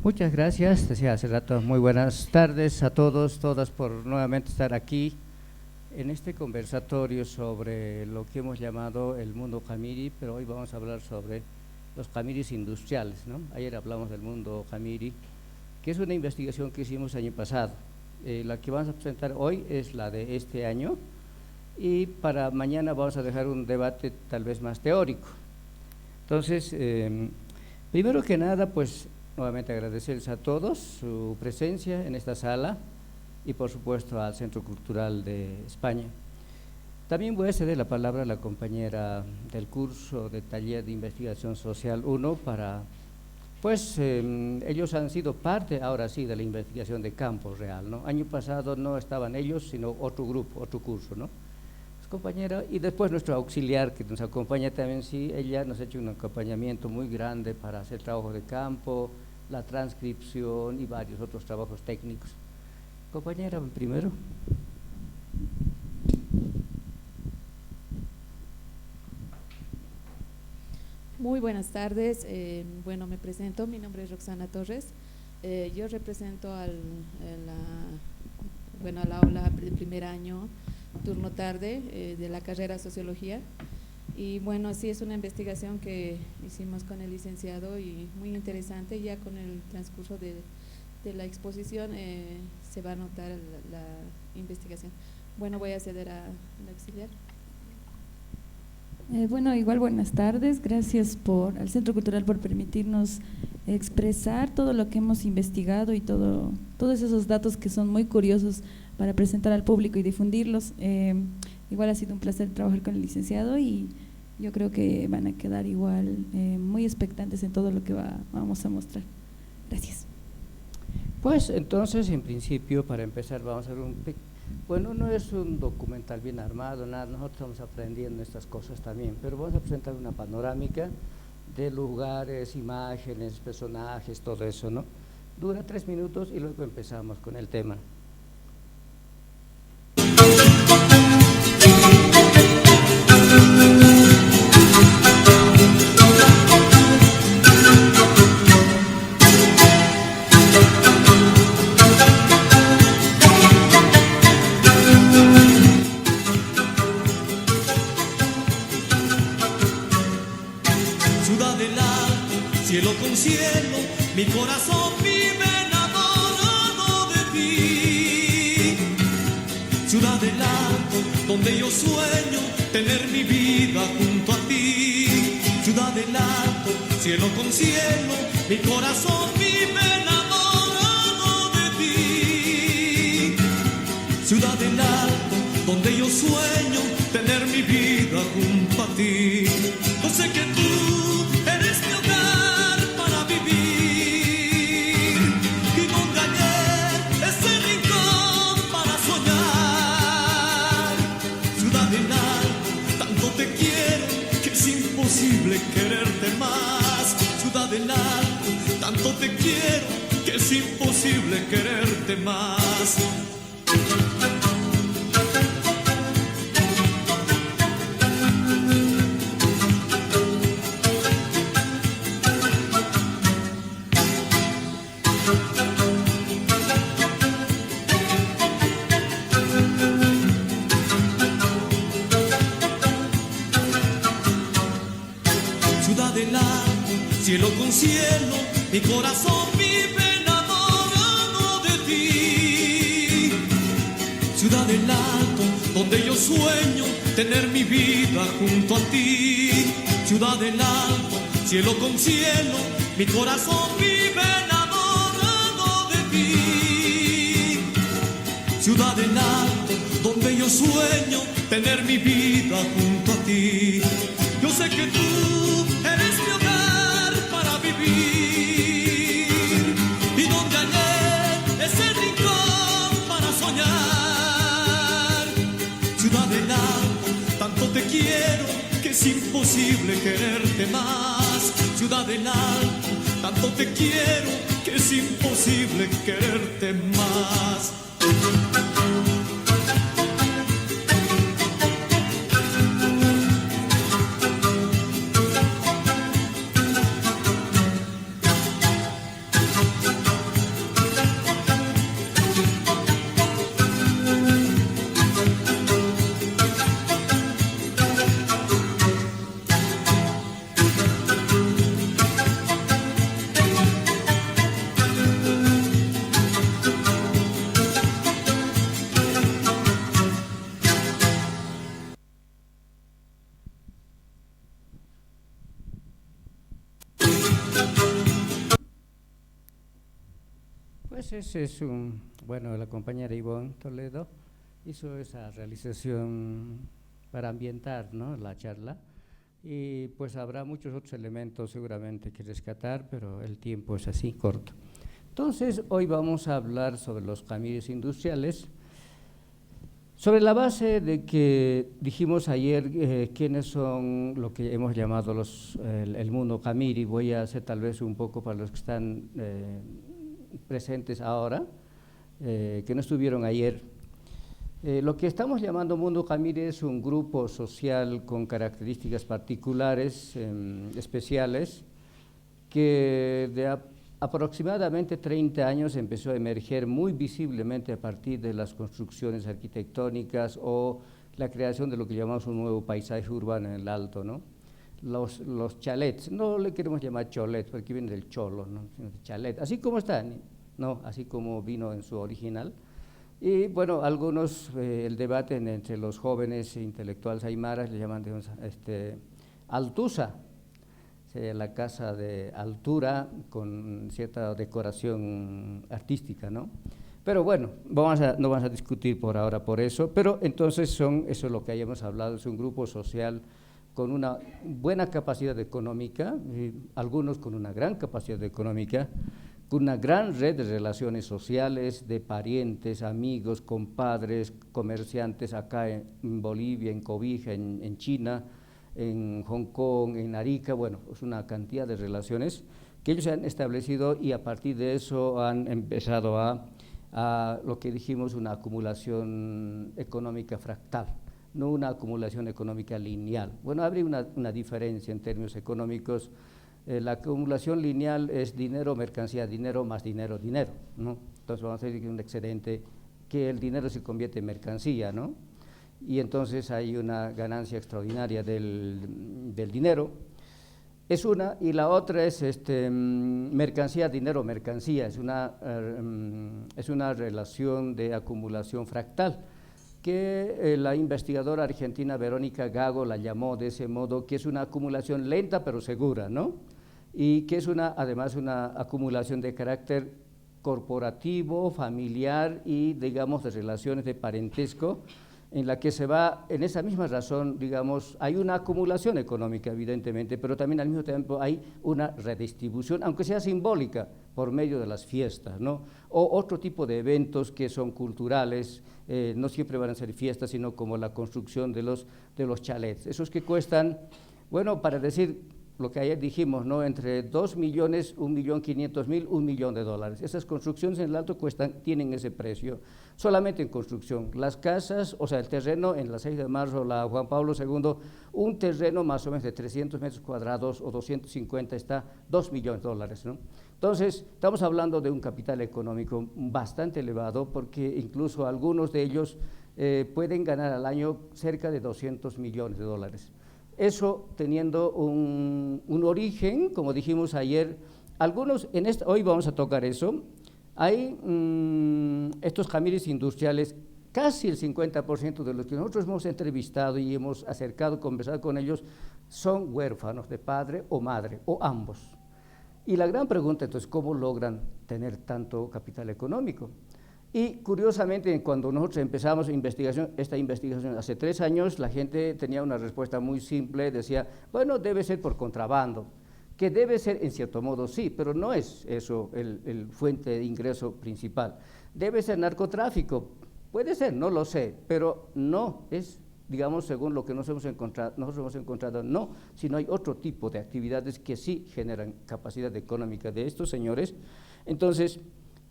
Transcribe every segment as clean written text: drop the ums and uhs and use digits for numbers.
Muchas gracias, decía hace rato, muy buenas tardes a todos, todas por nuevamente estar aquí en este conversatorio sobre lo que hemos llamado el mundo Jamiri, pero hoy vamos a hablar sobre los Jamiris industriales, ¿no? Ayer hablamos del mundo Jamiri, que es una investigación que hicimos el año pasado. La que vamos a presentar hoy es la de este año y para mañana vamos a dejar un debate tal vez más teórico. Entonces, primero que nada, pues nuevamente agradecerles a todos su presencia en esta sala y por supuesto al Centro Cultural de España. También voy a ceder la palabra a la compañera del curso de taller de investigación social 1 para, pues ellos han sido parte ahora sí de la investigación de campo real, ¿no? Año pasado no estaban ellos, sino otro grupo, otro curso, ¿no? Compañera, y después nuestro auxiliar que nos acompaña también, sí, ella nos ha hecho un acompañamiento muy grande para hacer trabajo de campo, la transcripción y varios otros trabajos técnicos. Compañera, primero. Muy buenas tardes, bueno, me presento, mi nombre es Roxana Torres, yo represento a la aula de primer año, turno tarde de la carrera Sociología, y bueno, sí es una investigación que hicimos con el licenciado y muy interesante. Ya con el transcurso de la exposición se va a notar la investigación. Bueno, voy a ceder al auxiliar. Bueno, igual buenas tardes, gracias al Centro Cultural por permitirnos expresar todo lo que hemos investigado y todos esos datos que son muy curiosos para presentar al público y difundirlos. Igual ha sido un placer trabajar con el licenciado y yo creo que van a quedar igual muy expectantes en todo lo que vamos a mostrar. Gracias. Pues entonces, en principio, para empezar, vamos a ver bueno, no es un documental bien armado, nada, nosotros estamos aprendiendo estas cosas también, pero vamos a presentar una panorámica de lugares, imágenes, personajes, todo eso, ¿no? Dura 3 minutos y luego empezamos con el tema. Cielo con cielo, mi corazón vive enamorado de ti. Ciudad del alto, donde yo sueño tener mi vida junto a ti. Ciudad del alto, cielo con cielo, mi corazón vive enamorado de ti. Ciudad del alto, donde yo sueño tener mi vida junto a ti. Yo sé que tú eres mi hogar para vivir y donde hallé ese rincón para soñar. Ciudad del alto, tanto te quiero que es imposible quererte más. Ciudad del alto, tanto te quiero que es imposible quererte más. Cielo con cielo, mi corazón vive enamorado de ti. Ciudad del alto, donde yo sueño tener mi vida junto a ti. Ciudad del alto, cielo con cielo, mi corazón vive enamorado de ti. Ciudad del alto, donde yo sueño tener mi vida junto a ti. Yo sé que tú eres mi hogar para vivir y donde hallé ese rincón para soñar. Ciudad del alto, tanto te quiero que es imposible quererte más. Ciudad del alto, tanto te quiero que es imposible quererte más. pues ese es bueno, la compañera Ivonne Toledo hizo esa realización para ambientar, ¿no?, la charla, y pues habrá muchos otros elementos seguramente que rescatar, pero el tiempo es así, corto. Entonces, hoy vamos a hablar sobre los camiris industriales, sobre la base de que dijimos ayer quiénes son lo que hemos llamado el mundo camiri. Voy a hacer tal vez un poco para los que están presentes ahora, que no estuvieron ayer. Lo que estamos llamando mundo camiri es un grupo social con características particulares, especiales, que de aproximadamente 30 años empezó a emerger muy visiblemente a partir de las construcciones arquitectónicas o la creación de lo que llamamos un nuevo paisaje urbano en el Alto, ¿no? Los chalets, no le queremos llamar cholets porque viene del cholo, ¿no?, sino de chalet, así como están, ¿no?, así como vino en su original. Y bueno, algunos, el debate entre los jóvenes intelectuales aymaras le llaman altusa, la casa de altura con cierta decoración artística, ¿no? Pero bueno, no vamos a discutir por ahora por eso, pero entonces eso es lo que hayamos hablado, es un grupo social con una buena capacidad económica, algunos con una gran capacidad económica, con una gran red de relaciones sociales, de parientes, amigos, compadres, comerciantes acá en Bolivia, en Cobija, en China, en Hong Kong, en Arica. Bueno, es una cantidad de relaciones que ellos han establecido y a partir de eso han empezado a lo que dijimos, una acumulación económica fractal, no una acumulación económica lineal. Bueno, habría una diferencia en términos económicos. La acumulación lineal es dinero, mercancía, dinero más dinero, dinero, ¿no? Entonces vamos a decir que un excedente, que el dinero se convierte en mercancía, ¿no? Y entonces hay una ganancia extraordinaria del dinero, es una, y la otra es mercancía, dinero, mercancía, es una relación de acumulación fractal, que la investigadora argentina Verónica Gago la llamó de ese modo, que es una acumulación lenta pero segura, ¿no? Y que es además una acumulación de carácter corporativo, familiar y, digamos, de relaciones de parentesco, en la que se va, en esa misma razón, digamos, hay una acumulación económica, evidentemente, pero también al mismo tiempo hay una redistribución, aunque sea simbólica, por medio de las fiestas, ¿no? O otro tipo de eventos que son culturales, no siempre van a ser fiestas, sino como la construcción de los chalets, esos que cuestan, bueno, para decir lo que ayer dijimos, ¿no?, entre 2 millones, 1.500.000, $1 millón. Esas construcciones en el Alto tienen ese precio, solamente en construcción. Las casas, o sea, el terreno en la 6 de marzo, la Juan Pablo II, un terreno más o menos de 300 metros cuadrados o 250 está $2 millones, ¿no? Entonces, estamos hablando de un capital económico bastante elevado, porque incluso algunos de ellos pueden ganar al año cerca de $200 millones. Eso teniendo un origen, como dijimos ayer, algunos, hoy vamos a tocar eso, hay estos camiris industriales, casi el 50% de los que nosotros hemos entrevistado y hemos acercado, conversado con ellos, son huérfanos de padre o madre, o ambos. Y la gran pregunta entonces, ¿cómo logran tener tanto capital económico? Y curiosamente, cuando nosotros empezamos esta investigación hace 3 años, la gente tenía una respuesta muy simple, decía, bueno, debe ser por contrabando, que debe ser en cierto modo sí, pero no es eso el fuente de ingreso principal. Debe ser narcotráfico, puede ser, no lo sé, pero no es, digamos, según lo que nosotros hemos encontrado, no, sino hay otro tipo de actividades que sí generan capacidad económica de estos señores. Entonces,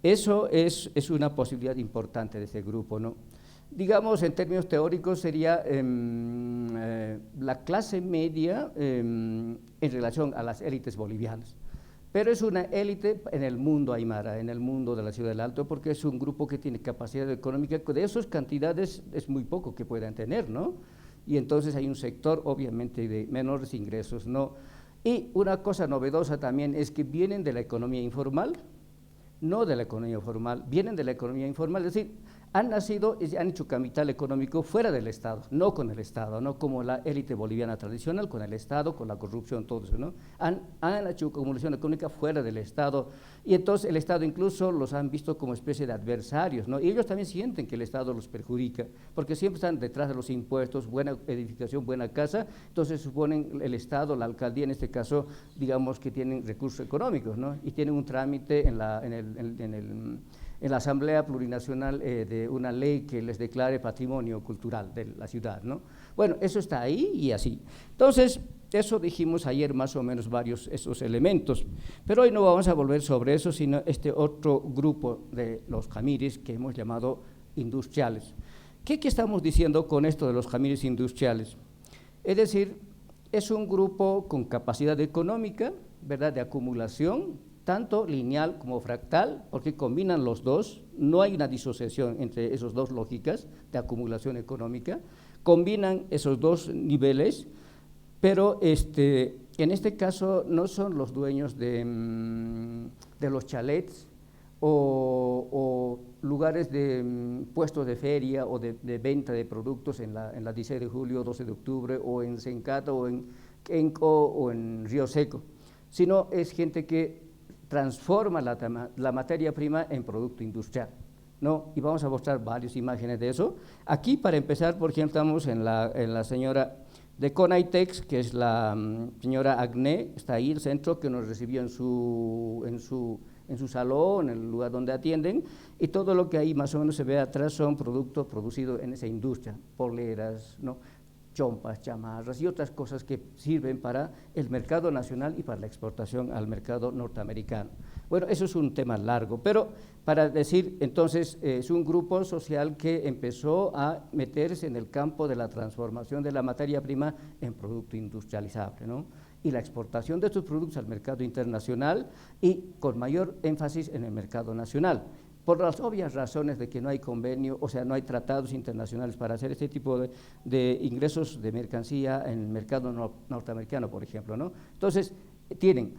eso es una posibilidad importante de ese grupo, ¿no? Digamos, en términos teóricos sería la clase media en relación a las élites bolivianas, pero es una élite en el mundo aymara, en el mundo de la Ciudad del Alto, porque es un grupo que tiene capacidad económica, de esas cantidades es muy poco que puedan tener, ¿no? Y entonces hay un sector obviamente de menores ingresos, ¿no? Y una cosa novedosa también es que vienen de la economía informal, no de la economía formal, vienen de la economía informal, es decir, han nacido y han hecho capital económico fuera del Estado, no con el Estado, no como la élite boliviana tradicional, con el Estado, con la corrupción, todo eso, ¿no? Han hecho acumulación económica fuera del Estado, y entonces el Estado incluso los han visto como especie de adversarios, ¿no? Y ellos también sienten que el Estado los perjudica, porque siempre están detrás de los impuestos, buena edificación, buena casa, entonces suponen el Estado, la alcaldía en este caso, digamos que tienen recursos económicos, ¿no? Y tienen un trámite en la Asamblea Plurinacional de una ley que les declare patrimonio cultural de la ciudad, ¿no? Bueno, eso está ahí y así. Entonces, eso dijimos ayer más o menos varios esos elementos, pero hoy no vamos a volver sobre eso, sino este otro grupo de los Jamiris que hemos llamado industriales. ¿Qué estamos diciendo con esto de los Jamiris industriales? Es decir, es un grupo con capacidad económica, ¿verdad?, de acumulación, tanto lineal como fractal, porque combinan los dos, no hay una disociación entre esas dos lógicas de acumulación económica, combinan esos dos niveles, pero en este caso no son los dueños de los chalets o lugares de puestos de feria o de venta de productos en la 16 de julio, 12 de octubre, o en Sencato, o en Kenco, o en Río Seco, sino es gente que transforma la materia prima en producto industrial, ¿no? Y vamos a mostrar varias imágenes de eso. Aquí, para empezar, por ejemplo, estamos en la señora de Conaitex, que es la señora Agné, está ahí el centro, que nos recibió en su salón, en el lugar donde atienden, y todo lo que ahí más o menos se ve atrás son productos producidos en esa industria, poleras, ¿no?, chompas, chamarras y otras cosas que sirven para el mercado nacional y para la exportación al mercado norteamericano. Bueno, eso es un tema largo, pero para decir, entonces, es un grupo social que empezó a meterse en el campo de la transformación de la materia prima en producto industrializable, ¿no?, y la exportación de estos productos al mercado internacional y con mayor énfasis en el mercado nacional, por las obvias razones de que no hay convenio, o sea, no hay tratados internacionales para hacer este tipo de ingresos de mercancía en el mercado norteamericano, por ejemplo, ¿no? Entonces, tienen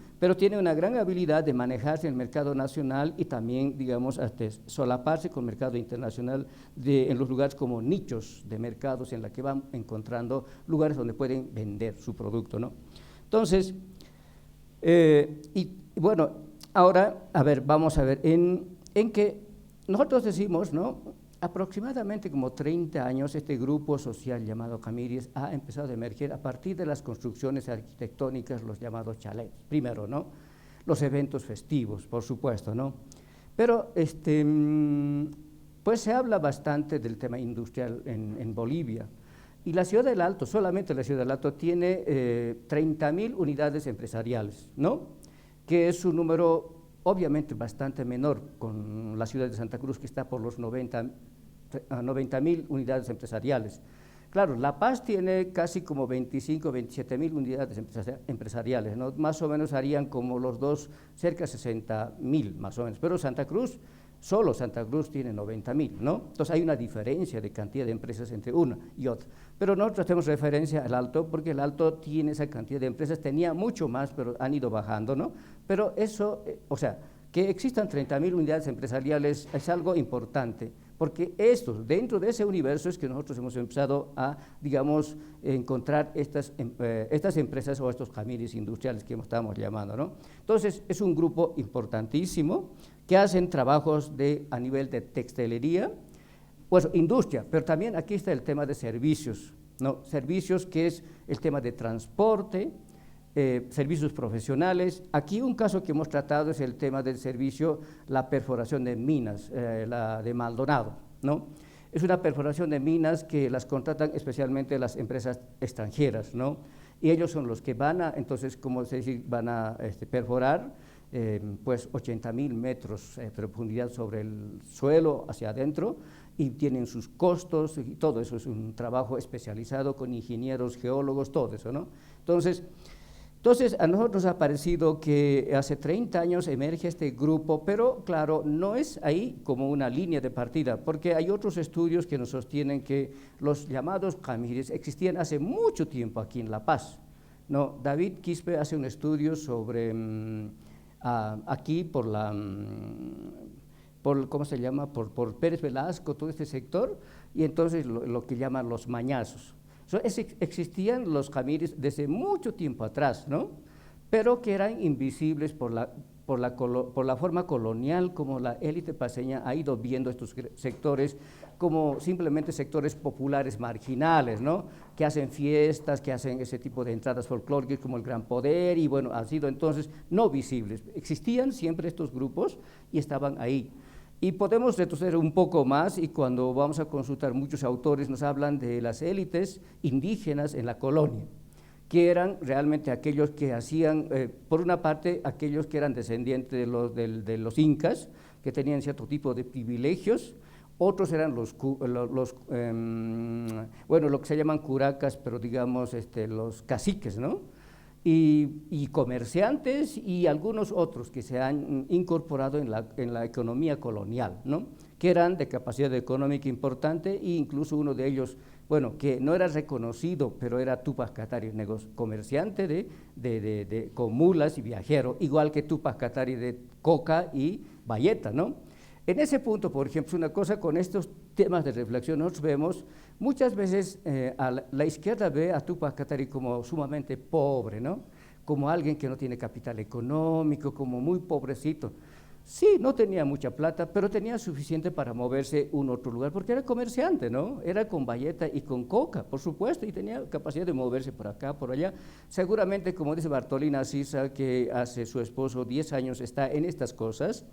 una gran habilidad de manejarse en el mercado nacional y también, digamos, hasta solaparse con el mercado internacional en los lugares como nichos de mercados en la que van encontrando lugares donde pueden vender su producto, ¿no? Entonces, y bueno, ahora, a ver, vamos a ver, en que nosotros decimos, ¿no?, aproximadamente como 30 años este grupo social llamado Jamiris ha empezado a emerger a partir de las construcciones arquitectónicas, los llamados chalets, primero, ¿no?, los eventos festivos, por supuesto, ¿no?, pero pues se habla bastante del tema industrial en Bolivia, y la Ciudad del Alto, solamente la Ciudad del Alto tiene 30.000 unidades empresariales, ¿no?, que es un número obviamente bastante menor con la ciudad de Santa Cruz, que está por los 90.000 unidades empresariales. Claro, La Paz tiene casi como 27.000 unidades empresariales, ¿no?, más o menos harían como los dos, cerca de 60.000 más o menos, pero solo Santa Cruz tiene 90.000, ¿no? Entonces hay una diferencia de cantidad de empresas entre una y otra, pero nosotros hacemos referencia al Alto porque el Alto tiene esa cantidad de empresas, tenía mucho más, pero han ido bajando, ¿no? Pero eso, o sea, que existan 30.000 unidades empresariales es algo importante, porque dentro de ese universo es que nosotros hemos empezado a, digamos, encontrar estas empresas o estos Jamiris industriales que estamos llamando, ¿no? Entonces, es un grupo importantísimo que hacen trabajos a nivel de textilería, pues industria, pero también aquí está el tema de servicios, ¿no? Servicios, que es el tema de transporte, servicios profesionales. Aquí un caso que hemos tratado es el tema del servicio, la perforación de minas, la de Maldonado, ¿no? Es una perforación de minas que las contratan especialmente las empresas extranjeras, ¿no? Y ellos son los que van a, entonces, como se dice, van a perforar pues 80.000 metros de profundidad sobre el suelo hacia adentro, y tienen sus costos y todo eso es un trabajo especializado con ingenieros, geólogos, todo eso, ¿no? Entonces a nosotros nos ha parecido que hace 30 años emerge este grupo, pero claro, no es ahí como una línea de partida, porque hay otros estudios que nos sostienen que los llamados Jamiris existían hace mucho tiempo aquí en La Paz, ¿no? David Quispe hace un estudio sobre aquí por ¿cómo se llama?, por Pérez Velasco, todo este sector, y entonces lo que llaman los mañazos. Existían los camires desde mucho tiempo atrás, ¿no?, pero que eran invisibles por la forma colonial como la élite paceña ha ido viendo estos sectores como simplemente sectores populares marginales, ¿no?, que hacen fiestas, que hacen ese tipo de entradas folclóricas como el Gran Poder, y bueno, han sido entonces no visibles. Existían siempre estos grupos y estaban ahí. Y podemos retroceder un poco más, y cuando vamos a consultar, muchos autores nos hablan de las élites indígenas en la colonia, que eran realmente aquellos que hacían, por una parte, aquellos que eran descendientes de los incas, que tenían cierto tipo de privilegios. Otros eran bueno, lo que se llaman curacas, pero digamos los caciques, ¿no?, y comerciantes, y algunos otros que se han incorporado en la economía colonial, ¿no?, que eran de capacidad económica importante, e incluso uno de ellos, bueno, que no era reconocido, pero era Túpac Katari, comerciante con mulas y viajero, igual que Túpac Katari de coca y bayeta, ¿no? En ese punto, por ejemplo, una cosa con estos temas de reflexión, nosotros vemos muchas veces la izquierda ve a Túpac Katari como sumamente pobre, ¿no?, como alguien que no tiene capital económico, como muy pobrecito. Sí, no tenía mucha plata, pero tenía suficiente para moverse a un otro lugar, porque era comerciante, ¿no?, era con bayeta y con coca, por supuesto, y tenía capacidad de moverse por acá, por allá. Seguramente, como dice Bartolina Sisa, que hace su esposo 10 años está en estas cosas,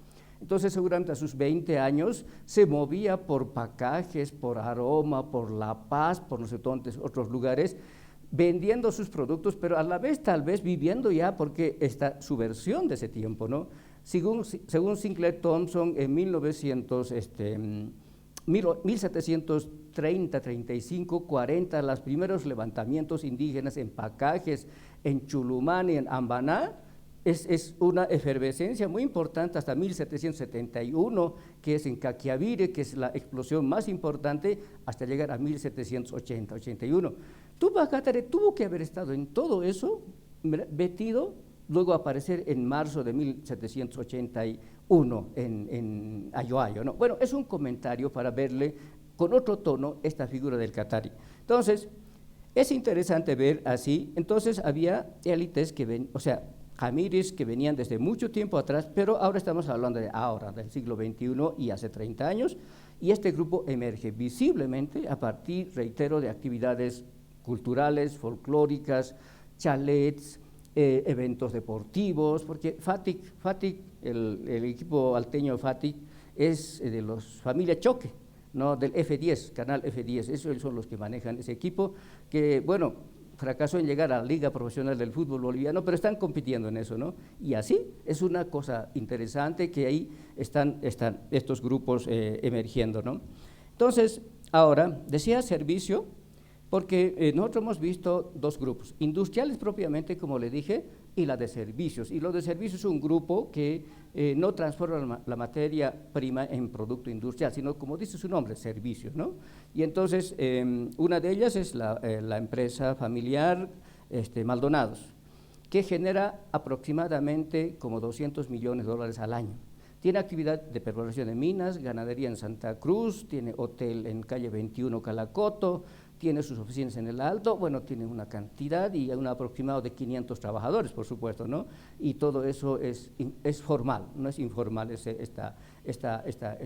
entonces seguramente a sus 20 años se movía por Pacajes, por Aroma, por La Paz, por no sé dónde, otros lugares, vendiendo sus productos, pero a la vez tal vez viviendo ya, porque está su versión de ese tiempo, ¿no? Según Sinclair Thompson, en 1730, 35, 40, los primeros levantamientos indígenas en Pacajes, en Chulumani, en Ambaná, es una efervescencia muy importante hasta 1771, que es en Caquiavire, que es la explosión más importante, hasta llegar a 1780, 81. Túpac Katari tuvo que haber estado en todo eso, metido, luego aparecer en marzo de 1781 en Ayoayo, ¿no? Bueno, es un comentario para verle con otro tono esta figura del Katari. Entonces, es interesante ver así. Entonces había élites que ven, o sea, camires que venían desde mucho tiempo atrás, pero ahora estamos hablando de ahora, del siglo XXI y hace 30 años, y este grupo emerge visiblemente a partir, reitero, de actividades culturales, folclóricas, chalets, eventos deportivos, porque FATIC, el equipo alteño FATIC es de los familia Choque, ¿no?, del F10, canal F10, esos son los que manejan ese equipo, que bueno, fracasó en llegar a la Liga Profesional del Fútbol Boliviano, pero están compitiendo en eso, ¿no? Y así es una cosa interesante que ahí están estos grupos emergiendo, ¿no? Entonces, ahora, decía servicio, porque nosotros hemos visto dos grupos, industriales propiamente, como le dije, y la de servicios. Y lo de servicios es un grupo que no transforma la materia prima en producto industrial, sino, como dice su nombre, servicios, ¿no? Y entonces, una de ellas es la empresa familiar Maldonados, que genera aproximadamente como $200 millones al año. Tiene actividad de perforación de minas, ganadería en Santa Cruz, tiene hotel en calle 21 Calacoto, tiene sus oficinas en el Alto, bueno, tiene una cantidad y un aproximado de 500 trabajadores, por supuesto, ¿no? Y todo eso es formal, no es informal esta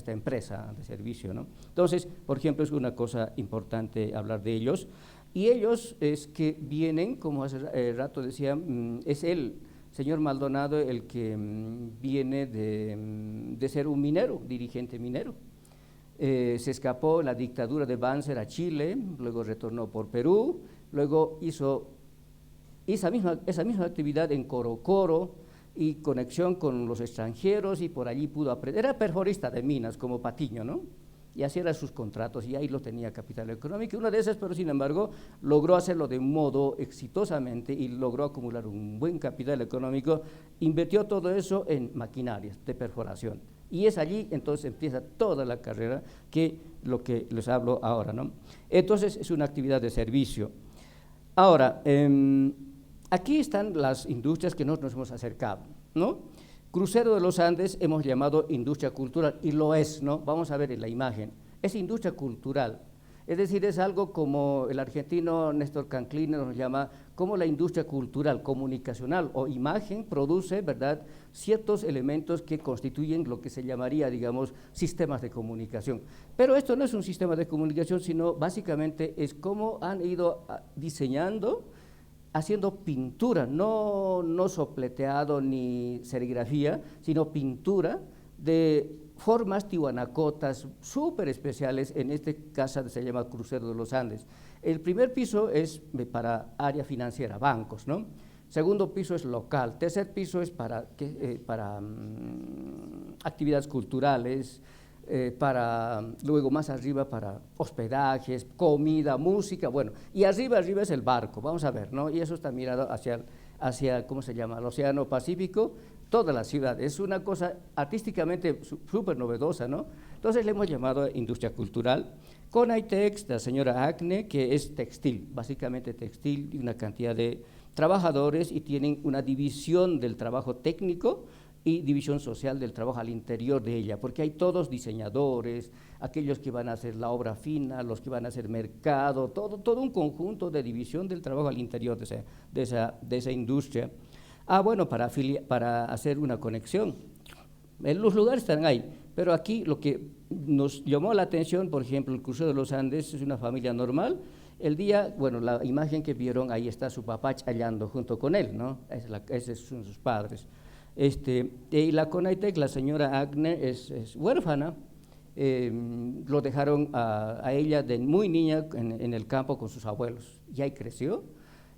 empresa de servicio, ¿no? Entonces, por ejemplo, es una cosa importante hablar de ellos, y ellos es que vienen, como hace rato decía, es el señor Maldonado el que viene de ser un minero, dirigente minero. Se escapó la dictadura de Banzer a Chile, luego retornó por Perú, luego hizo esa misma actividad en Corocoro y conexión con los extranjeros, y por allí pudo aprender. Era perforista de minas como Patiño, ¿no? Y así eran sus contratos, y ahí lo tenía capital económico. Una de esas, pero sin embargo, logró hacerlo de un modo exitosamente y logró acumular un buen capital económico, invirtió todo eso en maquinarias de perforación. Y es allí, entonces, empieza toda la carrera, que lo que les hablo ahora, ¿no? Entonces, es una actividad de servicio. Ahora, aquí están las industrias que nosotros nos hemos acercado, ¿no? Crucero de los Andes hemos llamado industria cultural, y lo es, ¿no? Vamos a ver en la imagen, es industria cultural. Es decir, es algo como el argentino Néstor Canclini nos llama, como la industria cultural, comunicacional o imagen produce, ¿verdad?, ciertos elementos que constituyen lo que se llamaría, digamos, sistemas de comunicación. Pero esto no es un sistema de comunicación, sino básicamente es cómo han ido diseñando, haciendo pintura, no sopleteado ni serigrafía, sino pintura de formas tihuanacotas súper especiales. En este caso se llama Crucero de los Andes. El primer piso es para área financiera, bancos, ¿no? Segundo piso es local, tercer piso es para actividades culturales, luego más arriba para hospedajes, comida, música, bueno, y arriba es el barco, vamos a ver, ¿no? Y eso está mirado hacia ¿cómo se llama?, el Océano Pacífico, toda la ciudad. Es una cosa artísticamente súper novedosa, ¿no? Entonces le hemos llamado industria cultural. Conaitex, la señora Acne, que es textil, básicamente textil, y una cantidad de trabajadores, y tienen una división del trabajo técnico y división social del trabajo al interior de ella, porque hay todos diseñadores, aquellos que van a hacer la obra fina, los que van a hacer mercado, todo un conjunto de división del trabajo al interior de esa industria. Bueno, para hacer una conexión, los lugares están ahí, pero aquí lo que nos llamó la atención, por ejemplo, el Crucero de los Andes es una familia normal. El día, bueno, la imagen que vieron, ahí está su papá chayando junto con él, ¿no? Esos son sus padres. Y la Conaitec, la señora Agne, es huérfana. Lo dejaron a ella de muy niña en el campo con sus abuelos, y ahí creció,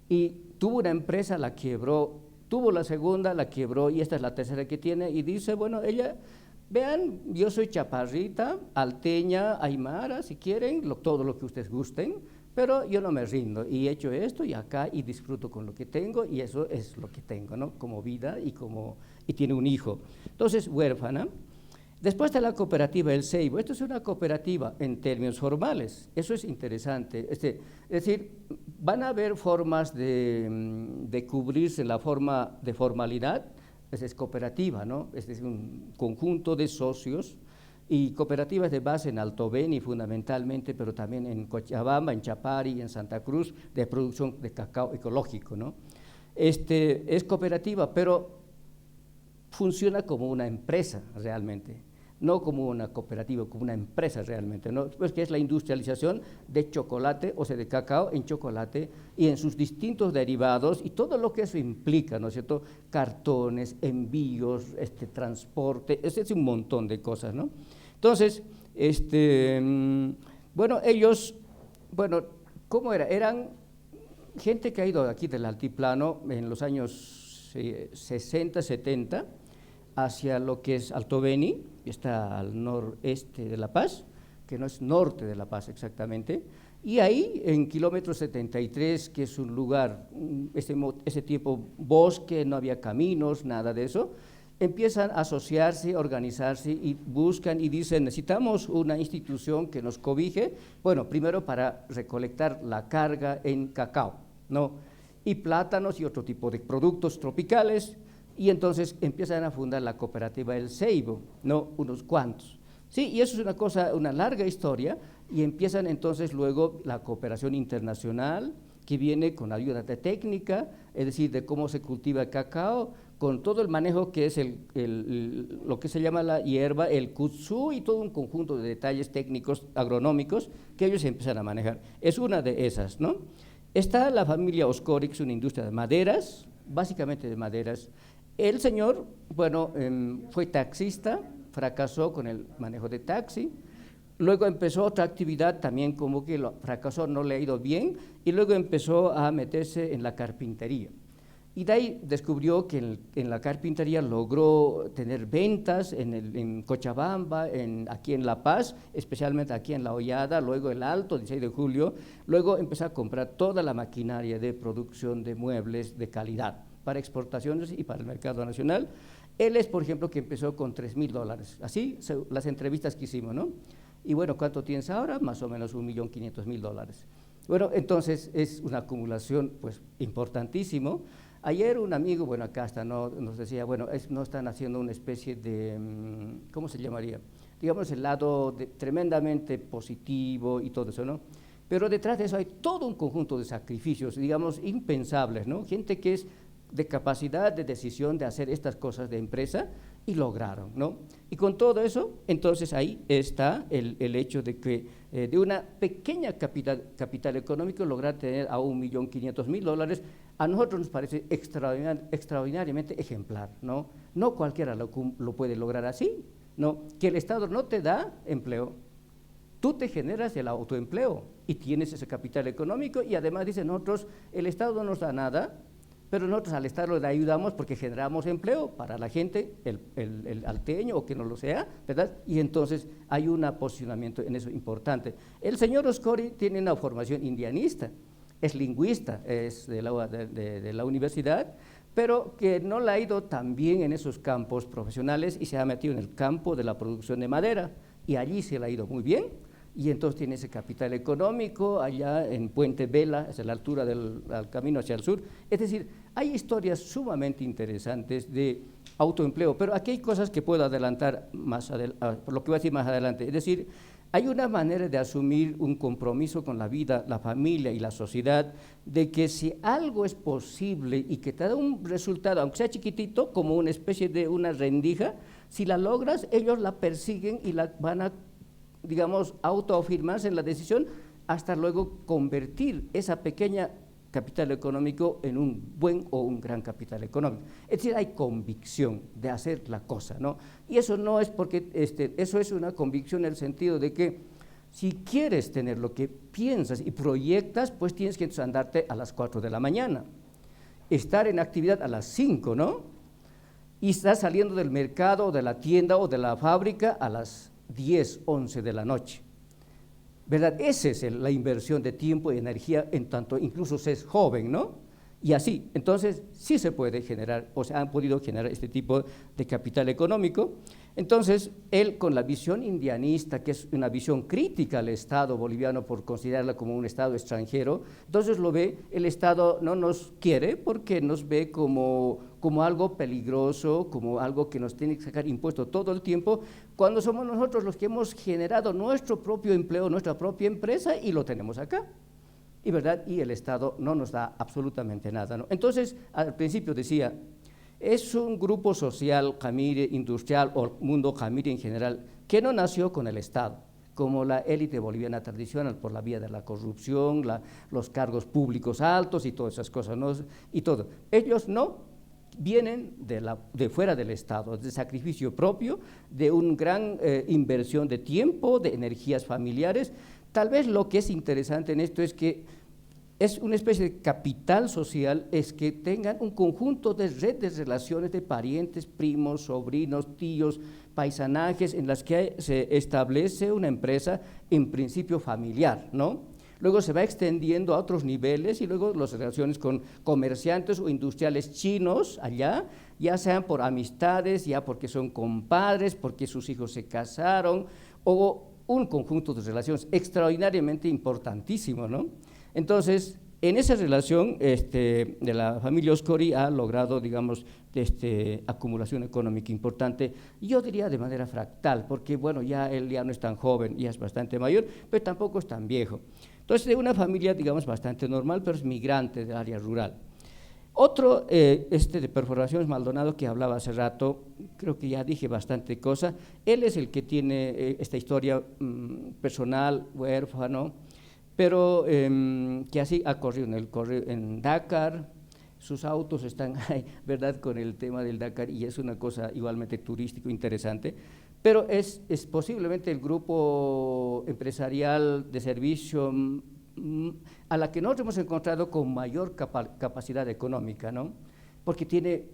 y tuvo una empresa, la quebró, tuvo la segunda, la quebró, y esta es la tercera que tiene, y dice, bueno, ella, vean, yo soy chaparrita, alteña, aymara, si quieren, todo lo que ustedes gusten, pero yo no me rindo, y he hecho esto y acá, y disfruto con lo que tengo, y eso es lo que tengo, ¿no?, como vida, y tiene un hijo. Entonces, huérfana. Después de la cooperativa El Ceibo, esto es una cooperativa en términos formales, eso es interesante, es decir, van a haber formas de cubrirse la forma de formalidad, es cooperativa, ¿no? Es decir, un conjunto de socios, y cooperativas de base en Alto Beni fundamentalmente, pero también en Cochabamba, en Chapari, en Santa Cruz, de producción de cacao ecológico, ¿no? Es cooperativa, pero funciona como una empresa realmente, no como una cooperativa, como una empresa realmente, ¿no? Pues que es la industrialización de chocolate, o sea, de cacao en chocolate y en sus distintos derivados y todo lo que eso implica, ¿no es cierto? Cartones, envíos, transporte, es un montón de cosas, ¿no? Entonces, bueno, ellos, bueno, ¿cómo era? Eran gente que ha ido aquí del altiplano en los años 60, 70, hacia lo que es Alto Beni, que está al noreste de La Paz, que no es norte de La Paz exactamente, y ahí en kilómetro 73, que es un lugar, ese tipo bosque, no había caminos, nada de eso, empiezan a asociarse, organizarse y buscan y dicen, necesitamos una institución que nos cobije, bueno, primero para recolectar la carga en cacao, ¿no?, y plátanos y otro tipo de productos tropicales. Y entonces empiezan a fundar la cooperativa El Ceibo, ¿no?, unos cuantos. Sí, y eso es una cosa, una larga historia, y empiezan entonces luego la cooperación internacional, que viene con ayuda de técnica, es decir, de cómo se cultiva el cacao, con todo el manejo que es lo que se llama la hierba, el kudzu, y todo un conjunto de detalles técnicos, agronómicos, que ellos empiezan a manejar. Es una de esas, ¿no? Está la familia Oscorix, una industria de maderas, básicamente de maderas. El señor, bueno, fue taxista, fracasó con el manejo de taxi, luego empezó otra actividad también como que fracasó, no le ha ido bien, y luego empezó a meterse en la carpintería. Y de ahí descubrió que en la carpintería logró tener ventas en Cochabamba, aquí en La Paz, especialmente aquí en La Hollada, luego el Alto, 16 de julio, luego empezó a comprar toda la maquinaria de producción de muebles de calidad, para exportaciones y para el mercado nacional. Él es, por ejemplo, que empezó con $3,000, así las entrevistas que hicimos, ¿no? Y bueno, ¿cuánto tienes ahora? Más o menos $1.500.000. Bueno, entonces es una acumulación pues importantísimo. Ayer un amigo, bueno, acá está, ¿no? Nos decía, bueno, no están haciendo una especie de, ¿cómo se llamaría? Digamos, el lado tremendamente positivo y todo eso, ¿no? Pero detrás de eso hay todo un conjunto de sacrificios, digamos, impensables, ¿no? Gente que es de capacidad de decisión de hacer estas cosas de empresa y lograron, ¿no? Y con todo eso, entonces ahí está el hecho de que de una pequeña capital económico lograr tener a $1.500.000, a nosotros nos parece extraordinariamente ejemplar, ¿no? No cualquiera lo puede lograr así, ¿no? Que el Estado no te da empleo, tú te generas el autoempleo y tienes ese capital económico y además dicen nosotros, el Estado no nos da nada, pero nosotros al Estado le ayudamos porque generamos empleo para la gente, el alteño o que no lo sea, ¿verdad? Y entonces hay un posicionamiento en eso importante. El señor Oscori tiene una formación indianista, es lingüista, es de la universidad, pero que no le ha ido tan bien en esos campos profesionales y se ha metido en el campo de la producción de madera y allí se le ha ido muy bien. Y entonces tiene ese capital económico allá en Puente Vela, es a la altura del camino hacia el sur. Es decir, hay historias sumamente interesantes de autoempleo, pero aquí hay cosas que puedo adelantar por lo que voy a decir más adelante. Es decir, hay una manera de asumir un compromiso con la vida, la familia y la sociedad, de que si algo es posible y que te da un resultado, aunque sea chiquitito, como una especie de una rendija, si la logras, ellos la persiguen y la van a, digamos, autoafirmarse en la decisión hasta luego convertir esa pequeña capital económico en un buen o un gran capital económico. Es decir, hay convicción de hacer la cosa, ¿no? Y eso no es porque, eso es una convicción en el sentido de que si quieres tener lo que piensas y proyectas, pues tienes que entonces andarte a las 4 de la mañana, estar en actividad a las 5, ¿no? Y estar saliendo del mercado o de la tienda o de la fábrica a las 10, 11 de la noche, ¿verdad? Esa es la inversión de tiempo y energía en tanto incluso se es joven, ¿no? Y así, entonces sí se puede generar, o se han podido generar este tipo de capital económico. Entonces, él con la visión indianista, que es una visión crítica al Estado boliviano por considerarla como un Estado extranjero, entonces lo ve, el Estado no nos quiere porque nos ve como algo peligroso, como algo que nos tiene que sacar impuestos todo el tiempo, cuando somos nosotros los que hemos generado nuestro propio empleo, nuestra propia empresa y lo tenemos acá. Y, ¿verdad? Y el Estado no nos da absolutamente nada, ¿no? Entonces, al principio decía, es un grupo social, Camiri, industrial o mundo Camiri en general, que no nació con el Estado, como la élite boliviana tradicional, por la vía de la corrupción, los cargos públicos altos y todas esas cosas, ¿no? Y todo. Ellos no vienen de fuera del Estado, de sacrificio propio, de una gran inversión de tiempo, de energías familiares. Tal vez lo que es interesante en esto es que es una especie de capital social, es que tengan un conjunto de redes de relaciones de parientes, primos, sobrinos, tíos, paisanajes, en las que se establece una empresa en principio familiar, ¿no? Luego se va extendiendo a otros niveles y luego las relaciones con comerciantes o industriales chinos allá, ya sean por amistades, ya porque son compadres, porque sus hijos se casaron, o un conjunto de relaciones extraordinariamente importantísimo, ¿no? Entonces, en esa relación de la familia Oscori ha logrado, digamos, acumulación económica importante, yo diría de manera fractal, porque bueno, él ya no es tan joven, ya es bastante mayor, pero tampoco es tan viejo. Entonces, de una familia, digamos, bastante normal, pero es migrante del área rural. Otro, de Perforaciones Maldonado, que hablaba hace rato, creo que ya dije bastante cosa, él es el que tiene esta historia personal, huérfano, pero que así ha corrido en Dakar, sus autos están ahí, ¿verdad?, con el tema del Dakar, y es una cosa igualmente turístico interesante, pero es posiblemente el grupo empresarial de servicio a la que nosotros hemos encontrado con mayor capacidad económica, ¿no? Porque tiene,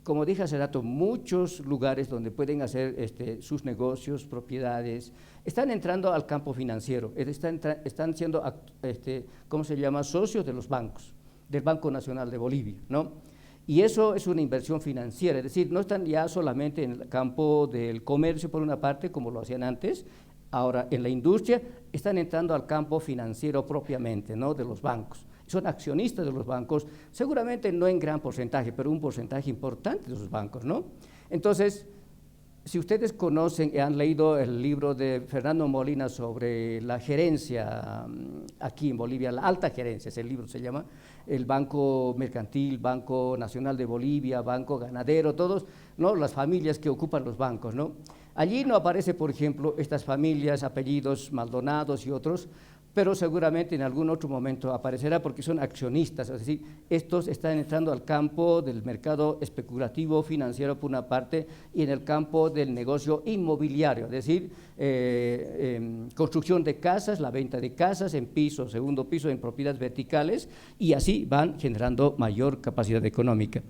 como dije hace rato, muchos lugares donde pueden hacer sus negocios, propiedades, están entrando al campo financiero, están siendo, ¿cómo se llama?, socios de los bancos, del Banco Nacional de Bolivia, ¿no? Y eso es una inversión financiera, es decir, no están ya solamente en el campo del comercio por una parte, como lo hacían antes, ahora en la industria están entrando al campo financiero propiamente, ¿no?, de los bancos. son accionistas de los bancos, seguramente no en gran porcentaje, pero un porcentaje importante de los bancos, ¿no? Entonces, si ustedes conocen y han leído el libro de Fernando Molina sobre la gerencia aquí en Bolivia, la alta gerencia, ese libro se llama, el Banco Mercantil, Banco Nacional de Bolivia, Banco Ganadero, todos, ¿no? Las familias que ocupan los bancos, ¿no? Allí no aparece, por ejemplo, estas familias, apellidos Maldonados y otros, pero seguramente en algún otro momento aparecerá porque son accionistas, es decir, estos están entrando al campo del mercado especulativo financiero por una parte y en el campo del negocio inmobiliario, es decir, construcción de casas, la venta de casas en piso, segundo piso, en propiedades verticales y así van generando mayor capacidad económica.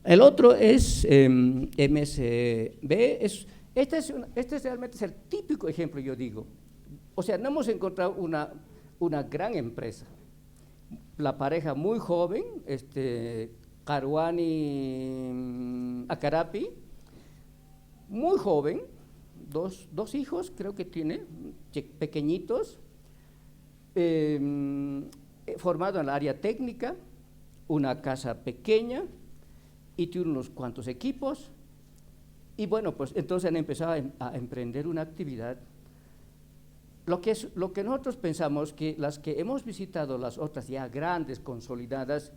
El otro es MSB, este realmente es el típico ejemplo, yo digo. O sea, no hemos encontrado una gran empresa. La pareja muy joven, Caruani Acarapi, muy joven, dos hijos creo que tiene, pequeñitos, formado en el área técnica, una casa pequeña y tiene unos cuantos equipos. Y bueno, pues entonces han empezado a emprender una actividad. Lo que nosotros pensamos que las que hemos visitado, las otras ya grandes, consolidadas,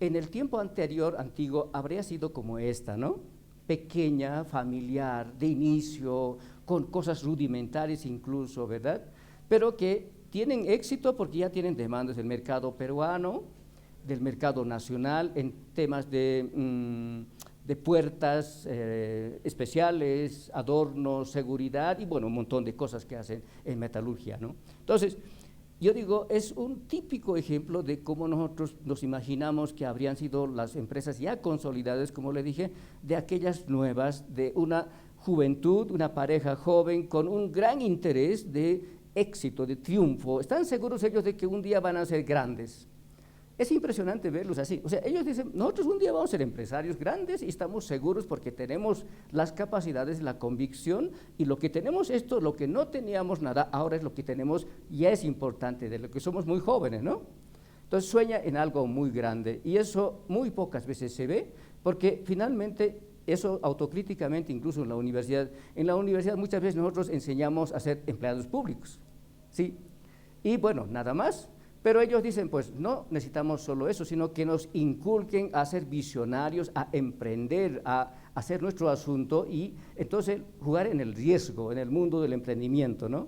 en el tiempo antiguo, habría sido como esta, ¿no? Pequeña, familiar, de inicio, con cosas rudimentarias incluso, ¿verdad? Pero que tienen éxito porque ya tienen demandas del mercado peruano, del mercado nacional, en temas de puertas especiales, adornos, seguridad y bueno, un montón de cosas que hacen en metalurgia, ¿no? Entonces, yo digo, es un típico ejemplo de cómo nosotros nos imaginamos que habrían sido las empresas ya consolidadas, como le dije, de aquellas nuevas, de una juventud, una pareja joven con un gran interés de éxito, de triunfo. Están seguros ellos de que un día van a ser grandes. Es impresionante verlos así, o sea, ellos dicen, nosotros un día vamos a ser empresarios grandes y estamos seguros porque tenemos las capacidades, la convicción y lo que tenemos esto, lo que no teníamos nada, ahora es lo que tenemos, ya es importante, de lo que somos muy jóvenes, ¿no? Entonces sueña en algo muy grande y eso muy pocas veces se ve porque finalmente eso autocríticamente, incluso en la universidad muchas veces nosotros enseñamos a ser empleados públicos, ¿sí? Y bueno, nada más. Pero ellos dicen, pues no necesitamos solo eso, sino que nos inculquen a ser visionarios, a emprender, a hacer nuestro asunto y entonces jugar en el riesgo, en el mundo del emprendimiento, ¿no?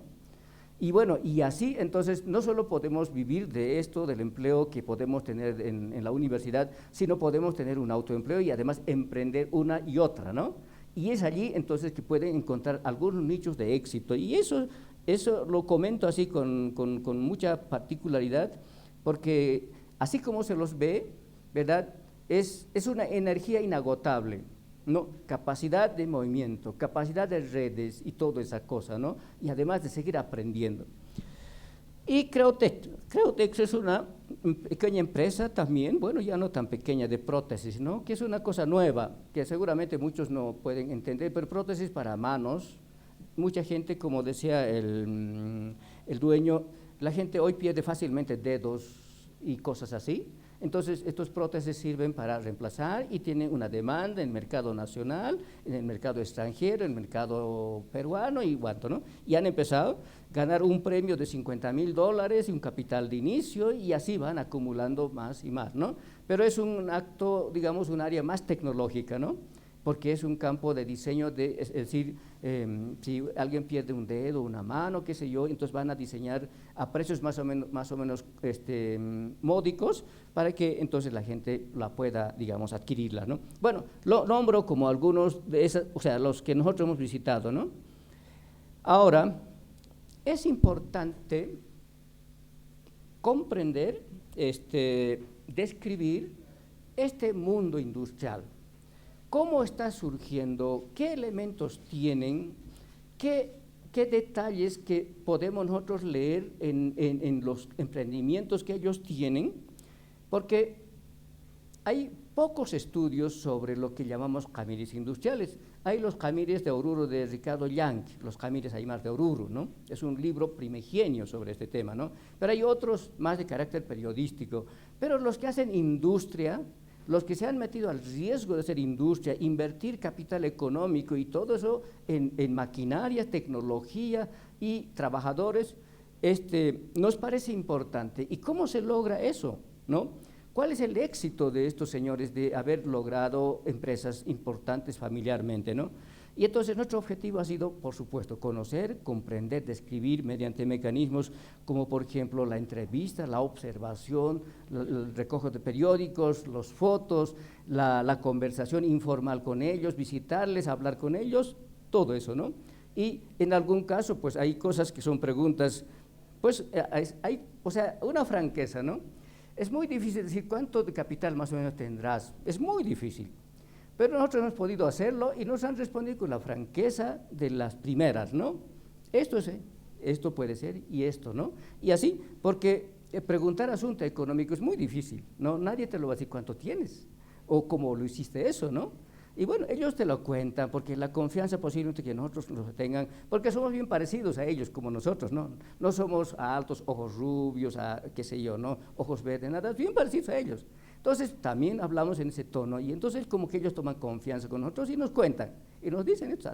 Y bueno, y así entonces no solo podemos vivir de esto, del empleo que podemos tener en la universidad, sino podemos tener un autoempleo y además emprender una y otra, ¿no? Y es allí entonces que pueden encontrar algunos nichos de éxito y eso lo comento así con mucha particularidad, porque así como se los ve, ¿verdad? Es una energía inagotable, ¿no? Capacidad de movimiento, capacidad de redes y toda esa cosa, ¿no? Y además de seguir aprendiendo. Y Creotex es una pequeña empresa también, bueno, ya no tan pequeña, de prótesis, ¿no? Que es una cosa nueva, que seguramente muchos no pueden entender, pero prótesis para manos. Mucha gente, como decía el dueño, la gente hoy pierde fácilmente dedos y cosas así, entonces estos prótesis sirven para reemplazar y tienen una demanda en el mercado nacional, en el mercado extranjero, en el mercado peruano y cuanto, ¿no? Y han empezado a ganar un premio de $50,000 y un capital de inicio y así van acumulando más y más, ¿no? Pero es un acto, digamos, un área más tecnológica, ¿no? Porque es un campo de diseño, es decir, si alguien pierde un dedo, una mano, qué sé yo, entonces van a diseñar a precios más o menos módicos para que entonces la gente la pueda, digamos, adquirirla, ¿no? Bueno, lo nombro como algunos de esas, o sea, los que nosotros hemos visitado, ¿no? Ahora, es importante comprender, describir este mundo industrial. ¿Cómo está surgiendo? ¿Qué elementos tienen? ¿Qué detalles que podemos nosotros leer en los emprendimientos que ellos tienen? Porque hay pocos estudios sobre lo que llamamos camires industriales. Hay los camires de Oruro de Ricardo Yank, los camires Aymar de Oruro, ¿no? Es un libro primigenio sobre este tema, ¿no? Pero hay otros más de carácter periodístico. Pero los que hacen industria, los que se han metido al riesgo de hacer industria, invertir capital económico y todo eso en maquinaria, tecnología y trabajadores, nos parece importante. ¿Y cómo se logra eso, no? ¿Cuál es el éxito de estos señores de haber logrado empresas importantes familiarmente, ¿no? Y entonces nuestro objetivo ha sido, por supuesto, conocer, comprender, describir mediante mecanismos como, por ejemplo, la entrevista, la observación, el recojo de periódicos, las fotos, la conversación informal con ellos, visitarles, hablar con ellos, todo eso, ¿no? Y en algún caso, pues hay cosas que son preguntas, pues hay, o sea, una franqueza, ¿no? Es muy difícil decir cuánto de capital más o menos tendrás, es muy difícil, pero nosotros hemos podido hacerlo y nos han respondido con la franqueza de las primeras, ¿no? Esto puede ser y esto, ¿no? Y así, porque preguntar asunto económico es muy difícil, ¿no? Nadie te lo va a decir cuánto tienes o cómo lo hiciste eso, ¿no? Y bueno, ellos te lo cuentan porque la confianza posiblemente que nosotros los tengan, porque somos bien parecidos a ellos como nosotros, ¿no? No somos altos, ojos rubios, qué sé yo, ¿no? Ojos verdes, nada, bien parecidos a ellos. Entonces también hablamos en ese tono y entonces como que ellos toman confianza con nosotros y nos cuentan y nos dicen esto,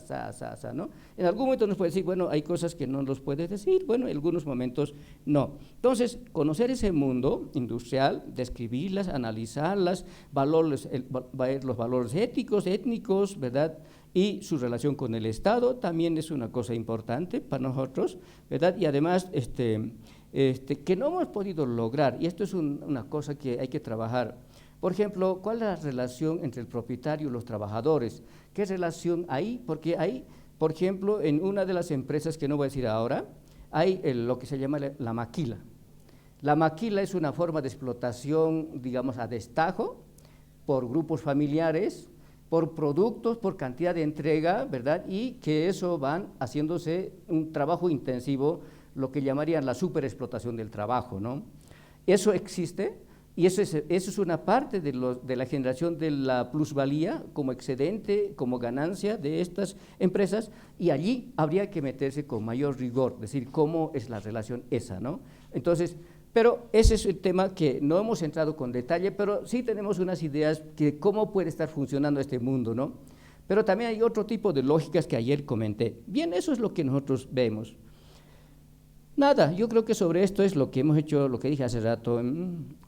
¿no? En algún momento nos puede decir, bueno, hay cosas que no los puedes decir, bueno, en algunos momentos no. Entonces, conocer ese mundo industrial, describirlas, analizarlas, ver los valores étnicos, ¿verdad? Y su relación con el Estado también es una cosa importante para nosotros, ¿verdad? Y además, que no hemos podido lograr, y esto es una cosa que hay que trabajar. Por ejemplo, ¿cuál es la relación entre el propietario y los trabajadores? ¿Qué relación hay? Porque hay, por ejemplo, en una de las empresas que no voy a decir ahora, hay lo que se llama la maquila. La maquila es una forma de explotación, digamos, a destajo, por grupos familiares, por productos, por cantidad de entrega, ¿verdad? Y que eso van haciéndose un trabajo intensivo, lo que llamarían la superexplotación del trabajo, ¿no? Eso existe y eso es una parte de la generación de la plusvalía como excedente, como ganancia de estas empresas, y allí habría que meterse con mayor rigor, es decir, cómo es la relación esa, ¿no? Entonces, pero ese es el tema que no hemos entrado con detalle, pero sí tenemos unas ideas de cómo puede estar funcionando este mundo, ¿no? Pero también hay otro tipo de lógicas que ayer comenté. Bien, eso es lo que nosotros vemos. Nada, yo creo que sobre esto es lo que hemos hecho, lo que dije hace rato,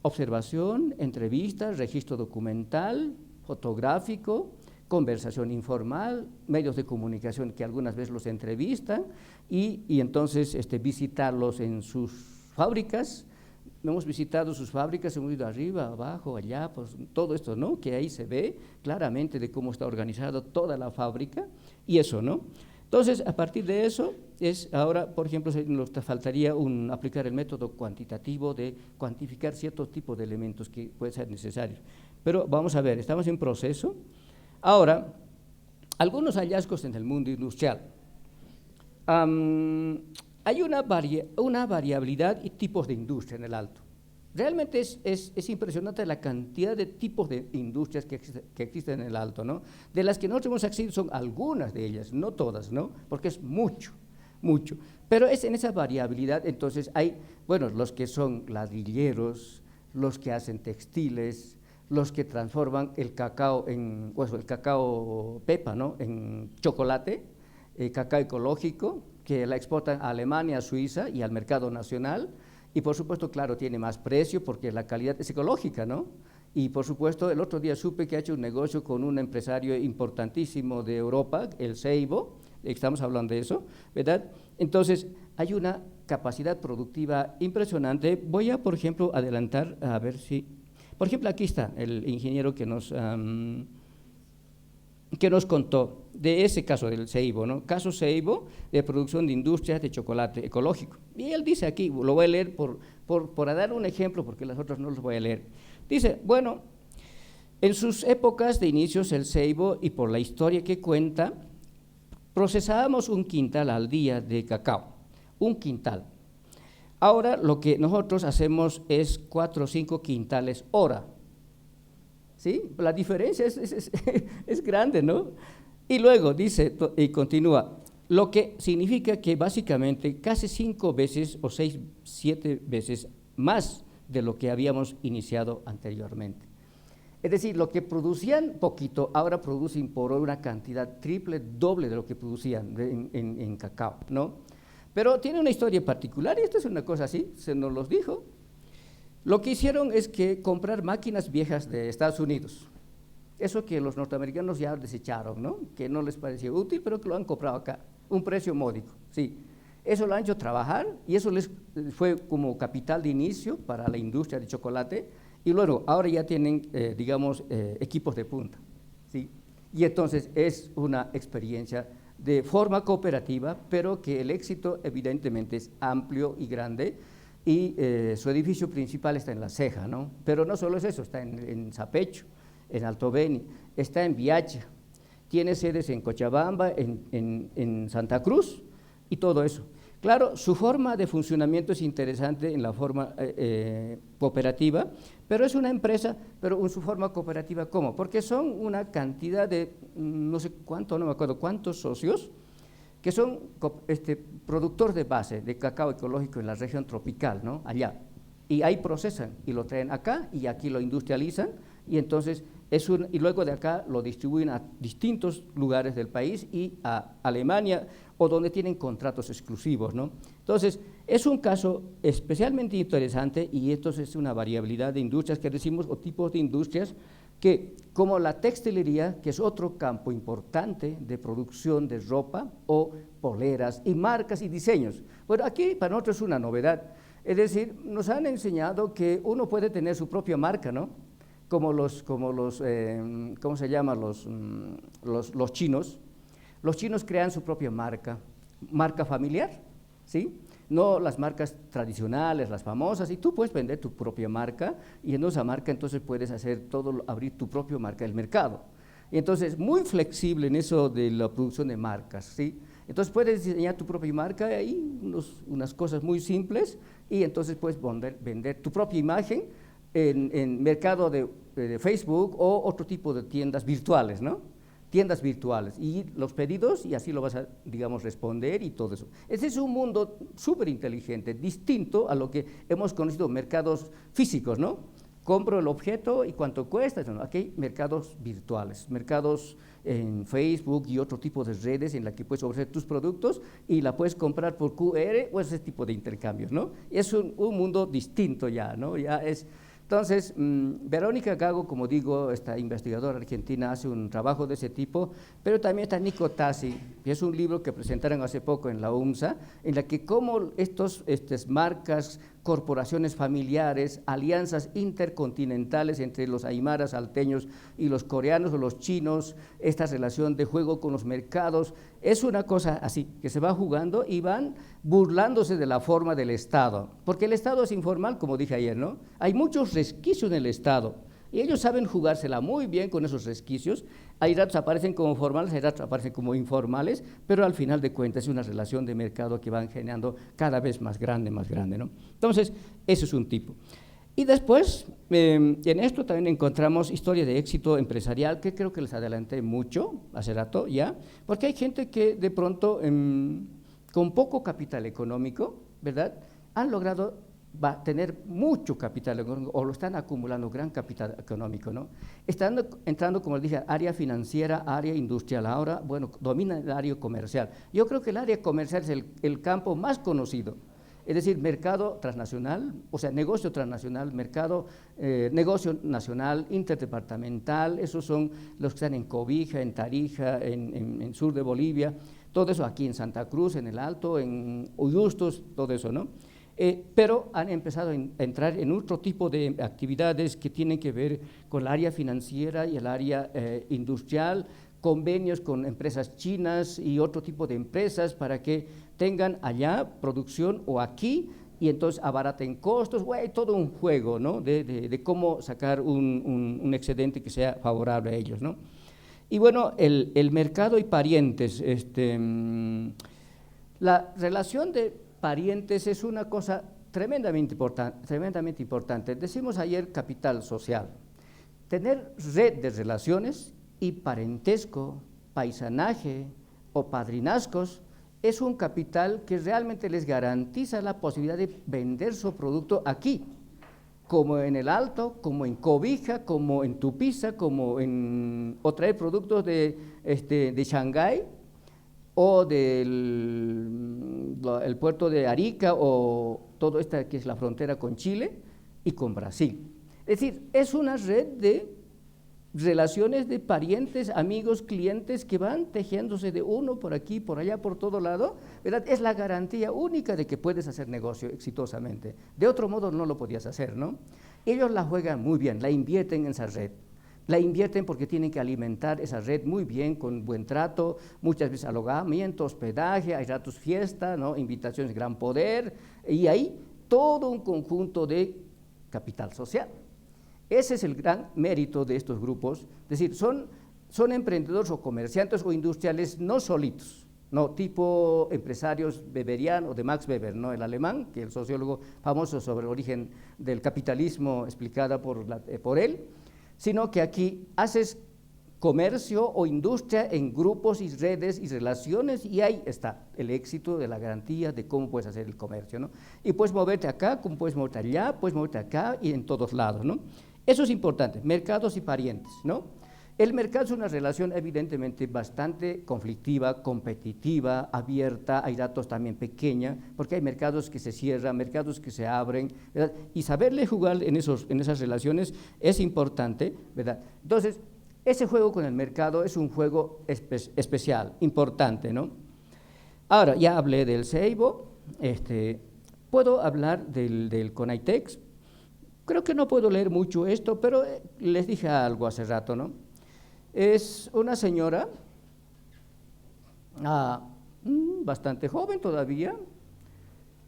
observación, entrevistas, registro documental, fotográfico, conversación informal, medios de comunicación que algunas veces los entrevistan y entonces visitarlos en sus fábricas. Hemos visitado sus fábricas, hemos ido arriba, abajo, allá, pues todo esto, ¿no? Que ahí se ve claramente de cómo está organizada toda la fábrica y eso, ¿no? Entonces, a partir de eso, ahora, por ejemplo, nos faltaría aplicar el método cuantitativo de cuantificar ciertos tipos de elementos que pueden ser necesarios. Pero vamos a ver, estamos en proceso. Ahora, algunos hallazgos en el mundo industrial. Hay una variabilidad y tipos de industria en el Alto. Realmente es impresionante la cantidad de tipos de industrias que existen en el Alto, ¿no? De las que nosotros hemos accedido son algunas de ellas, no todas, ¿no? Porque es mucho. Pero es en esa variabilidad, entonces hay, bueno, los que son ladrilleros, los que hacen textiles, los que transforman el cacao el cacao pepa, ¿no? En chocolate, cacao ecológico, que la exportan a Alemania, a Suiza y al mercado nacional. Y por supuesto, claro, tiene más precio porque la calidad es ecológica, ¿no? Y por supuesto, el otro día supe que ha hecho un negocio con un empresario importantísimo de Europa, el Seibo, estamos hablando de eso, ¿verdad? Entonces, hay una capacidad productiva impresionante. Voy a, por ejemplo, adelantar, a ver si… Por ejemplo, aquí está el ingeniero que nos contó de ese caso del Seibo, ¿no? Caso Seibo de producción de industrias de chocolate ecológico. Y él dice aquí, lo voy a leer por dar un ejemplo, porque las otras no los voy a leer. Dice, bueno, en sus épocas de inicios el Seibo, y por la historia que cuenta, procesábamos 1 quintal al día de cacao, 1 quintal. Ahora lo que nosotros hacemos es 4 o 5 quintales hora. ¿sí? La diferencia es grande, ¿no? Y luego dice, y continúa, lo que significa que básicamente casi 5 veces o 6, 7 veces más de lo que habíamos iniciado anteriormente. Es decir, lo que producían poquito, ahora producen por una cantidad triple, doble de lo que producían en cacao, ¿no? Pero tiene una historia particular, y esto es una cosa así, se nos los dijo. Lo que hicieron es que comprar máquinas viejas de Estados Unidos, eso que los norteamericanos ya desecharon, ¿no? Que no les parecía útil, pero que lo han comprado acá, un precio módico, sí. Eso lo han hecho trabajar y eso les fue como capital de inicio para la industria de chocolate, y luego ahora ya tienen, digamos, equipos de punta, ¿sí? Y entonces es una experiencia de forma cooperativa, pero que el éxito evidentemente es amplio y grande, y su edificio principal está en La Ceja, ¿no? Pero no solo es eso, está en Sapecho, en Alto Beni, está en Viacha, tiene sedes en Cochabamba, en Santa Cruz y todo eso. Claro, su forma de funcionamiento es interesante en la forma cooperativa, pero es una empresa, pero en su forma cooperativa, ¿cómo? Porque son una cantidad de, no sé cuánto, no me acuerdo cuántos socios, que son productores de base de cacao ecológico en la región tropical, ¿no? Allá. Y ahí procesan y lo traen acá y aquí lo industrializan, y entonces y luego de acá lo distribuyen a distintos lugares del país y a Alemania, o donde tienen contratos exclusivos, ¿no? Entonces, es un caso especialmente interesante, y esto es una variabilidad de industrias que decimos, o tipos de industrias, que como la textilería, que es otro campo importante de producción de ropa o poleras y marcas y diseños. Bueno, aquí para nosotros es una novedad, es decir, nos han enseñado que uno puede tener su propia marca, ¿no? Como los ¿cómo se llama? Los chinos. Los chinos crean su propia marca familiar, ¿sí? No las marcas tradicionales, las famosas, y tú puedes vender tu propia marca, y en esa marca entonces puedes hacer todo, abrir tu propia marca del mercado. Y entonces, muy flexible en eso de la producción de marcas, ¿sí? Entonces puedes diseñar tu propia marca, ahí unas cosas muy simples, y entonces puedes vender tu propia imagen en mercado de Facebook o otro tipo de tiendas virtuales, ¿no? Tiendas virtuales, y los pedidos, y así lo vas a, digamos, responder y todo eso. Ese es un mundo súper inteligente, distinto a lo que hemos conocido mercados físicos, ¿no? Compro el objeto y cuánto cuesta, ¿no? Aquí hay mercados virtuales, mercados en Facebook y otro tipo de redes en la que puedes ofrecer tus productos y la puedes comprar por QR o ese tipo de intercambios, ¿no? Es un mundo distinto ya, ¿no? Ya es. Entonces, Verónica Gago, como digo, esta investigadora argentina, hace un trabajo de ese tipo, pero también está Nico Tassi, que es un libro que presentaron hace poco en la UMSA, en la que cómo estas marcas, corporaciones familiares, alianzas intercontinentales entre los aymaras, salteños y los coreanos o los chinos, esta relación de juego con los mercados, es una cosa así, que se va jugando y van burlándose de la forma del Estado, porque el Estado es informal, como dije ayer, ¿no? Hay muchos resquicios en el Estado, y ellos saben jugársela muy bien con esos resquicios. Hay ratos aparecen como formales, hay ratos aparecen como informales, pero al final de cuentas es una relación de mercado que van generando cada vez más grande, ¿no? Entonces, eso es un tipo. Y después, en esto también encontramos historia de éxito empresarial, que creo que les adelanté mucho hace rato ya, porque hay gente que de pronto, con poco capital económico, ¿verdad?, han logrado tener mucho capital económico, o lo están acumulando gran capital económico, ¿no? Están entrando, como les dije, área financiera, área industrial, ahora, bueno, domina el área comercial. Yo creo que el área comercial es el campo más conocido, es decir, mercado transnacional, o sea, negocio transnacional, negocio nacional, interdepartamental, esos son los que están en Cobija, en Tarija, en sur de Bolivia, todo eso aquí en Santa Cruz, en el Alto, en Uyustos, todo eso, ¿no? Pero han empezado a entrar en otro tipo de actividades que tienen que ver con el área financiera y el área industrial, convenios con empresas chinas y otro tipo de empresas para que tengan allá producción o aquí, y entonces abaraten costos, todo un juego, ¿no?, de cómo sacar un excedente que sea favorable a ellos, ¿no? Y bueno, el mercado y parientes, la relación de parientes es una cosa tremendamente importante. Decimos ayer capital social. tener red de relaciones y parentesco, paisanaje o padrinazgos es un capital que realmente les garantiza la posibilidad de vender su producto aquí, como en el Alto, como en Cobija, como en Tupiza, o traer productos de Shanghái o del puerto de Arica o todo esta que es la frontera con Chile y con Brasil. Es decir, es una red de relaciones de parientes, amigos, clientes que van tejiéndose de uno por aquí, por allá, por todo lado, ¿verdad? Es la garantía única de que puedes hacer negocio exitosamente. De otro modo no lo podías hacer, ¿no? Ellos la juegan muy bien, la invierten en esa red. La invierten porque tienen que alimentar esa red muy bien, con buen trato, muchas veces alojamiento, hospedaje, hay ratos fiesta, ¿no? Invitaciones, gran poder, y ahí todo un conjunto de capital social. Ese es el gran mérito de estos grupos, es decir, son emprendedores o comerciantes o industriales no solitos, no tipo empresarios weberianos o de Max Weber, ¿no? El alemán, que es el sociólogo famoso sobre el origen del capitalismo explicada por él, sino que aquí haces comercio o industria en grupos y redes y relaciones, y ahí está el éxito de la garantía de cómo puedes hacer el comercio, ¿no? Y puedes moverte acá, como puedes moverte allá, puedes moverte acá y en todos lados, ¿no? Eso es importante, mercados y parientes, ¿no? El mercado es una relación evidentemente bastante conflictiva, competitiva, abierta, hay datos también pequeña, porque hay mercados que se cierran, mercados que se abren, ¿verdad? Y saberle jugar en esas relaciones es importante, ¿verdad? Entonces, ese juego con el mercado es un juego especial, importante, ¿no? Ahora, ya hablé del CEIBO, puedo hablar del CONAITEX. Creo que no puedo leer mucho esto, pero les dije algo hace rato, ¿no? Es una señora, bastante joven todavía,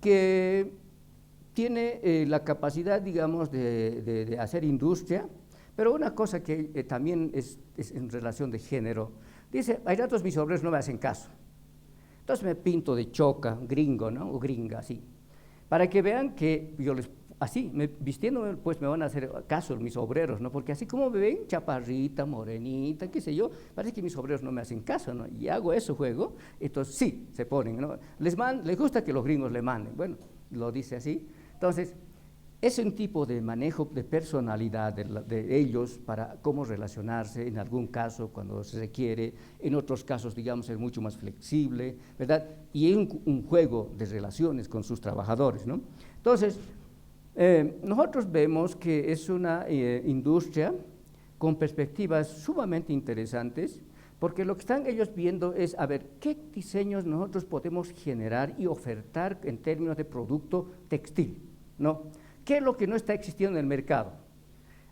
que tiene la capacidad, digamos, de hacer industria, pero una cosa que también es en relación de género. Dice, hay ratos mis obreros no me hacen caso, entonces me pinto de choca, gringo, ¿no? O gringa, así, para que vean que yo les... Así, vistiéndome, pues me van a hacer caso mis obreros, ¿no? Porque así como me ven, chaparrita, morenita, qué sé yo, parece que mis obreros no me hacen caso, ¿no? Y hago eso, juego, entonces sí, se ponen, ¿no? Les gusta que los gringos le manden, bueno, lo dice así. Entonces, es un tipo de manejo de personalidad de ellos para cómo relacionarse, en algún caso cuando se requiere, en otros casos, digamos, es mucho más flexible, ¿verdad? Y es un juego de relaciones con sus trabajadores, ¿no? Entonces, nosotros vemos que es una industria con perspectivas sumamente interesantes, porque lo que están ellos viendo es, a ver, ¿qué diseños nosotros podemos generar y ofertar en términos de producto textil, ¿no? ¿Qué es lo que no está existiendo en el mercado?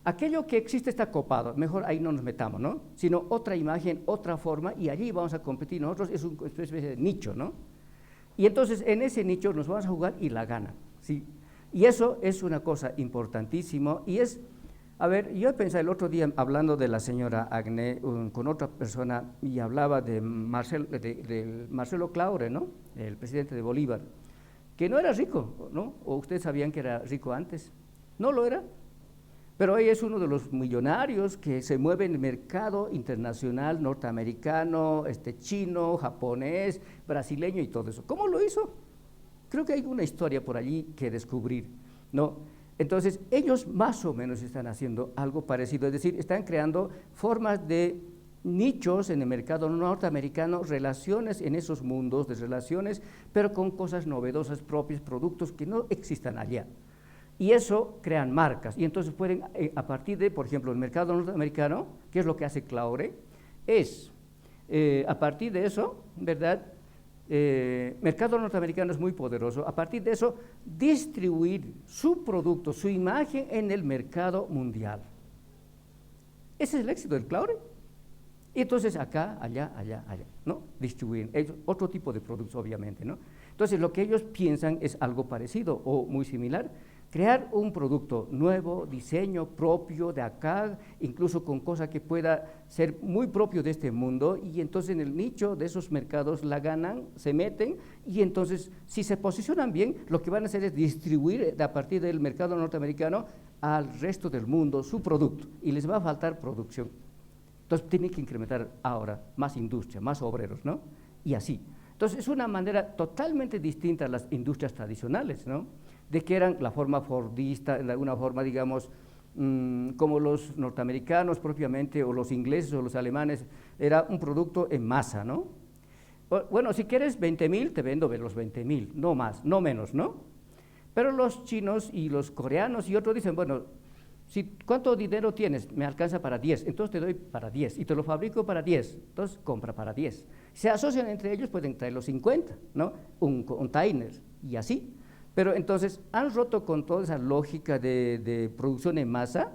Aquello que existe está copado, mejor ahí no nos metamos, ¿no? Sino otra imagen, otra forma, y allí vamos a competir nosotros, es una especie de nicho, ¿no? Y entonces en ese nicho nos vamos a jugar y la gana, ¿sí? Y eso es una cosa importantísima y es, a ver, yo pensé el otro día hablando de la señora Agné con otra persona y hablaba de Marcelo Claure, ¿no? El presidente de Bolívar, que no era rico, ¿no? ¿O ustedes sabían que era rico antes? No lo era, pero hoy es uno de los millonarios que se mueve en el mercado internacional norteamericano, chino, japonés, brasileño y todo eso. ¿Cómo lo hizo? Creo que hay una historia por allí que descubrir, ¿no? Entonces, ellos más o menos están haciendo algo parecido, es decir, están creando formas de nichos en el mercado norteamericano, relaciones en esos mundos de relaciones, pero con cosas novedosas propias, productos que no existan allá. Y eso crean marcas, y entonces pueden, a partir de, por ejemplo, el mercado norteamericano, ¿qué es lo que hace Claure? Es, a partir de eso, ¿verdad?, mercado norteamericano es muy poderoso, a partir de eso distribuir su producto, su imagen en el mercado mundial. Ese es el éxito del Claure. Y entonces acá, allá, ¿no? Distribuir otro tipo de productos, obviamente, ¿no? Entonces lo que ellos piensan es algo parecido o muy similar, crear un producto nuevo, diseño propio de acá, incluso con cosas que pueda ser muy propio de este mundo, y entonces en el nicho de esos mercados la ganan, se meten, y entonces si se posicionan bien, lo que van a hacer es distribuir a partir del mercado norteamericano al resto del mundo su producto y les va a faltar producción. Entonces tienen que incrementar ahora más industria, más obreros, ¿no? Y así. Entonces es una manera totalmente distinta a las industrias tradicionales, ¿no? De que eran la forma fordista, de alguna forma, digamos, como los norteamericanos propiamente, o los ingleses o los alemanes, era un producto en masa, ¿no? Bueno, si quieres 20.000, te vendo los 20.000, no más, no menos, ¿no? Pero los chinos y los coreanos y otros dicen, bueno, ¿cuánto dinero tienes? Me alcanza para 10, entonces te doy para 10 y te lo fabrico para 10, entonces compra para 10. Se asocian entre ellos, pueden traer los 50, ¿no? Un container y así. Pero entonces han roto con toda esa lógica de producción en masa.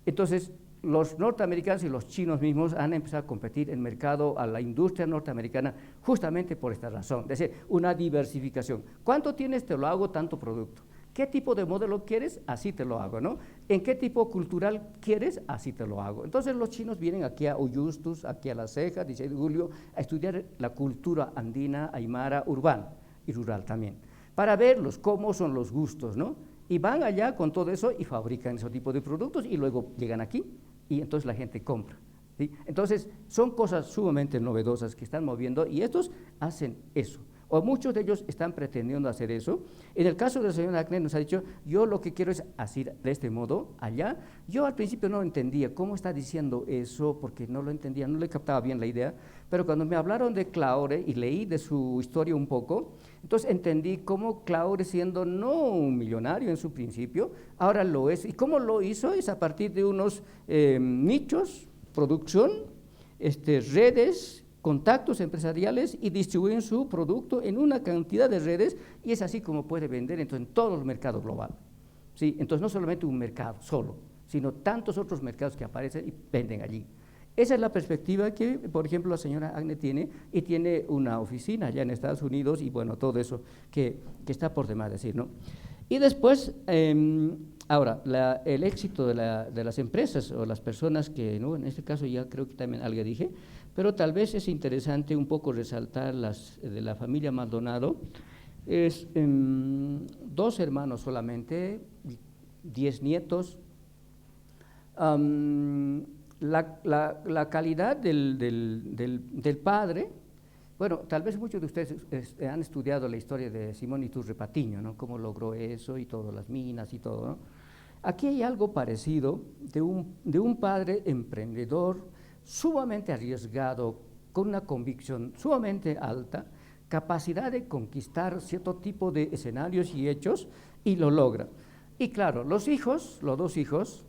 Entonces los norteamericanos y los chinos mismos han empezado a competir en el mercado a la industria norteamericana justamente por esta razón, es decir, una diversificación. ¿Cuánto tienes? Te lo hago tanto producto. ¿Qué tipo de modelo quieres? Así te lo hago, ¿no? ¿En qué tipo cultural quieres? Así te lo hago. Entonces los chinos vienen aquí a Uyustus, aquí a La Ceja, 16 de julio, a estudiar la cultura andina, aymara, urbana y rural también, para verlos cómo son los gustos, ¿no? Y van allá con todo eso y fabrican ese tipo de productos y luego llegan aquí y entonces la gente compra, ¿sí? Entonces son cosas sumamente novedosas que están moviendo y estos hacen eso. O muchos de ellos están pretendiendo hacer eso. En el caso del señor Agnet nos ha dicho, yo lo que quiero es hacer de este modo allá. Yo al principio no entendía cómo está diciendo eso, porque no lo entendía, no le captaba bien la idea, pero cuando me hablaron de Claure y leí de su historia un poco, entonces entendí cómo Claure, siendo no un millonario en su principio, ahora lo es. ¿Y cómo lo hizo? Es a partir de unos nichos, producción, redes, contactos empresariales y distribuyen su producto en una cantidad de redes y es así como puede vender entonces, en todo el mercado global. ¿Sí? Entonces no solamente un mercado solo, sino tantos otros mercados que aparecen y venden allí. Esa es la perspectiva que, por ejemplo, la señora Agnet tiene y tiene una oficina allá en Estados Unidos y bueno, todo eso que está por demás decir, ¿no? Y después, ahora, el éxito de las empresas o las personas que, ¿no? En este caso ya creo que también algo dije, pero tal vez es interesante un poco resaltar de la familia Maldonado, es 2 hermanos solamente, 10 nietos, la calidad del padre. Bueno, tal vez muchos de ustedes han estudiado la historia de Simón Iturbe Patiño, ¿no? Cómo logró eso y todo, las minas y todo, ¿no? Aquí hay algo parecido de un padre emprendedor, sumamente arriesgado, con una convicción sumamente alta, capacidad de conquistar cierto tipo de escenarios y hechos, y lo logra. Y claro, los 2 hijos,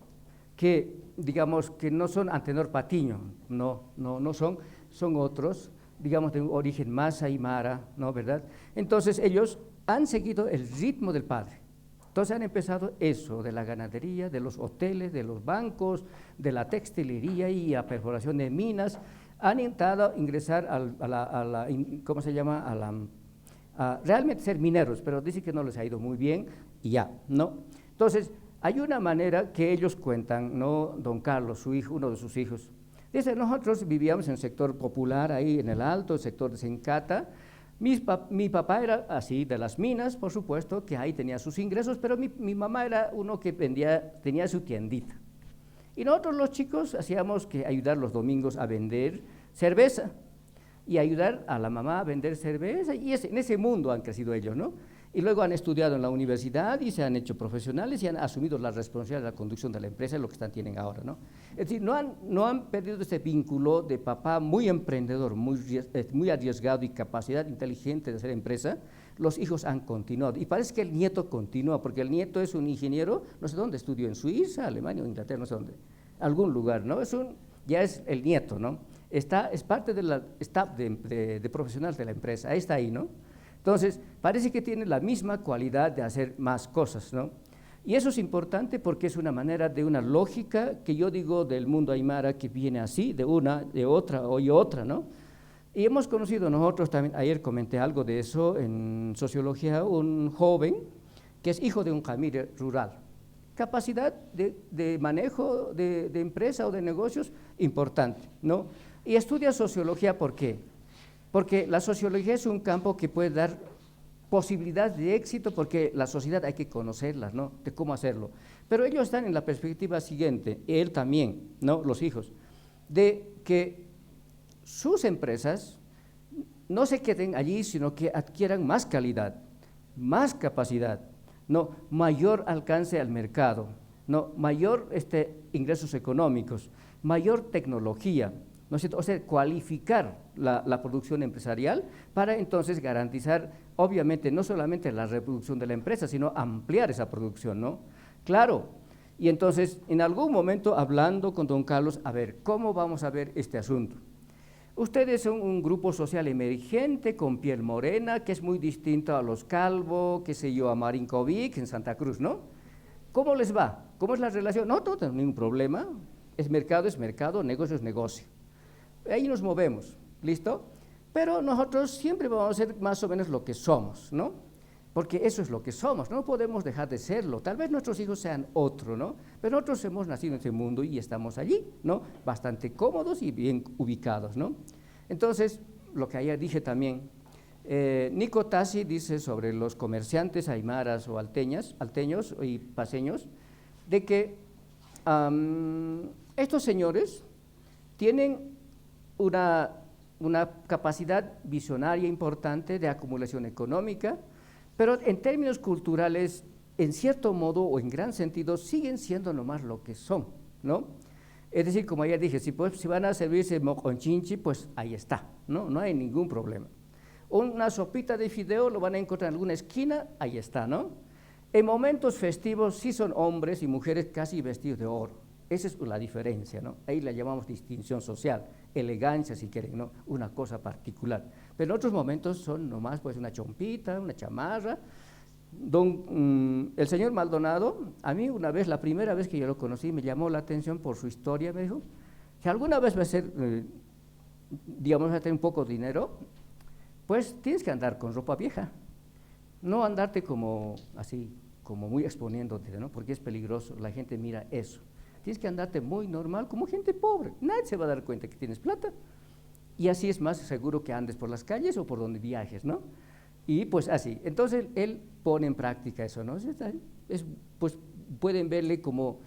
que digamos que no son Antenor Patiño, no son otros, digamos de un origen más aymara, ¿no? ¿Verdad? Entonces ellos han seguido el ritmo del padre. Entonces han empezado eso, de la ganadería, de los hoteles, de los bancos, de la textilería y la perforación de minas. Han intentado ingresar ¿cómo se llama? A realmente ser mineros, pero dicen que no les ha ido muy bien y ya, ¿no? Entonces, hay una manera que ellos cuentan, ¿no? Don Carlos, su hijo, uno de sus hijos, dice, nosotros vivíamos en el sector popular, ahí en el Alto, el sector de Sencata. Mi papá era así, de las minas, por supuesto, que ahí tenía sus ingresos, pero mi mamá era uno que tenía su tiendita. Y nosotros los chicos hacíamos que ayudar los domingos a vender cerveza y ayudar a la mamá a vender cerveza, y en ese mundo han crecido ellos, ¿no? Y luego han estudiado en la universidad y se han hecho profesionales y han asumido la responsabilidad de la conducción de la empresa, lo que tienen ahora, ¿no? Es decir, no han perdido ese vínculo de papá muy emprendedor, muy arriesgado y capacidad inteligente de hacer empresa. Los hijos han continuado y parece que el nieto continúa, porque el nieto es un ingeniero, no sé dónde estudió, en Suiza, Alemania o Inglaterra, no sé dónde, algún lugar, ¿no? Ya es el nieto, ¿no? Es parte de la staff de profesionales de la empresa, está ahí, ¿no? Entonces, parece que tiene la misma cualidad de hacer más cosas, ¿no? Y eso es importante porque es una manera de una lógica que yo digo del mundo aymara que viene así, de una, de otra y otra, ¿no? Y hemos conocido nosotros también, ayer comenté algo de eso en sociología, un joven que es hijo de un jamire rural, capacidad de manejo de empresa o de negocios importante, ¿no? Y estudia sociología, ¿por qué? Porque la sociología es un campo que puede dar posibilidad de éxito, porque la sociedad hay que conocerlas, ¿no? De cómo hacerlo. Pero ellos están en la perspectiva siguiente, él también, ¿no? Los hijos, de que sus empresas no se queden allí, sino que adquieran más calidad, más capacidad, ¿no? Mayor alcance al mercado, ¿no? Mayor ingresos económicos, mayor tecnología, ¿no es cierto? O sea, cualificar la producción empresarial para entonces garantizar, obviamente, no solamente la reproducción de la empresa, sino ampliar esa producción, ¿no? Claro, y entonces, en algún momento, hablando con don Carlos, a ver, ¿cómo vamos a ver este asunto? Ustedes son un grupo social emergente con piel morena, que es muy distinto a los Calvo, qué sé yo, a Marinkovic en Santa Cruz, ¿no? ¿Cómo les va? ¿Cómo es la relación? No, no tengo ningún problema, es mercado, negocio es negocio. Ahí nos movemos, ¿listo? Pero nosotros siempre vamos a ser más o menos lo que somos, ¿no? Porque eso es lo que somos, no podemos dejar de serlo. Tal vez nuestros hijos sean otro, ¿no? Pero nosotros hemos nacido en este mundo y estamos allí, ¿no? Bastante cómodos y bien ubicados, ¿no? Entonces, lo que ayer dije también, Nico Tassi dice sobre los comerciantes aymaras o alteños y paseños, de que estos señores tienen una capacidad visionaria importante de acumulación económica, pero en términos culturales, en cierto modo o en gran sentido, siguen siendo nomás lo que son, ¿no? Es decir, como ayer dije, si van a servirse moconchinchi, pues ahí está, ¿no? No hay ningún problema. Una sopita de fideo lo van a encontrar en alguna esquina, ahí está, ¿no? En momentos festivos sí son hombres y mujeres casi vestidos de oro. Esa es la diferencia, ¿no? Ahí la llamamos distinción social, elegancia si quieren, ¿no? Una cosa particular. Pero en otros momentos son nomás pues una chompita, una chamarra. El señor Maldonado, a mí una vez, la primera vez que yo lo conocí, me llamó la atención por su historia, me dijo, si alguna vez va a ser, digamos, va a tener un poco de dinero, pues tienes que andar con ropa vieja, no andarte como así, como muy exponiéndote, ¿no? Porque es peligroso, la gente mira eso. Tienes que andarte muy normal, como gente pobre, nadie se va a dar cuenta que tienes plata, y así es más seguro que andes por las calles o por donde viajes, ¿no? Y pues así, entonces él pone en práctica eso, ¿no? Pues pueden verle como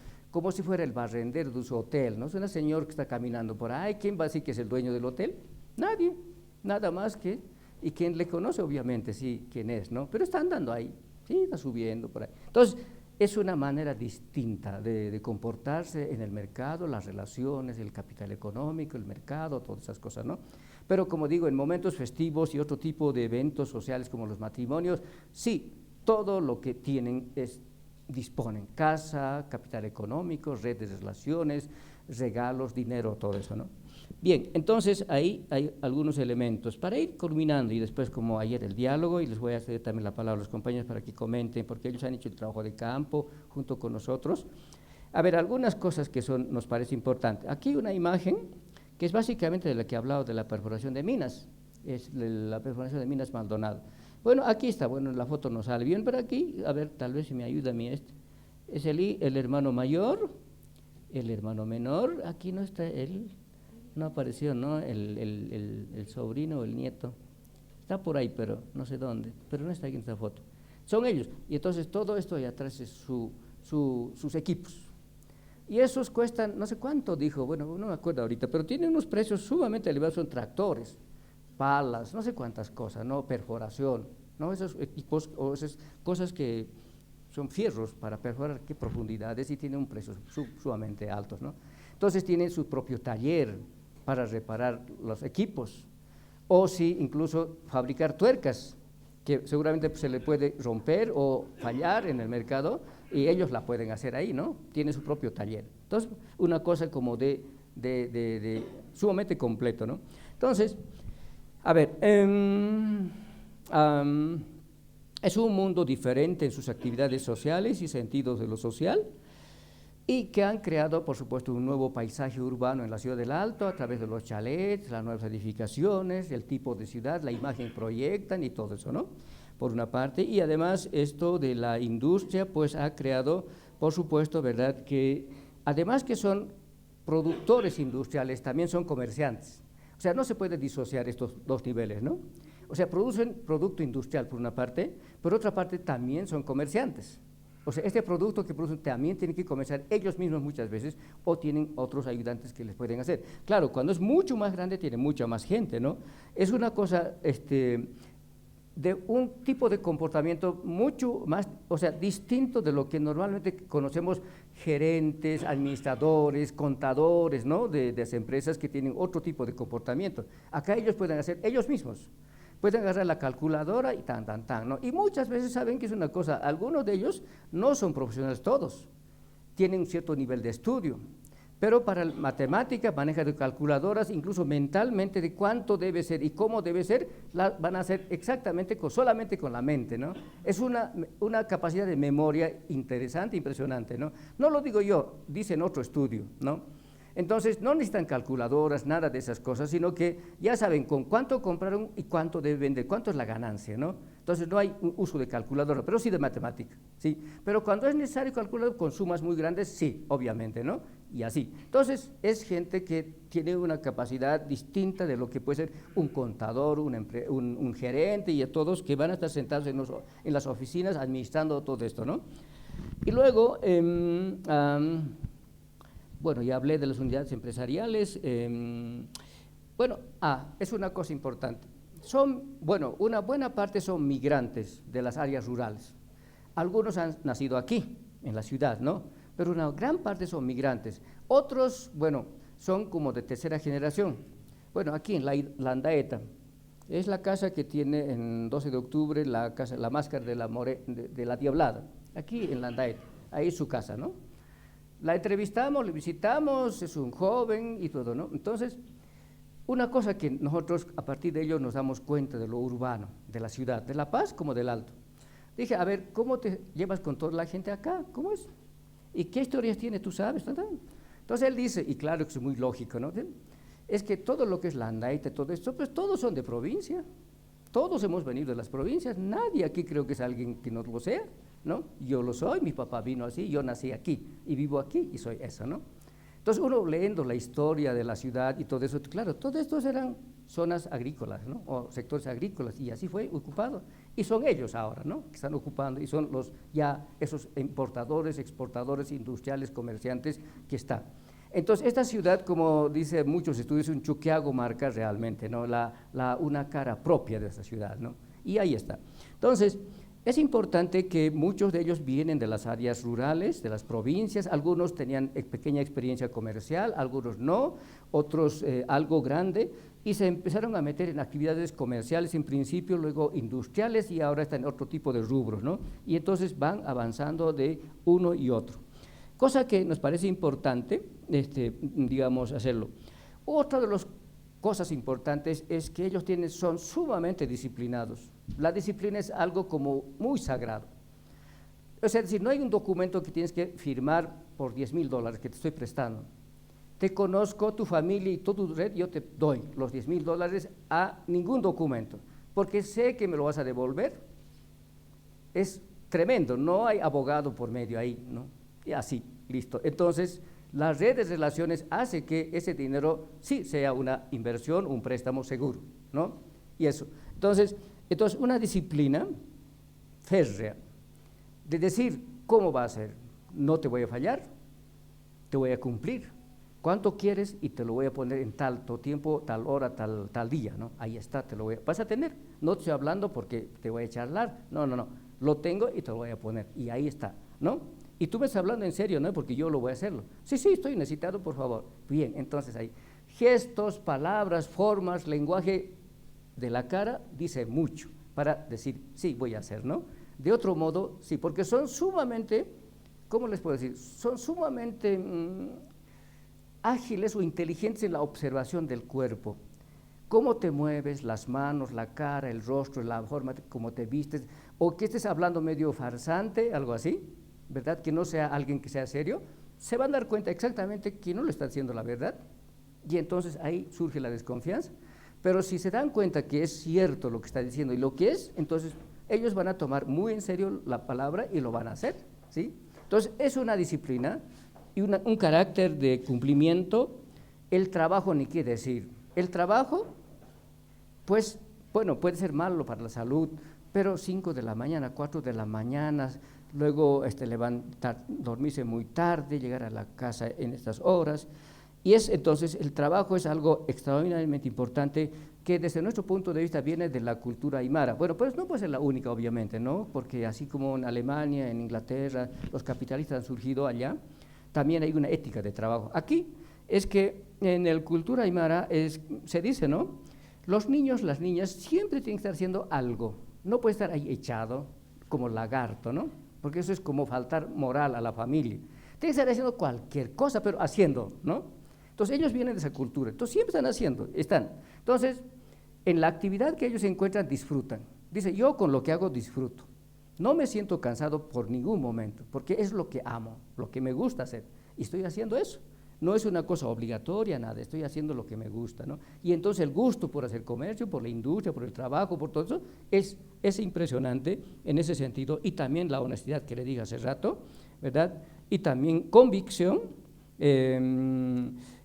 si fuera el barrendero de su hotel, ¿no? Es un señor que está caminando por ahí, ¿quién va a decir que es el dueño del hotel? Nadie, nada más que, y quien le conoce obviamente, sí, quién es, ¿no? Pero está andando ahí, sí, está subiendo por ahí. Entonces, es una manera distinta de comportarse en el mercado, las relaciones, el capital económico, el mercado, todas esas cosas, ¿no? Pero como digo, en momentos festivos y otro tipo de eventos sociales como los matrimonios, sí, todo lo que tienen disponen, casa, capital económico, redes de relaciones, regalos, dinero, todo eso, ¿no? Bien, entonces ahí hay algunos elementos. Para ir culminando y después como ayer el diálogo, y les voy a ceder también la palabra a los compañeros para que comenten, porque ellos han hecho el trabajo de campo junto con nosotros. A ver, algunas cosas que nos parece importante. Aquí una imagen que es básicamente de la que he hablado de la perforación de minas, es la perforación de minas Maldonado. Bueno, aquí está, bueno, la foto no sale bien, pero aquí, a ver, tal vez si me ayuda a mí es el hermano mayor, el hermano menor, aquí no está él. No apareció, ¿no? El sobrino o el nieto. Está por ahí, pero no sé dónde. Pero no está aquí en esta foto. Son ellos. Y entonces todo esto ahí atrás es sus equipos. Y esos cuestan, no sé cuánto dijo, bueno, no me acuerdo ahorita, pero tienen unos precios sumamente elevados, son tractores, palas, no sé cuántas cosas, ¿no? Perforación, ¿no? Esos equipos o esas cosas que son fierros para perforar, qué profundidades, y tienen un precio sumamente altos, ¿no? Entonces tienen su propio taller para reparar los equipos, o si incluso fabricar tuercas, que seguramente se le puede romper o fallar en el mercado, y ellos la pueden hacer ahí, ¿no? Tienen su propio taller. Entonces, una cosa como de sumamente completo, ¿no? Entonces, a ver, es un mundo diferente en sus actividades sociales y sentidos de lo social, y que han creado, por supuesto, un nuevo paisaje urbano en la ciudad del Alto a través de los chalets, las nuevas edificaciones, el tipo de ciudad, la imagen que proyectan y todo eso, ¿no? Por una parte, y además esto de la industria, pues ha creado, por supuesto, ¿verdad?, que además que son productores industriales, también son comerciantes. O sea, no se puede disociar estos dos niveles, ¿no? o sea, producen producto industrial por una parte, por otra parte también son comerciantes. O sea, este producto que producen también tienen que comerciar ellos mismos muchas veces o tienen otros ayudantes que les pueden hacer. Claro, cuando es mucho más grande tiene mucha más gente, ¿no? Es una cosa de un tipo de comportamiento mucho más, o sea, distinto de lo que normalmente conocemos gerentes, administradores, contadores, ¿no? De las empresas que tienen otro tipo de comportamiento. Acá ellos pueden hacer ellos mismos. Pueden agarrar la calculadora y tan, ¿no? Y muchas veces saben que es una cosa, algunos de ellos no son profesionales todos, tienen un cierto nivel de estudio, pero para la matemática, manejo de calculadoras, incluso mentalmente de cuánto debe ser y cómo debe ser, van a hacer exactamente solamente con la mente, ¿no? Es una capacidad de memoria interesante, impresionante, ¿no? No lo digo yo, dice en otro estudio, ¿no? Entonces, no necesitan calculadoras, nada de esas cosas, sino que ya saben con cuánto compraron y cuánto deben vender, cuánto es la ganancia, ¿no? Entonces, no hay un uso de calculadora, pero sí de matemática, ¿sí? Pero cuando es necesario calcular con sumas muy grandes, sí, obviamente, ¿no? Y así. Entonces, es gente que tiene una capacidad distinta de lo que puede ser un contador, un gerente y a todos que van a estar sentados en las oficinas administrando todo esto, ¿no? Y luego, bueno, ya hablé de las unidades empresariales. Bueno, es una cosa importante. Una buena parte son migrantes de las áreas rurales. Algunos han nacido aquí, en la ciudad, ¿no? Pero una gran parte son migrantes. Otros, bueno, son como de tercera generación. Bueno, aquí en la Andaeta, es la casa que tiene en 12 de octubre la máscara de la Diablada, aquí en la Andaeta, ahí es su casa, ¿no? La entrevistamos, le visitamos, es un joven y todo, ¿no? Entonces, una cosa que nosotros a partir de ello nos damos cuenta de lo urbano, de la ciudad, de La Paz como del Alto. Dije, a ver, ¿cómo te llevas con toda la gente acá? ¿Cómo es? ¿Y qué historias tiene? ¿Tú sabes? Entonces él dice, y claro que es muy lógico, ¿no? Es que todo lo que es la Andaita, todo esto, pues todos son de provincia. Todos hemos venido de las provincias, nadie aquí creo que es alguien que no lo sea, ¿no? Yo lo soy, mi papá vino así, yo nací aquí y vivo aquí y soy eso, ¿no? Entonces uno leyendo la historia de la ciudad y todo eso, claro, todos estos eran zonas agrícolas, ¿no? O sectores agrícolas y así fue ocupado. Y son ellos ahora, ¿no? Que están ocupando y son esos importadores, exportadores, industriales, comerciantes que están. Entonces, esta ciudad, como dicen muchos estudios, un Chuquiago marca realmente, ¿no? Una cara propia de esa ciudad, ¿no? Y ahí está. Entonces, es importante que muchos de ellos vienen de las áreas rurales, de las provincias, algunos tenían pequeña experiencia comercial, algunos no, otros algo grande, y se empezaron a meter en actividades comerciales en principio, luego industriales y ahora están en otro tipo de rubros, ¿no? Y entonces van avanzando de uno y otro. Cosa que nos parece importante, digamos, hacerlo. Otra de las cosas importantes es que ellos son sumamente disciplinados. La disciplina es algo como muy sagrado. O sea, es decir, no hay un documento que tienes que firmar por $10,000 que te estoy prestando. Te conozco, tu familia y toda tu red, yo te doy los $10,000 a ningún documento, porque sé que me lo vas a devolver. Es tremendo, no hay abogado por medio ahí, ¿no? Y así, listo. Entonces, la red de relaciones hace que ese dinero sí sea una inversión, un préstamo seguro, ¿no? Y eso. Entonces una disciplina férrea de decir, ¿cómo va a ser? No te voy a fallar, te voy a cumplir. ¿Cuánto quieres? Y te lo voy a poner en tal tiempo, tal hora, tal día, ¿no? Ahí está, vas a tener. No te estoy hablando porque te voy a charlar, no, lo tengo y te lo voy a poner, y ahí está, ¿no? Y tú me estás hablando en serio, ¿no? Porque yo lo voy a hacerlo. Sí, estoy necesitado, por favor. Bien, entonces ahí, gestos, palabras, formas, lenguaje de la cara, dice mucho para decir, sí, voy a hacer, ¿no? De otro modo, sí, porque son sumamente, ¿cómo les puedo decir? Son sumamente ágiles o inteligentes en la observación del cuerpo. Cómo te mueves, las manos, la cara, el rostro, la forma como te vistes, o que estés hablando medio farsante, algo así, ¿verdad? Que no sea alguien que sea serio, se van a dar cuenta exactamente que no le está diciendo la verdad, y entonces ahí surge la desconfianza. Pero si se dan cuenta que es cierto lo que está diciendo y lo que es, entonces ellos van a tomar muy en serio la palabra y lo van a hacer, ¿sí? Entonces es una disciplina y un carácter de cumplimiento. El trabajo, ni qué decir, el trabajo, pues bueno, puede ser malo para la salud, pero 5 de la mañana, 4 de la mañana, luego levantar, dormirse muy tarde, llegar a la casa en estas horas, y entonces el trabajo es algo extraordinariamente importante que desde nuestro punto de vista viene de la cultura aymara. Bueno, pues no puede ser la única, obviamente, ¿no? Porque así como en Alemania, en Inglaterra, los capitalistas han surgido allá, también hay una ética de trabajo. Aquí es que en la cultura aymara se dice, ¿no? Los niños, las niñas siempre tienen que estar haciendo algo, no puede estar ahí echado como lagarto, ¿no? Porque eso es como faltar moral a la familia. Tienen que estar haciendo cualquier cosa, pero haciendo, ¿no? Entonces ellos vienen de esa cultura, entonces siempre están haciendo, Entonces, en la actividad que ellos se encuentran, disfrutan. Dice, yo con lo que hago disfruto. No me siento cansado por ningún momento, porque es lo que amo, lo que me gusta hacer, y estoy haciendo eso. No es una cosa obligatoria, nada, estoy haciendo lo que me gusta, ¿no? Y entonces el gusto por hacer comercio, por la industria, por el trabajo, por todo eso, es impresionante en ese sentido, y también la honestidad que le dije hace rato, ¿verdad? Y también convicción,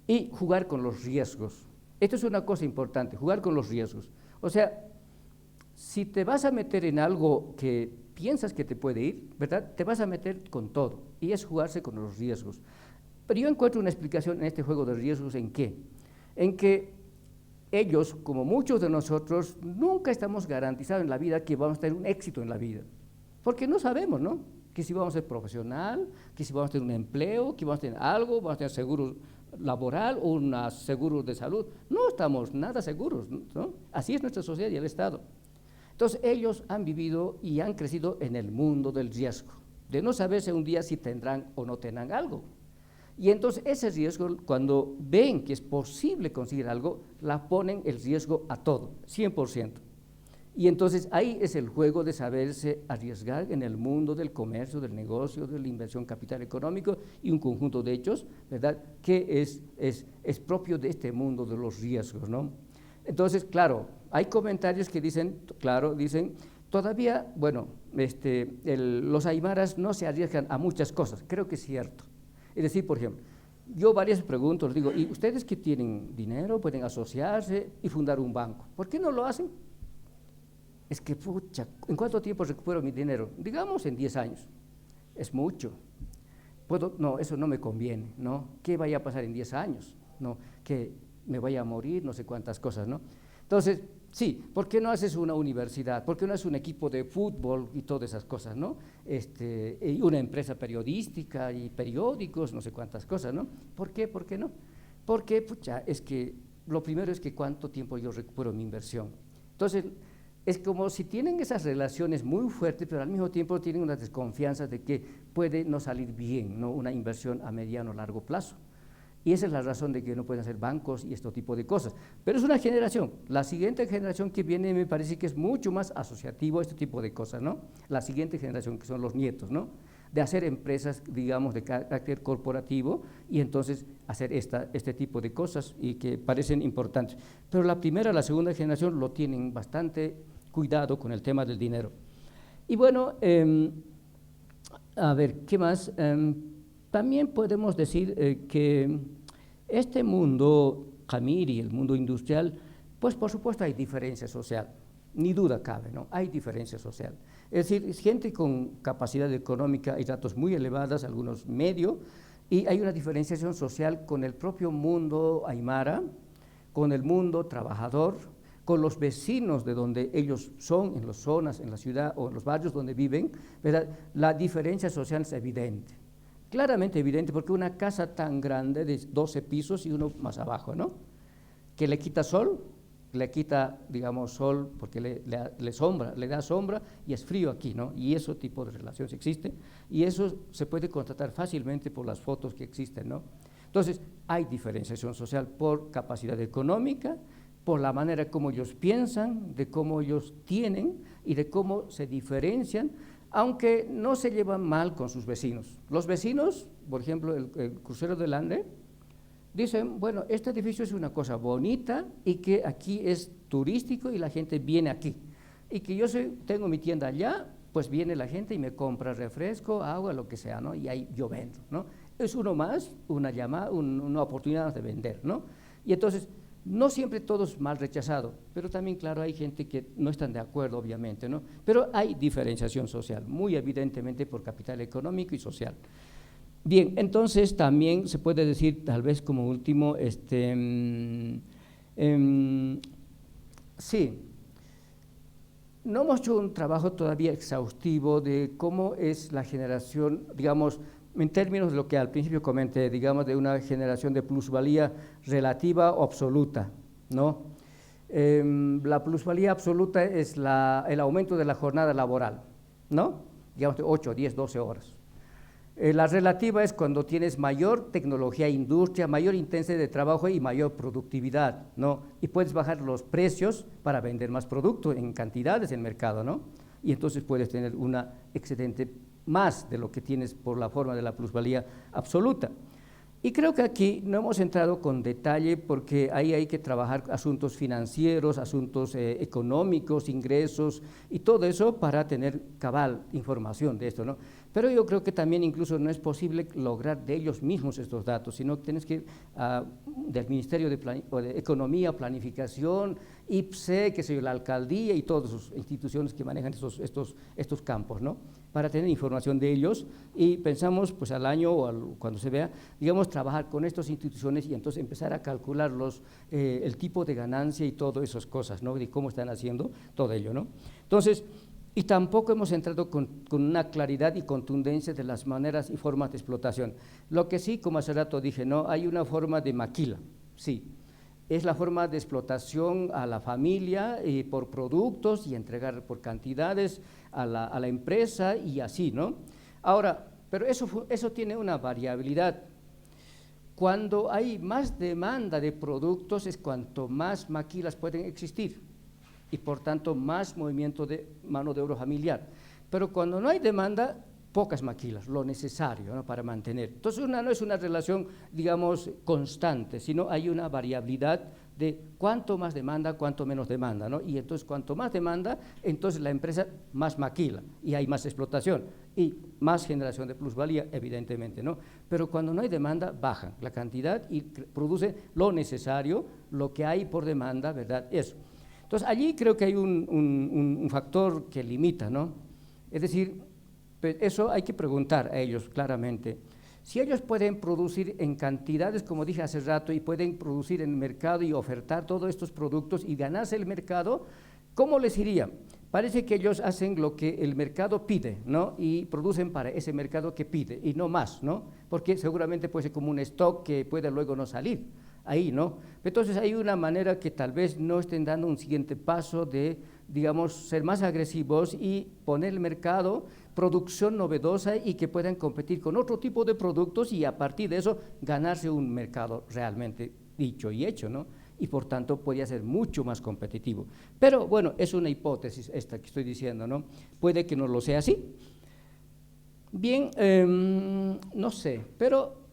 y jugar con los riesgos. Esto es una cosa importante, jugar con los riesgos. O sea, si te vas a meter en algo que piensas que te puede ir, ¿verdad? Te vas a meter con todo, y es jugarse con los riesgos. Pero yo encuentro una explicación en este juego de riesgos, ¿en qué? En que ellos, como muchos de nosotros, nunca estamos garantizados en la vida que vamos a tener un éxito en la vida, porque no sabemos, ¿no? Que si vamos a ser profesional, que si vamos a tener un empleo, que vamos a tener algo, vamos a tener seguro laboral o un seguro de salud. No estamos nada seguros, ¿no? Así es nuestra sociedad y el Estado. Entonces ellos han vivido y han crecido en el mundo del riesgo, de no saberse un día si tendrán o no tendrán algo. Y entonces ese riesgo, cuando ven que es posible conseguir algo, la ponen el riesgo a todo, 100%. Y entonces ahí es el juego de saberse arriesgar en el mundo del comercio, del negocio, de la inversión capital económico y un conjunto de hechos, ¿verdad?, que es propio de este mundo de los riesgos, ¿no? Entonces, claro, hay comentarios que dicen, todavía, bueno, los aymaras no se arriesgan a muchas cosas, creo que es cierto. Es decir, por ejemplo, yo varias pregunto, les digo, ¿y ustedes que tienen dinero pueden asociarse y fundar un banco? ¿Por qué no lo hacen? Es que, pucha, ¿en cuánto tiempo recupero mi dinero? Digamos en 10 años, es mucho. No, eso no me conviene, ¿no? ¿Qué vaya a pasar en 10 años? ¿No? Que me vaya a morir, no sé cuántas cosas, ¿no? Entonces, sí, ¿por qué no haces una universidad? ¿Por qué no haces un equipo de fútbol y todas esas cosas, ¿no? Y una empresa periodística y periódicos, no sé cuántas cosas, ¿no? ¿Por qué? ¿Por qué no? Porque, pucha, es que lo primero es que cuánto tiempo yo recupero mi inversión. Entonces, es como si tienen esas relaciones muy fuertes, pero al mismo tiempo tienen una desconfianza de que puede no salir bien, ¿no?, una inversión a mediano o largo plazo. Y esa es la razón de que no pueden hacer bancos y este tipo de cosas. Pero es una generación. La siguiente generación que viene me parece que es mucho más asociativo a este tipo de cosas, ¿no? La siguiente generación, que son los nietos, ¿no?, de hacer empresas, digamos, de carácter corporativo y entonces hacer este tipo de cosas y que parecen importantes. Pero la primera, la segunda generación lo tienen bastante cuidado con el tema del dinero. Y bueno, a ver, ¿qué más? También podemos decir que este mundo Camiri, el mundo industrial, pues por supuesto hay diferencia social, ni duda cabe, ¿no? Hay diferencia social. Es decir, es gente con capacidad económica, hay datos muy elevadas, algunos medio, y hay una diferenciación social con el propio mundo aymara, con el mundo trabajador, con los vecinos de donde ellos son, en las zonas, en la ciudad o en los barrios donde viven, ¿verdad? La diferencia social es evidente, claramente evidente, porque una casa tan grande de 12 pisos y uno más abajo, ¿no?, que le quita sol, le quita, digamos, sol porque le da sombra y es frío aquí, ¿no? Y ese tipo de relaciones existen y eso se puede constatar fácilmente por las fotos que existen, ¿no? Entonces, hay diferenciación social por capacidad económica, por la manera como ellos piensan, de cómo ellos tienen y de cómo se diferencian, aunque no se llevan mal con sus vecinos. Los vecinos, por ejemplo, el Crucero del Ande, dicen, bueno, este edificio es una cosa bonita y que aquí es turístico y la gente viene aquí. Y que yo tengo mi tienda allá, pues viene la gente y me compra refresco, agua, lo que sea, ¿no? Y ahí yo vendo, ¿no? Es uno más, una oportunidad de vender, ¿no? Y entonces, No siempre todo es mal rechazado, pero también, claro, hay gente que no están de acuerdo, obviamente, ¿no? Pero hay diferenciación social, muy evidentemente por capital económico y social. Bien, entonces también se puede decir, tal vez como último, sí, no hemos hecho un trabajo todavía exhaustivo de cómo es la generación, digamos, en términos de lo que al principio comenté, digamos, de una generación de plusvalía relativa o absoluta, ¿no? La plusvalía absoluta es el aumento de la jornada laboral, ¿no? Digamos, de 8, 10, 12 horas. La relativa es cuando tienes mayor tecnología, industria, mayor intensidad de trabajo y mayor productividad, ¿no? Y puedes bajar los precios para vender más producto en cantidades en el mercado, ¿no? Y entonces puedes tener una excedente más de lo que tienes por la forma de la plusvalía absoluta. Y creo que aquí no hemos entrado con detalle porque ahí hay que trabajar asuntos financieros, asuntos económicos, ingresos y todo eso para tener cabal información de esto, ¿no? Pero yo creo que también incluso no es posible lograr de ellos mismos estos datos, sino que tienes que ir del Ministerio de Economía, Planificación, IPSE, qué sé yo, la alcaldía y todas sus instituciones que manejan estos campos, ¿no? Para tener información de ellos y pensamos pues al año o cuando se vea, digamos, trabajar con estas instituciones y entonces empezar a calcular el tipo de ganancia y todas esas cosas, ¿no? De cómo están haciendo todo ello, ¿no? Entonces, y tampoco hemos entrado con una claridad y contundencia de las maneras y formas de explotación. Lo que sí, como hace rato dije, ¿no? Hay una forma de maquila, sí. Es la forma de explotación a la familia por productos y entregar por cantidades a la empresa y así, ¿no? Ahora, pero eso tiene una variabilidad. Cuando hay más demanda de productos es cuanto más maquilas pueden existir y por tanto más movimiento de mano de obra familiar. Pero cuando no hay demanda, pocas maquilas, lo necesario, ¿no? Para mantener. Entonces no es una relación, digamos, constante, sino hay una variabilidad de cuánto más demanda, cuánto menos demanda, ¿no? Y entonces cuanto más demanda, entonces la empresa más maquila y hay más explotación y más generación de plusvalía, evidentemente, ¿no? Pero cuando no hay demanda, baja la cantidad y produce lo necesario, lo que hay por demanda, ¿verdad? Eso. Entonces allí creo que hay un factor que limita, ¿no? Es decir, eso hay que preguntar a ellos claramente. Si ellos pueden producir en cantidades, como dije hace rato, y pueden producir en el mercado y ofertar todos estos productos y ganarse el mercado, ¿cómo les iría? Parece que ellos hacen lo que el mercado pide, ¿no? Y producen para ese mercado que pide y no más, ¿no? Porque seguramente puede ser como un stock que puede luego no salir ahí, ¿no? Entonces hay una manera que tal vez no estén dando un siguiente paso de, digamos, ser más agresivos y poner el mercado producción novedosa y que puedan competir con otro tipo de productos y a partir de eso ganarse un mercado realmente dicho y hecho, ¿no? Y por tanto podría ser mucho más competitivo. Pero bueno, es una hipótesis esta que estoy diciendo, ¿no? Puede que no lo sea así. Bien, no sé, pero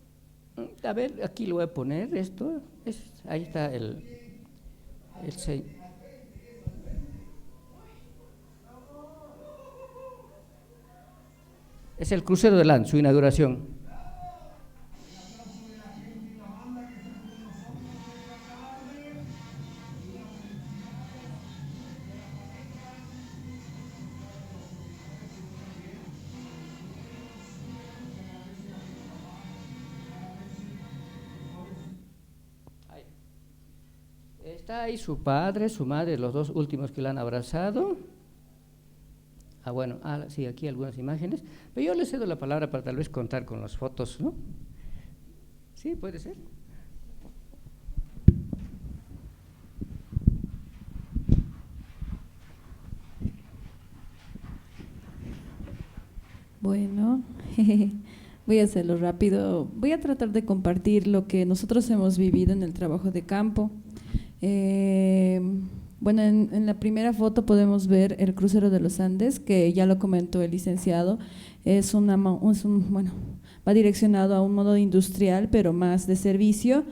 a ver, aquí lo voy a poner esto, ahí está el es el crucero de LAN, su inauguración. Está ahí su padre, su madre, los dos últimos que la han abrazado. Bueno, sí, aquí algunas imágenes, pero yo les cedo la palabra para tal vez contar con las fotos, ¿no? Sí, puede ser. Bueno, voy a hacerlo rápido. Voy a tratar de compartir lo que nosotros hemos vivido en el trabajo de campo. Bueno, en la primera foto podemos ver el crucero de los Andes, que ya lo comentó el licenciado, bueno, va direccionado a un modo industrial, pero más de servicio,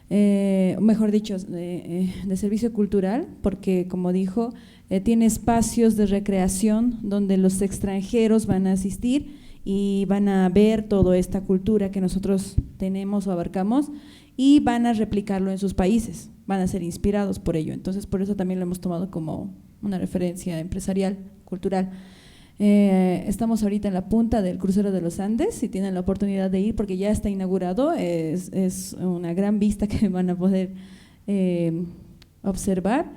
mejor dicho, de servicio cultural, porque como dijo, tiene espacios de recreación donde los extranjeros van a asistir y van a ver toda esta cultura que nosotros tenemos o abarcamos y van a replicarlo en sus países. van a ser inspirados por ello. Entonces, por eso también lo hemos tomado como una referencia empresarial, cultural. Estamos ahorita en la punta del crucero de los Andes, si tienen la oportunidad de ir, porque ya está inaugurado, es una gran vista que van a poder observar.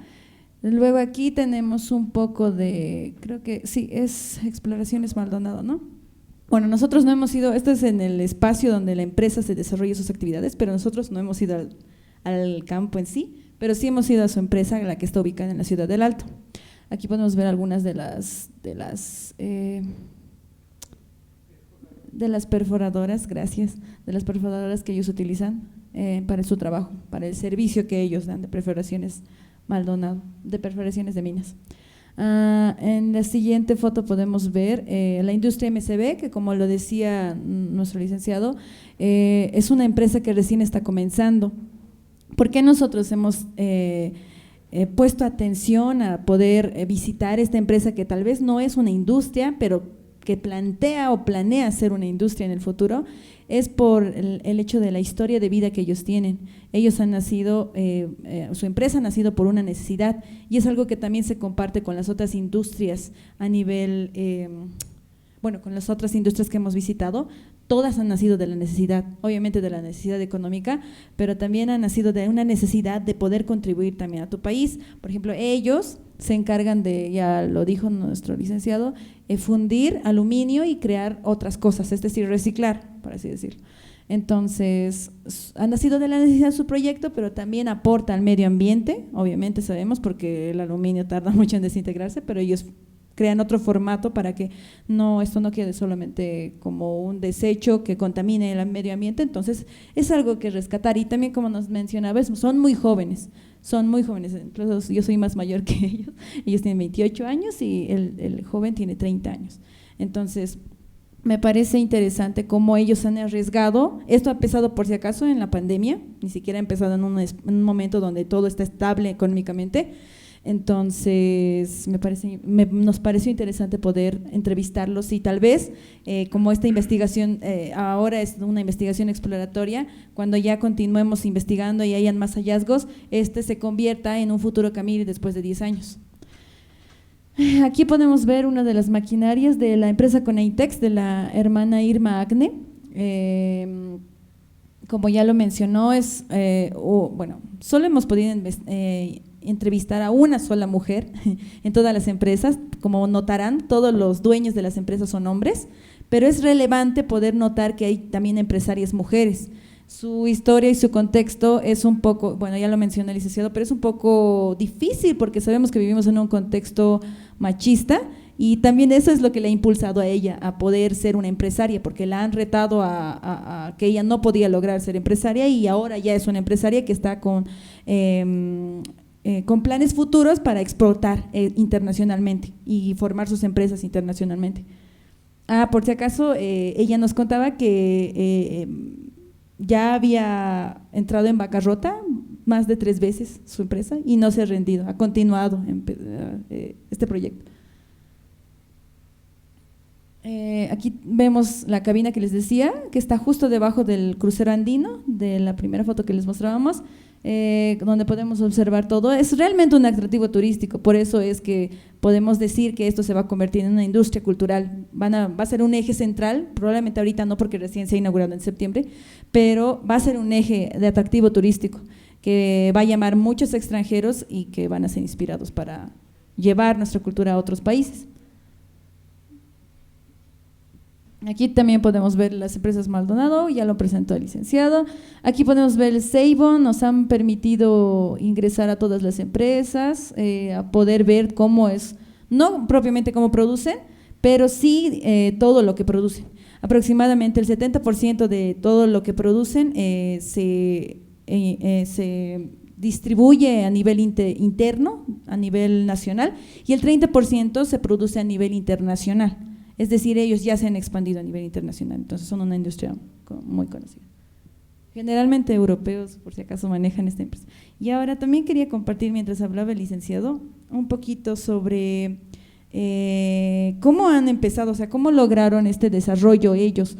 Luego aquí tenemos un poco de, creo que sí, es Exploraciones Maldonado, ¿no? Bueno, nosotros no hemos ido, esto es en el espacio donde la empresa se desarrolla sus actividades, pero nosotros no hemos ido al campo en sí, pero sí hemos ido a su empresa, la que está ubicada en la ciudad del Alto. Aquí podemos ver algunas de las perforadoras, gracias, de las perforadoras que ellos utilizan para su trabajo, para el servicio que ellos dan de perforaciones Maldonado, de perforaciones de minas. En la siguiente foto podemos ver la industria MCB, que como lo decía nuestro licenciado, es una empresa que recién está comenzando. ¿Por qué nosotros hemos puesto atención a poder visitar esta empresa que tal vez no es una industria, pero que plantea o planea ser una industria en el futuro? Es por el hecho de la historia de vida que ellos tienen. Ellos han nacido, su empresa ha nacido por una necesidad, y es algo que también se comparte con las otras industrias a nivel, bueno, con las otras industrias que hemos visitado. Todas han nacido de la necesidad, obviamente de la necesidad económica, pero también han nacido de una necesidad de poder contribuir también a tu país. Por ejemplo, ellos se encargan de, ya lo dijo nuestro licenciado, fundir aluminio y crear otras cosas, es decir, reciclar, por así decirlo. Entonces, ha nacido de la necesidad de su proyecto, pero también aporta al medio ambiente, obviamente sabemos, porque el aluminio tarda mucho en desintegrarse, pero ellos crean otro formato para que esto no quede solamente como un desecho que contamine el medio ambiente. Entonces es algo que rescatar, y también, como nos mencionabas, son muy jóvenes, incluso yo soy más mayor que ellos tienen 28 años y el joven tiene 30 años. Entonces me parece interesante cómo ellos han arriesgado. Esto ha empezado, por si acaso, en la pandemia, ni siquiera ha empezado en un momento donde todo está estable económicamente. Entonces nos pareció interesante poder entrevistarlos, y tal vez como esta investigación ahora es una investigación exploratoria, cuando ya continuemos investigando y hayan más hallazgos, se convierta en un futuro Camiri después de 10 años. Aquí podemos ver una de las maquinarias de la empresa Coneitex, de la hermana Irma Agne. Como ya lo mencionó, bueno, solo hemos podido entrevistar a una sola mujer en todas las empresas. Como notarán, todos los dueños de las empresas son hombres, pero es relevante poder notar que hay también empresarias mujeres. Su historia y su contexto es un poco, bueno, ya lo mencionó el licenciado, pero es un poco difícil porque sabemos que vivimos en un contexto machista, y también eso es lo que le ha impulsado a ella a poder ser una empresaria, porque la han retado a que ella no podía lograr ser empresaria, y ahora ya es una empresaria que está con planes futuros para exportar internacionalmente y formar sus empresas internacionalmente. Por si acaso, ella nos contaba que ya había entrado en bancarrota más de 3 veces su empresa y no se ha rendido, ha continuado este proyecto. Aquí vemos la cabina que les decía, que está justo debajo del crucero andino, de la primera foto que les mostrábamos, donde podemos observar todo. Es realmente un atractivo turístico, por eso es que podemos decir que esto se va a convertir en una industria cultural. Va a ser un eje central, probablemente ahorita no, porque recién se ha inaugurado en septiembre, pero va a ser un eje de atractivo turístico que va a llamar muchos extranjeros y que van a ser inspirados para llevar nuestra cultura a otros países. Aquí también podemos ver las empresas Maldonado, ya lo presentó el licenciado. Aquí podemos ver el Seibon, nos han permitido ingresar a todas las empresas, a poder ver cómo es, no propiamente cómo producen, pero sí todo lo que producen. Aproximadamente el 70% de todo lo que producen se distribuye a nivel interno, a nivel nacional, y el 30% se produce a nivel internacional. Es decir, ellos ya se han expandido a nivel internacional, entonces son una industria muy conocida. Generalmente europeos, por si acaso, manejan esta empresa. Y ahora también quería compartir, mientras hablaba el licenciado, un poquito sobre cómo han empezado, o sea, cómo lograron este desarrollo ellos,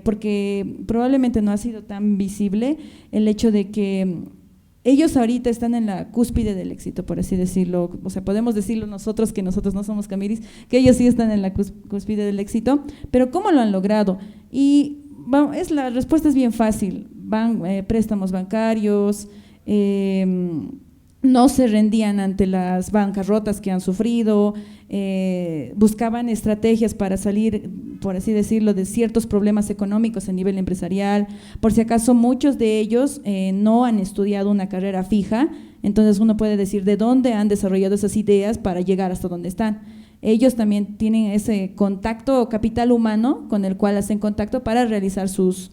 porque probablemente no ha sido tan visible el hecho de que ellos ahorita están en la cúspide del éxito, por así decirlo. O sea, podemos decirlo nosotros, que nosotros no somos Camiris, que ellos sí están en la cúspide del éxito, pero ¿cómo lo han logrado? Y la respuesta es bien fácil: préstamos bancarios, no se rendían ante las bancarrotas que han sufrido, buscaban estrategias para salir, por así decirlo, de ciertos problemas económicos a nivel empresarial. Por si acaso, muchos de ellos no han estudiado una carrera fija, entonces uno puede decir de dónde han desarrollado esas ideas para llegar hasta donde están. Ellos también tienen ese contacto, capital humano, con el cual hacen contacto para realizar sus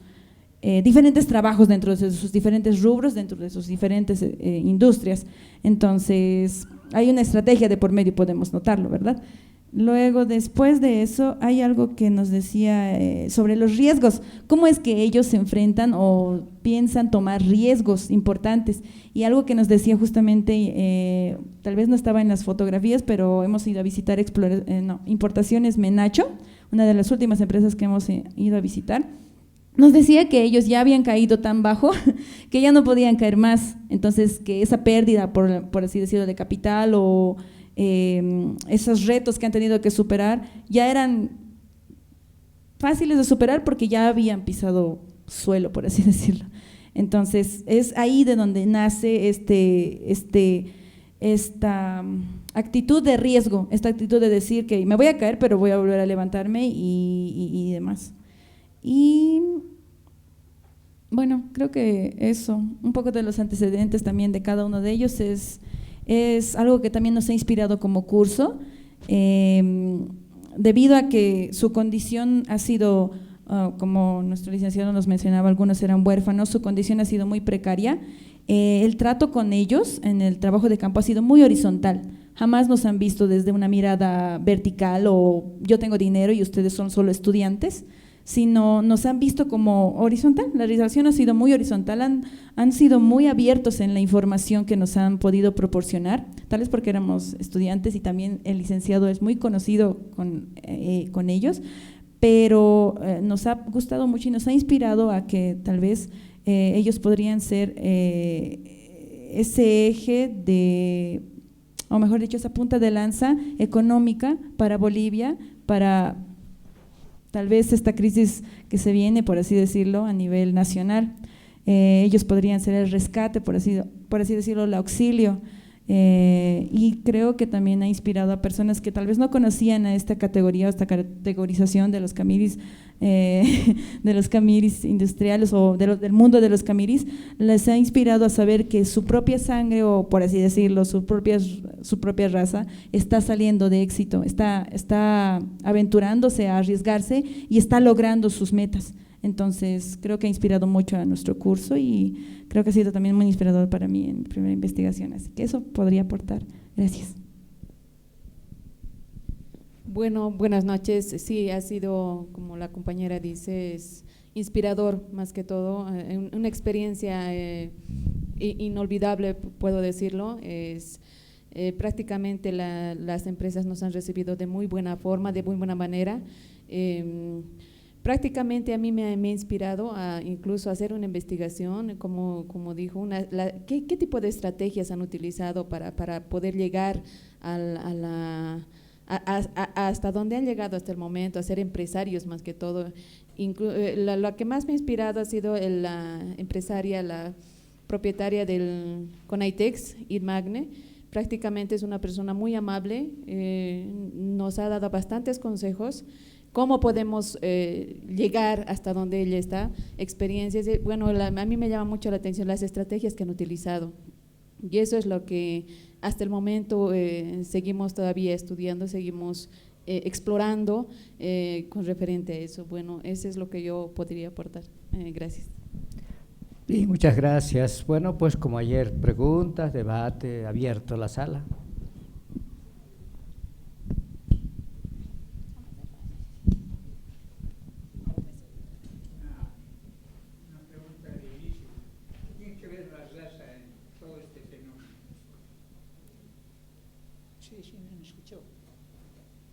diferentes trabajos dentro de sus diferentes rubros, dentro de sus diferentes industrias. Entonces, hay una estrategia de por medio, podemos notarlo, ¿verdad? Luego, después de eso, hay algo que nos decía sobre los riesgos. ¿Cómo es que ellos se enfrentan o piensan tomar riesgos importantes? Y algo que nos decía justamente, tal vez no estaba en las fotografías, pero hemos ido a visitar Importaciones Menacho, una de las últimas empresas que hemos ido a visitar. Nos decía que ellos ya habían caído tan bajo que ya no podían caer más, entonces que esa pérdida, por así decirlo, de capital o esos retos que han tenido que superar ya eran fáciles de superar porque ya habían pisado suelo, por así decirlo. Entonces es ahí de donde nace esta actitud de riesgo, esta actitud de decir que me voy a caer pero voy a volver a levantarme y demás. Y bueno, creo que eso, un poco de los antecedentes también de cada uno de ellos es algo que también nos ha inspirado como curso, debido a que su condición ha sido, como nuestro licenciado nos mencionaba, algunos eran huérfanos, su condición ha sido muy precaria. El trato con ellos en el trabajo de campo ha sido muy horizontal. Jamás nos han visto desde una mirada vertical o yo tengo dinero y ustedes son solo estudiantes, sino nos han visto como horizontal. La relación ha sido muy horizontal, han sido muy abiertos en la información que nos han podido proporcionar, tal vez porque éramos estudiantes y también el licenciado es muy conocido con ellos, pero nos ha gustado mucho y nos ha inspirado a que tal vez ellos podrían ser ese eje o mejor dicho, esa punta de lanza económica para Bolivia, para tal vez esta crisis que se viene, por así decirlo, a nivel nacional. Ellos podrían ser el rescate, por así decirlo, el auxilio, y creo que también ha inspirado a personas que tal vez no conocían a esta categoría, esta categorización de los Camiris, industriales o del mundo de los Camiris, les ha inspirado a saber que su propia sangre, o por así decirlo, su propia raza está saliendo de éxito, está aventurándose a arriesgarse y está logrando sus metas. Entonces creo que ha inspirado mucho a nuestro curso y creo que ha sido también muy inspirador para mí en mi primera investigación, así que eso podría aportar. Gracias. Bueno, buenas noches. Sí, ha sido, como la compañera dice, es inspirador más que todo, una experiencia inolvidable, puedo decirlo. Prácticamente las empresas nos han recibido de muy buena forma, de muy buena manera. Prácticamente a mí me ha inspirado a incluso hacer una investigación, como dijo, ¿qué tipo de estrategias han utilizado para poder llegar hasta donde han llegado hasta el momento, a ser empresarios más que todo. Lo que más me ha inspirado ha sido la empresaria, la propietaria del Conaitex, Idmagne. Prácticamente es una persona muy amable, nos ha dado bastantes consejos, cómo podemos llegar hasta donde ella está, experiencias. Bueno, a mí me llama mucho la atención las estrategias que han utilizado y eso es lo que hasta el momento seguimos todavía estudiando, seguimos explorando con referente a eso. Bueno, eso es lo que yo podría aportar. Gracias. Y muchas gracias. Bueno, pues como ayer, preguntas, debate, abierto la sala.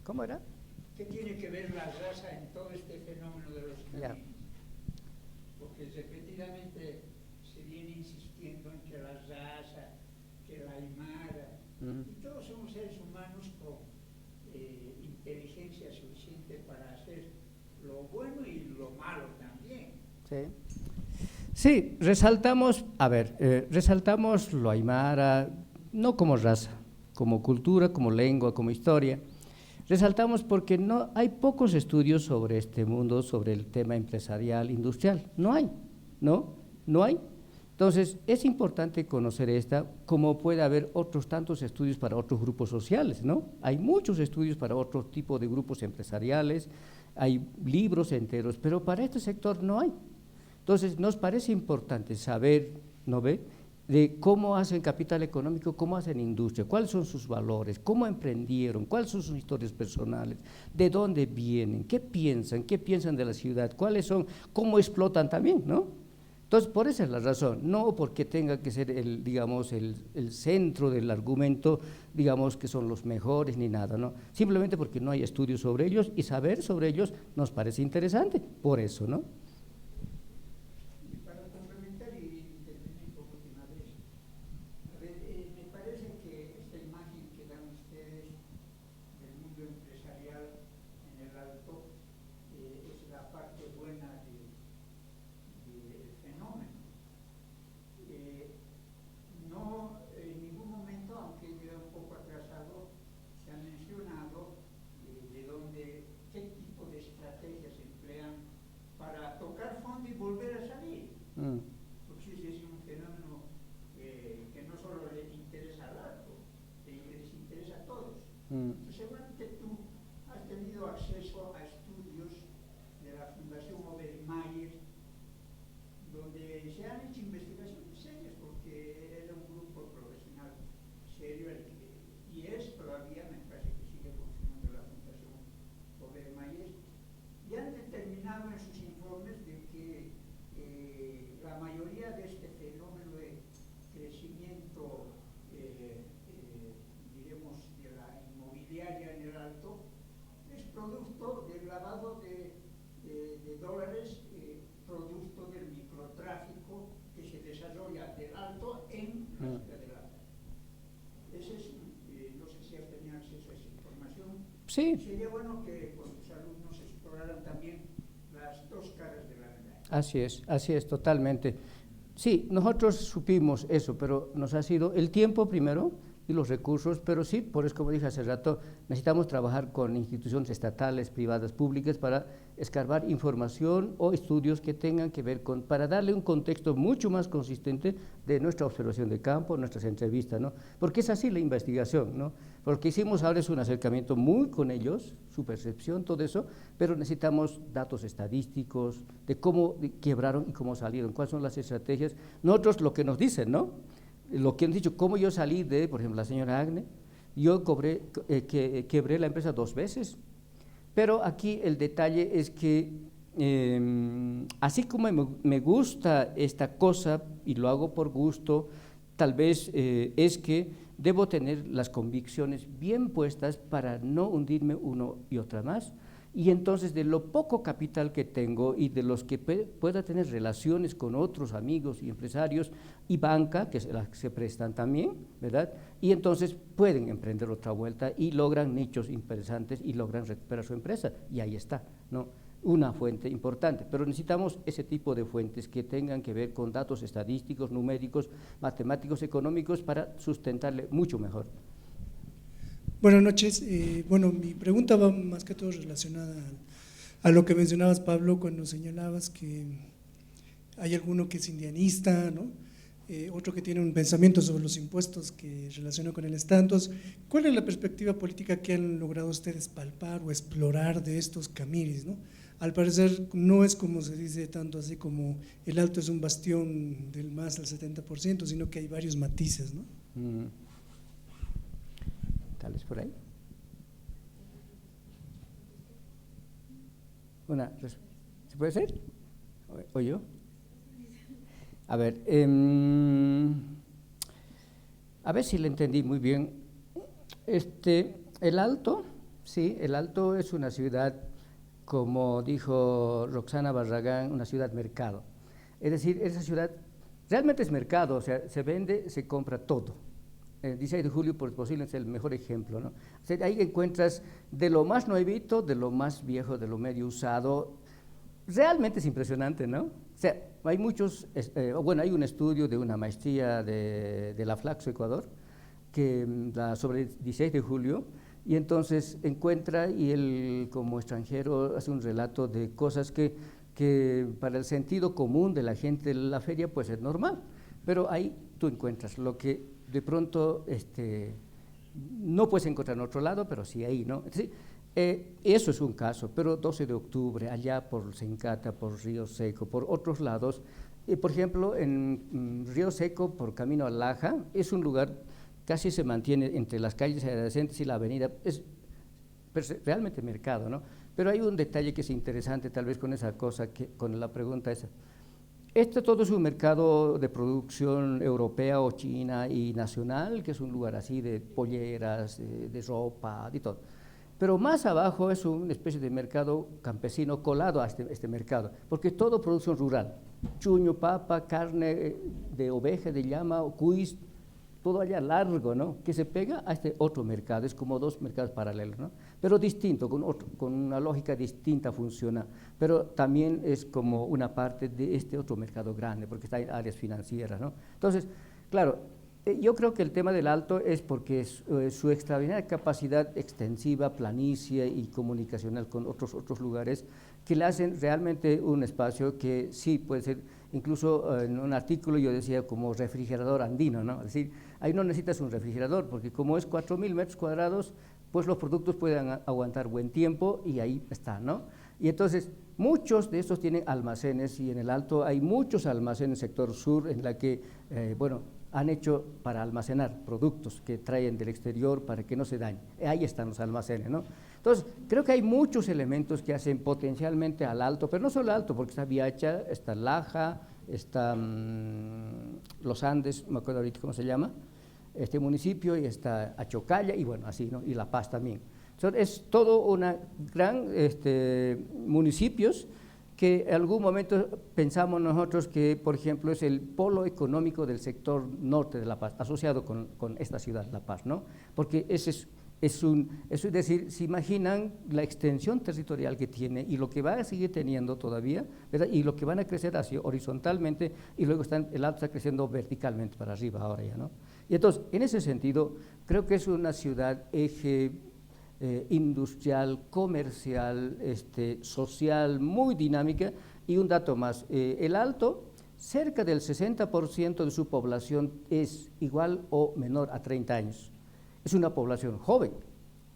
¿Cómo era? ¿Qué tiene que ver la raza en todo este fenómeno de los caminos? Porque repetidamente se viene insistiendo en que la raza, que la aymara, y todos somos seres humanos con inteligencia suficiente para hacer lo bueno y lo malo también. Sí, resaltamos, resaltamos lo aymara, no como raza, como cultura, como lengua, como historia. Resaltamos porque no hay pocos estudios sobre este mundo, sobre el tema empresarial, industrial. No hay, no hay. Entonces, es importante conocer esta, como puede haber otros tantos estudios para otros grupos sociales, ¿no? Hay muchos estudios para otro tipo de grupos empresariales, hay libros enteros, pero para este sector no hay. Entonces, nos parece importante saber, ¿no ve?, de cómo hacen capital económico, cómo hacen industria, cuáles son sus valores, cómo emprendieron, cuáles son sus historias personales, de dónde vienen, qué piensan de la ciudad, cuáles son, cómo explotan también, ¿no? Entonces, por esa es la razón, no porque tenga que ser digamos, el centro del argumento, digamos que son los mejores ni nada, ¿no? Simplemente porque no hay estudios sobre ellos y saber sobre ellos nos parece interesante, por eso, ¿no? Porque es un fenómeno que no solo le interesa al Alto, les interesa a todos. Entonces, seguramente tú has tenido acceso a estudios de la Fundación Obermayr, donde se han hecho investigaciones serias, porque era un grupo profesional serio, y es todavía, me parece que sigue funcionando la Fundación Obermayr, y han determinado en sus informes de que la mayoría de este fenómeno de crecimiento, diremos, de la inmobiliaria en el Alto, es producto del lavado de dólares, producto del microtráfico que se desarrolla del Alto en la ciudad del Alto. Ese es, no sé si has tenido acceso a esa información. Sí. Sería bueno que con tus alumnos exploraran también las dos caras de la medalla. Así es, totalmente. Sí, nosotros supimos eso, pero nos ha sido el tiempo primero y los recursos, pero sí, por eso, como dije hace rato, necesitamos trabajar con instituciones estatales, privadas, públicas, para escarbar información o estudios que tengan que ver con, para darle un contexto mucho más consistente de nuestra observación de campo, nuestras entrevistas, ¿no? Porque es así la investigación, ¿no? Porque hicimos ahora es un acercamiento muy con ellos, su percepción, todo eso, pero necesitamos datos estadísticos de cómo quebraron y cómo salieron, cuáles son las estrategias. Nosotros lo que nos dicen, ¿no? Lo que han dicho, cómo yo salí de, por ejemplo, la señora Agne, yo quebré la empresa 2 veces, pero aquí el detalle es que así como me gusta esta cosa y lo hago por gusto, tal vez es que debo tener las convicciones bien puestas para no hundirme uno y otra más. Y entonces de lo poco capital que tengo y de los que pueda tener relaciones con otros amigos y empresarios y banca, que se prestan también, ¿verdad? Y entonces pueden emprender otra vuelta y logran nichos interesantes y logran recuperar su empresa. Y ahí está, ¿no? Una fuente importante, pero necesitamos ese tipo de fuentes que tengan que ver con datos estadísticos, numéricos, matemáticos, económicos para sustentarle mucho mejor. Buenas noches. Bueno, mi pregunta va más que todo relacionada a lo que mencionabas, Pablo, cuando señalabas que hay alguno que es indianista, ¿no? Otro que tiene un pensamiento sobre los impuestos que relaciona con el Estado. Entonces, ¿cuál es la perspectiva política que han logrado ustedes palpar o explorar de estos camiris, ¿no? Al parecer no es como se dice tanto así como el Alto es un bastión del más al 70%, sino que hay varios matices, ¿no? Tal vez por ahí. ¿Se puede hacer? ¿O yo? A ver si le entendí muy bien. El Alto, sí, el Alto es una ciudad, como dijo Roxana Barragán, una ciudad mercado. Es decir, esa ciudad realmente es mercado, o sea, se vende, se compra todo. El 16 de julio, por posible, es el mejor ejemplo, ¿no? O sea, ahí encuentras de lo más nuevito, de lo más viejo, de lo medio usado. Realmente es impresionante, ¿no? O sea, hay muchos, bueno, hay un estudio de una maestría de la Flaxo, Ecuador, sobre el 16 de julio, y entonces encuentra, y él como extranjero hace un relato de cosas que para el sentido común de la gente de la feria pues es normal, pero ahí tú encuentras lo que de pronto no puedes encontrar en otro lado, pero sí ahí, ¿no? Sí, eso es un caso, pero 12 de octubre, allá por Sencata, por Río Seco, por otros lados, por ejemplo, en Río Seco, por camino a Laja, es un lugar, casi se mantiene entre las calles adyacentes y la avenida, es realmente mercado, ¿no? Pero hay un detalle que es interesante, tal vez con esa cosa, con la pregunta esa. Todo es un mercado de producción europea o china y nacional, que es un lugar así de polleras, de ropa, de todo. Pero más abajo es una especie de mercado campesino colado a este mercado, porque es todo producción rural, chuño, papa, carne de oveja, de llama, cuis, todo allá largo, ¿no? Que se pega a este otro mercado, es como dos mercados paralelos, ¿no? Pero distinto, con una lógica distinta funciona, pero también es como una parte de este otro mercado grande, porque está en áreas financieras, ¿no? Entonces, claro, yo creo que el tema del Alto es porque su extraordinaria capacidad extensiva, planicie y comunicacional con otros lugares que le hacen realmente un espacio que sí puede ser, incluso en un artículo yo decía como refrigerador andino, ¿no? Es decir, ahí no necesitas un refrigerador porque como es 4.000 metros cuadrados, pues los productos pueden aguantar buen tiempo y ahí está, ¿no? Y entonces muchos de estos tienen almacenes y en el Alto hay muchos almacenes en el sector sur en la que, bueno, han hecho para almacenar productos que traen del exterior para que no se dañen. Ahí están los almacenes, ¿no? Entonces, creo que hay muchos elementos que hacen potencialmente al Alto, pero no solo Alto, porque está Viacha, está Laja, está Los Andes, no me acuerdo ahorita cómo se llama, este municipio, y está Achocalla, y bueno, así, ¿no? Y La Paz también. Entonces, es todo una gran municipios que en algún momento pensamos nosotros que, por ejemplo, es el polo económico del sector norte de La Paz, asociado con esta ciudad, La Paz, ¿no? Porque ese es decir, se imaginan la extensión territorial que tiene y lo que va a seguir teniendo todavía, ¿verdad? Y lo que van a crecer hacia horizontalmente y luego el Alto está creciendo verticalmente para arriba ahora ya, ¿no? Y entonces, en ese sentido, creo que es una ciudad eje industrial, comercial, social, muy dinámica. Y un dato más, el Alto, cerca del 60% de su población es igual o menor a 30 años. Es una población joven,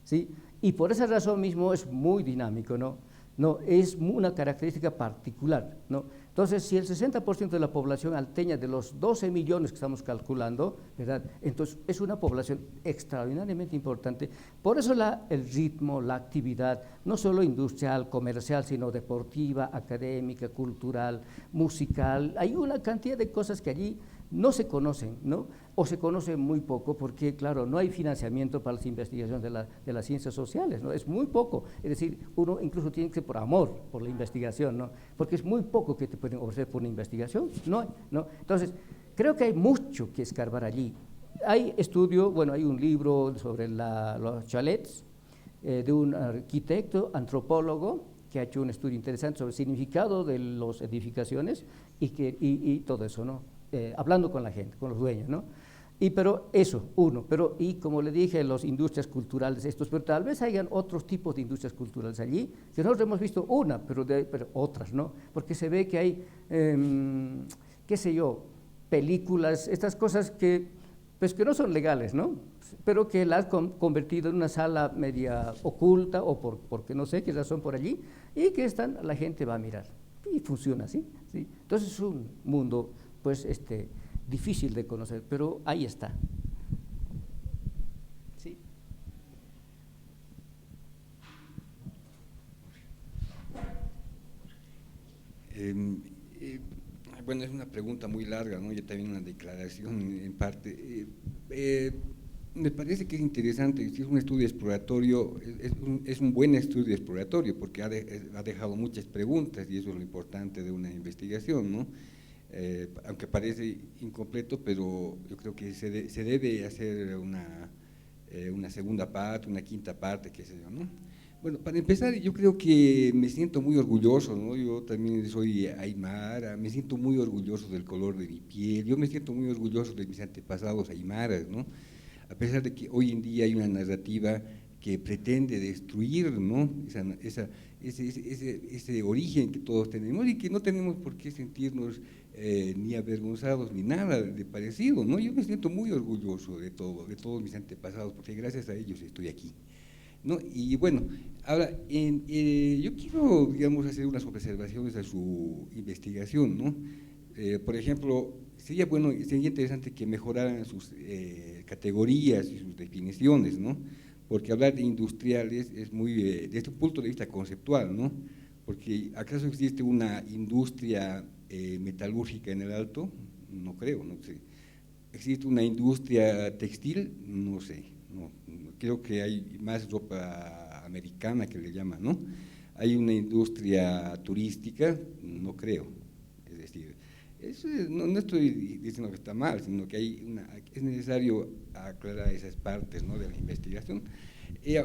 ¿sí? Y por esa razón mismo es muy dinámico, ¿no? No, es una característica particular, ¿no? Entonces, si el 60% de la población alteña, de los 12 millones que estamos calculando, ¿verdad? Entonces, es una población extraordinariamente importante. Por eso el ritmo, la actividad, no solo industrial, comercial, sino deportiva, académica, cultural, musical, hay una cantidad de cosas que allí no se conocen, ¿no? O se conocen muy poco porque, claro, no hay financiamiento para las investigaciones de las ciencias sociales, ¿no? Es muy poco, es decir, uno incluso tiene que ser por amor, por la investigación, ¿no? Porque es muy poco que te pueden ofrecer por una investigación, no hay, ¿no? Entonces, creo que hay mucho que escarbar allí. Hay estudio, bueno, hay un libro sobre los chalets de un arquitecto, antropólogo, que ha hecho un estudio interesante sobre el significado de las edificaciones y todo eso, ¿no? Hablando con la gente, con los dueños, ¿no? Pero eso, y como le dije, las industrias culturales pero tal vez hayan otros tipos de industrias culturales allí, que nosotros hemos visto pero otras, ¿no? Porque se ve que hay, qué sé yo, películas, estas cosas que no son legales, ¿no? Pero que las han convertido en una sala media oculta o porque no sé qué razón por allí, y que la gente va a mirar, y funciona así, ¿sí? Entonces es un mundo pues difícil de conocer, pero ahí está. Sí. Bueno, es una pregunta muy larga, ¿no? Yo también una declaración en parte. Me parece que es interesante, si es un estudio exploratorio, es un buen estudio exploratorio porque ha dejado muchas preguntas y eso es lo importante de una investigación, ¿no? aunque parece incompleto, pero yo creo que se debe hacer una segunda parte, una quinta parte, qué sé yo, ¿no? Bueno, para empezar, yo creo que me siento muy orgulloso, ¿no? Yo también soy aymara, me siento muy orgulloso del color de mi piel, yo me siento muy orgulloso de mis antepasados aymaras, ¿no? A pesar de que hoy en día hay una narrativa que pretende destruir, ¿no? Ese origen que todos tenemos y que no tenemos por qué sentirnos ni avergonzados ni nada de parecido, ¿no? Yo me siento muy orgulloso de todos mis antepasados, porque gracias a ellos estoy aquí, ¿no? Y bueno, ahora, yo quiero, digamos, hacer unas observaciones a su investigación, ¿no? Por ejemplo, sería interesante que mejoraran sus categorías y sus definiciones, ¿no? Porque hablar de industriales es muy, desde un punto de vista conceptual, ¿no? Porque ¿acaso existe una industria metalúrgica en el Alto? No creo, no sé. ¿Existe una industria textil? No sé, no, creo que hay más ropa americana que le llaman, ¿no? ¿Hay una industria turística? No creo, es decir, no estoy diciendo que está mal, sino que es necesario aclarar esas partes, ¿no?, de la investigación.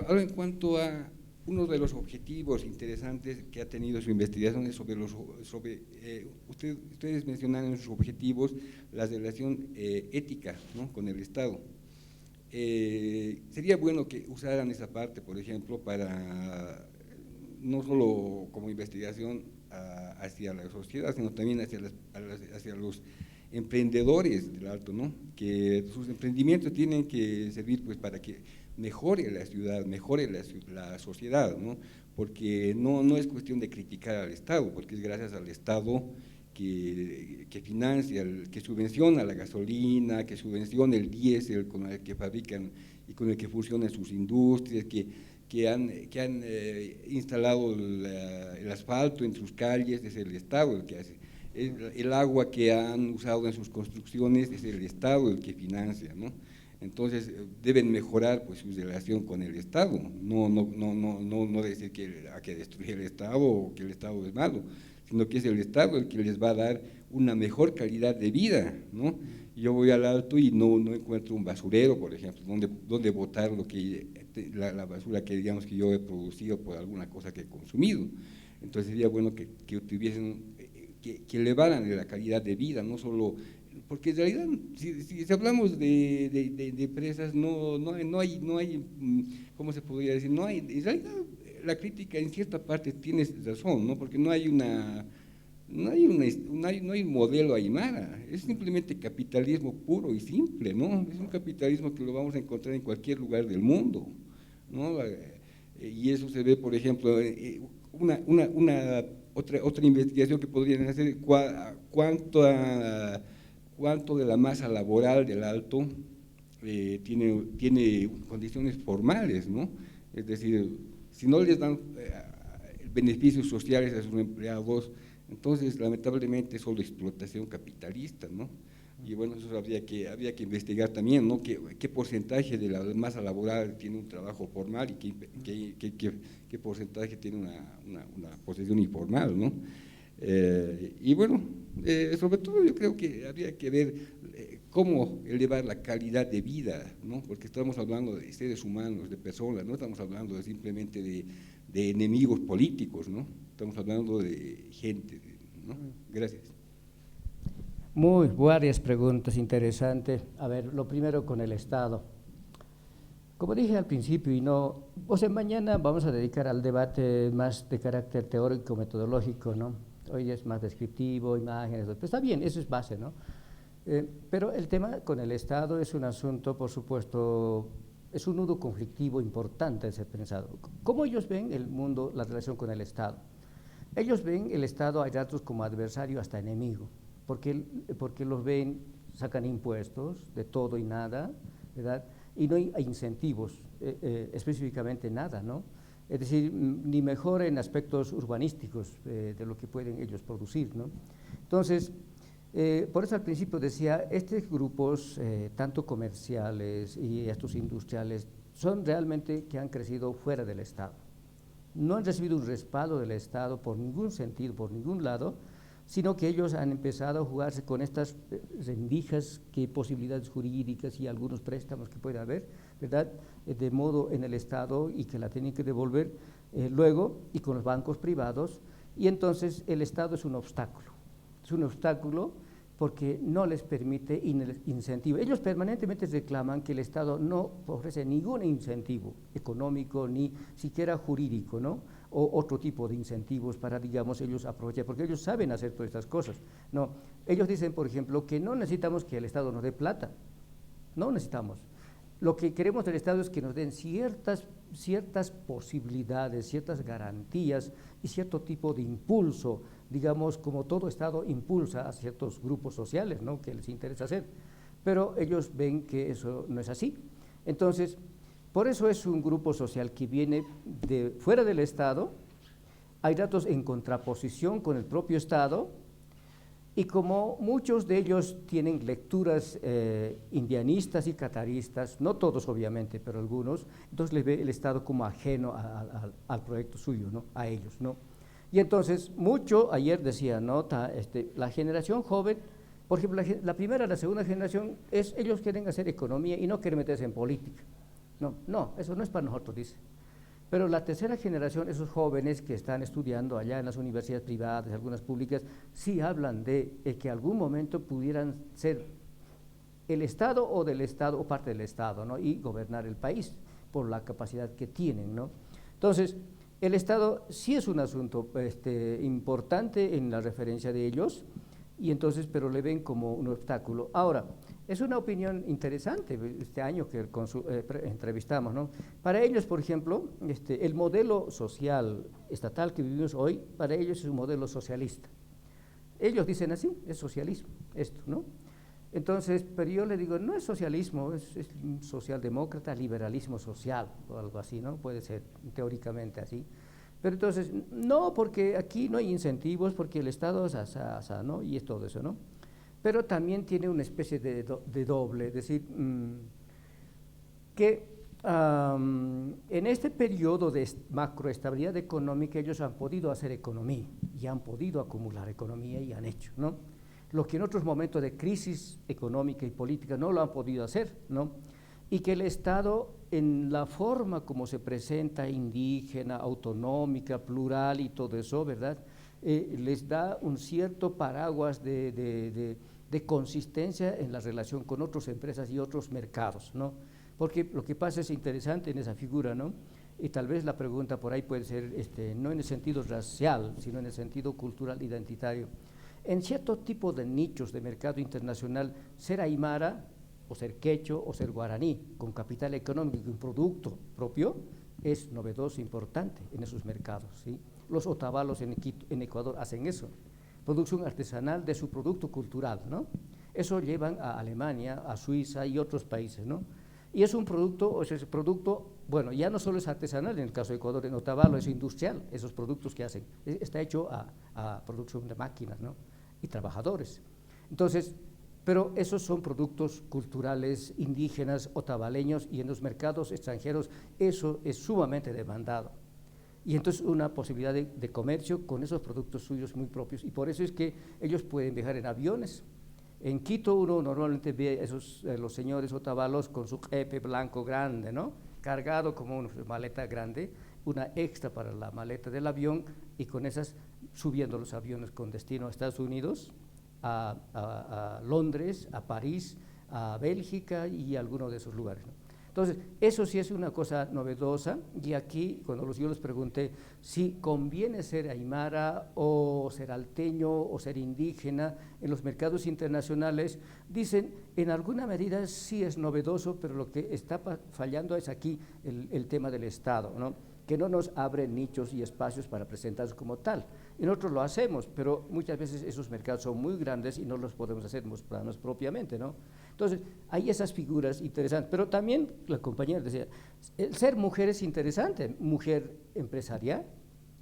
Ahora, en cuanto a uno de los objetivos interesantes que ha tenido su investigación es ustedes mencionaron en sus objetivos la relación ética, ¿no?, con el Estado. Sería bueno que usaran esa parte, por ejemplo, para no solo como investigación hacia la sociedad, sino también hacia los emprendedores del Alto, ¿no? Que sus emprendimientos tienen que servir pues para que mejore la ciudad, mejore la sociedad, ¿no? Porque no es cuestión de criticar al Estado, porque es gracias al Estado que financia, que subvenciona la gasolina, que subvenciona el diésel con el que fabrican y con el que funcionan sus industrias, que han instalado el asfalto en sus calles, es el Estado el que hace. El agua que han usado en sus construcciones es el Estado el que financia, ¿no? Entonces deben mejorar pues su relación con el Estado, no decir que hay que destruir el Estado o que el Estado es malo, sino que es el Estado el que les va a dar una mejor calidad de vida, ¿no? Yo voy al Alto y no encuentro un basurero, por ejemplo, donde botar la basura que digamos que yo he producido por alguna cosa que he consumido. Entonces sería bueno que tuviesen, que elevaran la calidad de vida, no solo, porque en realidad si hablamos de empresas no hay, ¿cómo se podría decir? No hay, en realidad la crítica en cierta parte tiene razón, ¿no? Porque no hay un modelo aymara, es simplemente capitalismo puro y simple, ¿no? Es un capitalismo que lo vamos a encontrar en cualquier lugar del mundo, ¿no? Y eso se ve, por ejemplo, otra investigación que podrían hacer, cuánto de la masa laboral del Alto tiene condiciones formales, ¿no? Es decir, si no les dan beneficios sociales a sus empleados, entonces lamentablemente es solo explotación capitalista, ¿no? Y bueno, eso habría que investigar también, ¿no? ¿Qué porcentaje de la masa laboral tiene un trabajo formal y qué porcentaje tiene una posición informal, ¿no? Y bueno, sobre todo yo creo que habría que ver cómo elevar la calidad de vida, ¿no? Porque estamos hablando de seres humanos, de personas, no estamos hablando simplemente de enemigos políticos, ¿no? Estamos hablando de gente, ¿no? Gracias. Muy varias preguntas interesantes. A ver, lo primero con el Estado. Como dije al principio, mañana vamos a dedicar al debate más de carácter teórico, metodológico, ¿no? Hoy es más descriptivo, imágenes, pues está bien, eso es base, ¿no? Pero el tema con el Estado es un asunto, por supuesto, es un nudo conflictivo importante de ser pensado. ¿Cómo ellos ven el mundo, la relación con el Estado? Ellos ven el Estado hay ratos como adversario hasta enemigo, porque los ven, sacan impuestos de todo y nada, ¿verdad? Y no hay incentivos, específicamente nada, ¿no? Es decir, ni mejora en aspectos urbanísticos de lo que pueden ellos producir, ¿no? Entonces, por eso al principio decía, estos grupos, tanto comerciales y estos industriales, son realmente que han crecido fuera del Estado. No han recibido un respaldo del Estado por ningún sentido, por ningún lado, sino que ellos han empezado a jugarse con estas rendijas, qué posibilidades jurídicas y algunos préstamos que puede haber, ¿verdad?, de modo en el Estado y que la tienen que devolver luego, y con los bancos privados, y entonces el Estado es un obstáculo porque no les permite incentivo. Ellos permanentemente reclaman que el Estado no ofrece ningún incentivo económico ni siquiera jurídico, ¿no?, o otro tipo de incentivos para, digamos, ellos aprovechar, porque ellos saben hacer todas estas cosas. No, ellos dicen, por ejemplo, que no necesitamos que el Estado nos dé plata, no necesitamos. Lo que queremos del Estado es que nos den ciertas posibilidades, ciertas garantías y cierto tipo de impulso, digamos, como todo Estado impulsa a ciertos grupos sociales, ¿no?, que les interesa hacer, pero ellos ven que eso no es así. Entonces, por eso es un grupo social que viene de fuera del Estado, hay datos en contraposición con el propio Estado, y como muchos de ellos tienen lecturas indianistas y cataristas, no todos obviamente, pero algunos, entonces les ve el Estado como ajeno al proyecto suyo, ¿no?, a ellos, ¿no? Y entonces, ayer decía, ¿no?, la generación joven, por ejemplo, la primera y la segunda generación, ellos quieren hacer economía y no quieren meterse en política. No, eso no es para nosotros, dice. Pero la tercera generación, esos jóvenes que están estudiando allá en las universidades privadas, algunas públicas, sí hablan de que algún momento pudieran ser el Estado o del Estado o parte del Estado, ¿no?, y gobernar el país por la capacidad que tienen, ¿no? Entonces, el Estado sí es un asunto importante en la referencia de ellos, y entonces, pero le ven como un obstáculo. Ahora, es una opinión interesante este año que entrevistamos, ¿no? Para ellos, por ejemplo, el modelo social estatal que vivimos hoy, para ellos es un modelo socialista. Ellos dicen así, es socialismo, esto, ¿no? Entonces, pero yo le digo, no es socialismo, es socialdemócrata, liberalismo social, o algo así, ¿no? Puede ser teóricamente así. Pero entonces, no, porque aquí no hay incentivos, porque el Estado es asa, ¿no?, y es todo eso, ¿no? Pero también tiene una especie de doble, es decir, que en este periodo de macroestabilidad económica ellos han podido hacer economía y han podido acumular economía y han hecho, ¿no?, lo que en otros momentos de crisis económica y política no lo han podido hacer, ¿no? Y que el Estado, en la forma como se presenta, indígena, autonómica, plural y todo eso, ¿verdad?, les da un cierto paraguas de consistencia en la relación con otras empresas y otros mercados, ¿no? Porque lo que pasa es interesante en esa figura, ¿no?, y tal vez la pregunta por ahí puede ser, no en el sentido racial, sino en el sentido cultural identitario. En cierto tipo de nichos de mercado internacional, ser aymara, o ser quechua, o ser guaraní, con capital económico y un producto propio, es novedoso, importante en esos mercados, ¿sí? Los otavalos en Ecuador hacen eso, producción artesanal de su producto cultural, ¿no? Eso llevan a Alemania, a Suiza y otros países, ¿no? Y es un producto, o ese producto, bueno, ya no solo es artesanal en el caso de Ecuador, en Otavalo es industrial, esos productos que hacen, está hecho a producción de máquinas, ¿no?, y trabajadores. Entonces, pero esos son productos culturales indígenas, otavaleños, y en los mercados extranjeros eso es sumamente demandado. Y entonces una posibilidad de comercio con esos productos suyos muy propios, y por eso es que ellos pueden viajar en aviones. En Quito uno normalmente ve los señores otavalos con su jepe blanco grande, ¿no?, cargado como una maleta grande, una extra para la maleta del avión, y con esas subiendo los aviones con destino a Estados Unidos, a Londres, a París, a Bélgica y a algunos de esos lugares, ¿no? Entonces, eso sí es una cosa novedosa, y aquí, cuando yo les pregunté si conviene ser aymara o ser alteño o ser indígena en los mercados internacionales, dicen, en alguna medida sí es novedoso, pero lo que está fallando es aquí el tema del Estado, ¿no?, que no nos abre nichos y espacios para presentarnos como tal. Y nosotros lo hacemos, pero muchas veces esos mercados son muy grandes y no los podemos hacer mostrarnos propiamente, ¿no? Entonces, hay esas figuras interesantes, pero también la compañera decía, el ser mujer es interesante, mujer empresarial,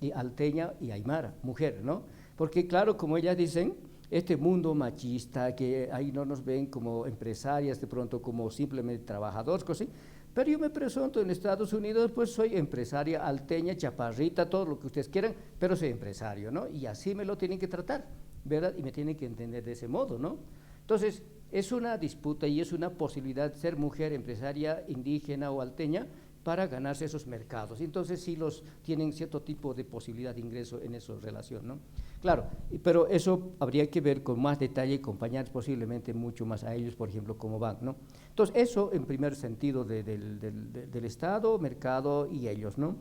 y alteña y aymara, mujer, ¿no? Porque claro, como ellas dicen, este mundo machista, que ahí no nos ven como empresarias, de pronto como simplemente trabajadores, cosas así, pero yo me presento en Estados Unidos, pues soy empresaria alteña, chaparrita, todo lo que ustedes quieran, pero soy empresario, ¿no? Y así me lo tienen que tratar. ¿verdad? Y me tienen que entender de ese modo, ¿no? Entonces, es una disputa y es una posibilidad ser mujer empresaria indígena o alteña para ganarse esos mercados. Entonces, sí tienen cierto tipo de posibilidad de ingreso en esa relación, ¿no? Claro, pero eso habría que ver con más detalle y acompañar posiblemente mucho más a ellos, por ejemplo, cómo van, ¿no? Entonces, eso en primer sentido del Estado, mercado y ellos, ¿no?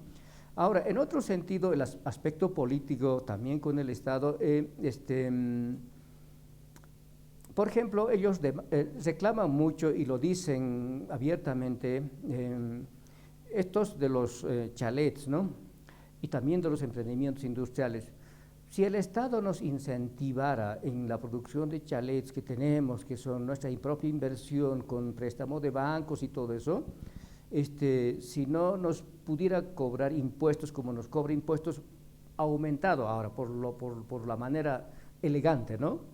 Ahora, en otro sentido, el aspecto político también con el Estado, por ejemplo, ellos reclaman mucho y lo dicen abiertamente, estos de los chalets, ¿no? Y también de los emprendimientos industriales. Si el Estado nos incentivara en la producción de chalets que tenemos, que son nuestra propia inversión con préstamo de bancos y todo eso, si no nos pudiera cobrar impuestos como nos cobra impuestos aumentado ahora por la manera elegante, ¿no?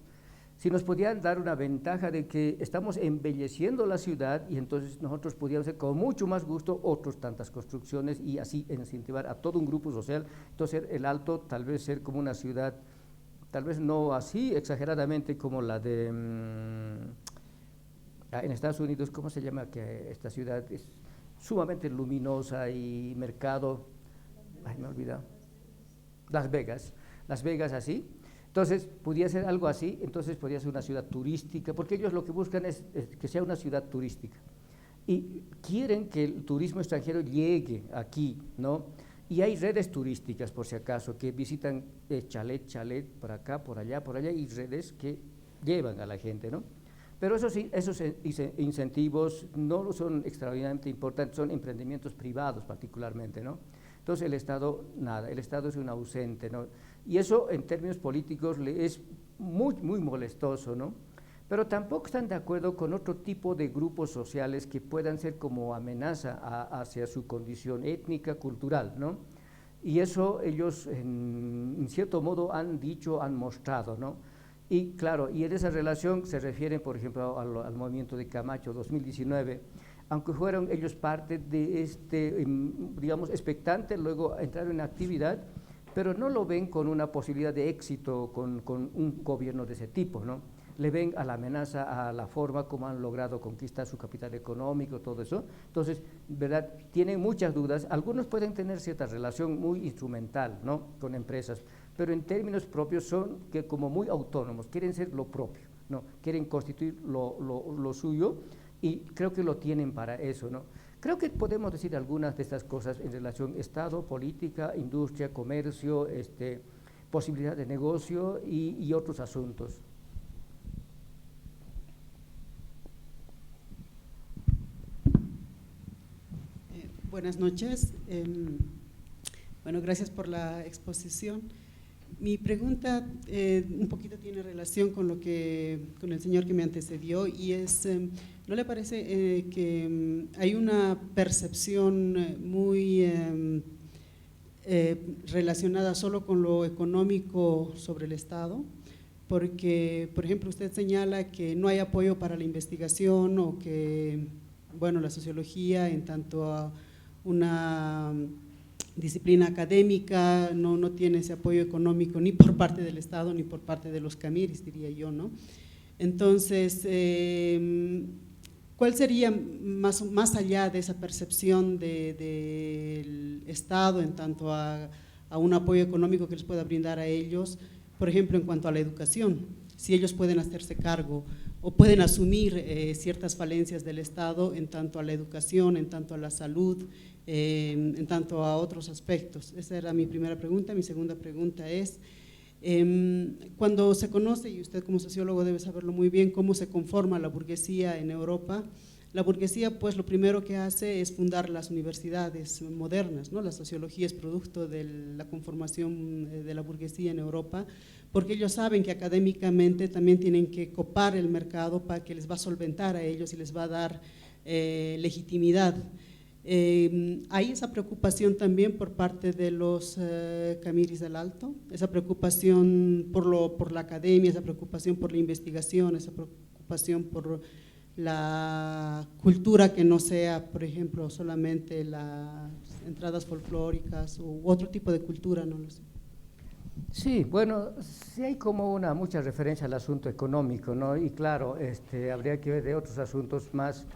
Si nos pudieran dar una ventaja de que estamos embelleciendo la ciudad y entonces nosotros pudiéramos hacer con mucho más gusto otras tantas construcciones y así incentivar a todo un grupo social. Entonces el Alto tal vez ser como una ciudad, tal vez no así exageradamente como la de en Estados Unidos, ¿cómo se llama? Que esta ciudad es sumamente luminosa y mercado, ay me he olvidado, Las Vegas así. Entonces, podría ser algo así, entonces podría ser una ciudad turística, porque ellos lo que buscan es que sea una ciudad turística. Y quieren que el turismo extranjero llegue aquí, ¿no? Y hay redes turísticas, por si acaso, que visitan chalet, por acá, por allá, y redes que llevan a la gente, ¿no? Pero eso sí, esos incentivos no son extraordinariamente importantes, son emprendimientos privados particularmente, ¿no? Entonces el Estado, nada, el Estado es un ausente, ¿no? Y eso en términos políticos le es muy, muy molestoso, ¿no? Pero tampoco están de acuerdo con otro tipo de grupos sociales que puedan ser como amenaza hacia su condición étnica, cultural, ¿no? Y eso ellos en cierto modo han dicho, han mostrado, ¿no? Y claro, y en esa relación se refieren, por ejemplo, al movimiento de Camacho 2019, aunque fueron ellos parte de digamos, expectante, luego entraron en actividad, pero no lo ven con una posibilidad de éxito con un gobierno de ese tipo, ¿no? Le ven a la amenaza, a la forma como han logrado conquistar su capital económico, todo eso. Entonces, ¿verdad? Tienen muchas dudas. Algunos pueden tener cierta relación muy instrumental, ¿no? Con empresas, pero en términos propios son que como muy autónomos, quieren ser lo propio, ¿no? Quieren constituir lo suyo y creo que lo tienen para eso, ¿no? Creo que podemos decir algunas de estas cosas en relación Estado, política, industria, comercio, posibilidad de negocio y otros asuntos. Buenas noches. Bueno, gracias por la exposición. Mi pregunta un poquito tiene relación con con el señor que me antecedió y es, ¿no le parece que hay una percepción muy relacionada solo con lo económico sobre el Estado? Porque, por ejemplo, usted señala que no hay apoyo para la investigación o que, bueno, la sociología en tanto a una disciplina académica no tiene ese apoyo económico ni por parte del Estado ni por parte de los camiris, diría yo, ¿no? Entonces, ¿cuál sería más allá de esa percepción del Estado en tanto a un apoyo económico que les pueda brindar a ellos, por ejemplo, en cuanto a la educación? Si ellos pueden hacerse cargo o pueden asumir ciertas falencias del Estado en tanto a la educación, en tanto a la salud, en tanto a otros aspectos. Esa era mi primera pregunta. Mi segunda pregunta es, cuando se conoce, y usted como sociólogo debe saberlo muy bien, cómo se conforma la burguesía en Europa, la burguesía pues lo primero que hace es fundar las universidades modernas, ¿no? La sociología es producto de la conformación de la burguesía en Europa, porque ellos saben que académicamente también tienen que copar el mercado para que les va a solventar a ellos y les va a dar legitimidad. Hay esa preocupación también por parte de los camiris del Alto, esa preocupación por la academia, esa preocupación por la investigación, esa preocupación por la cultura que no sea, por ejemplo, solamente las entradas folclóricas u otro tipo de cultura, no lo sé. Sí, bueno, sí hay como mucha referencia al asunto económico, ¿no? Y claro, habría que ver de otros asuntos más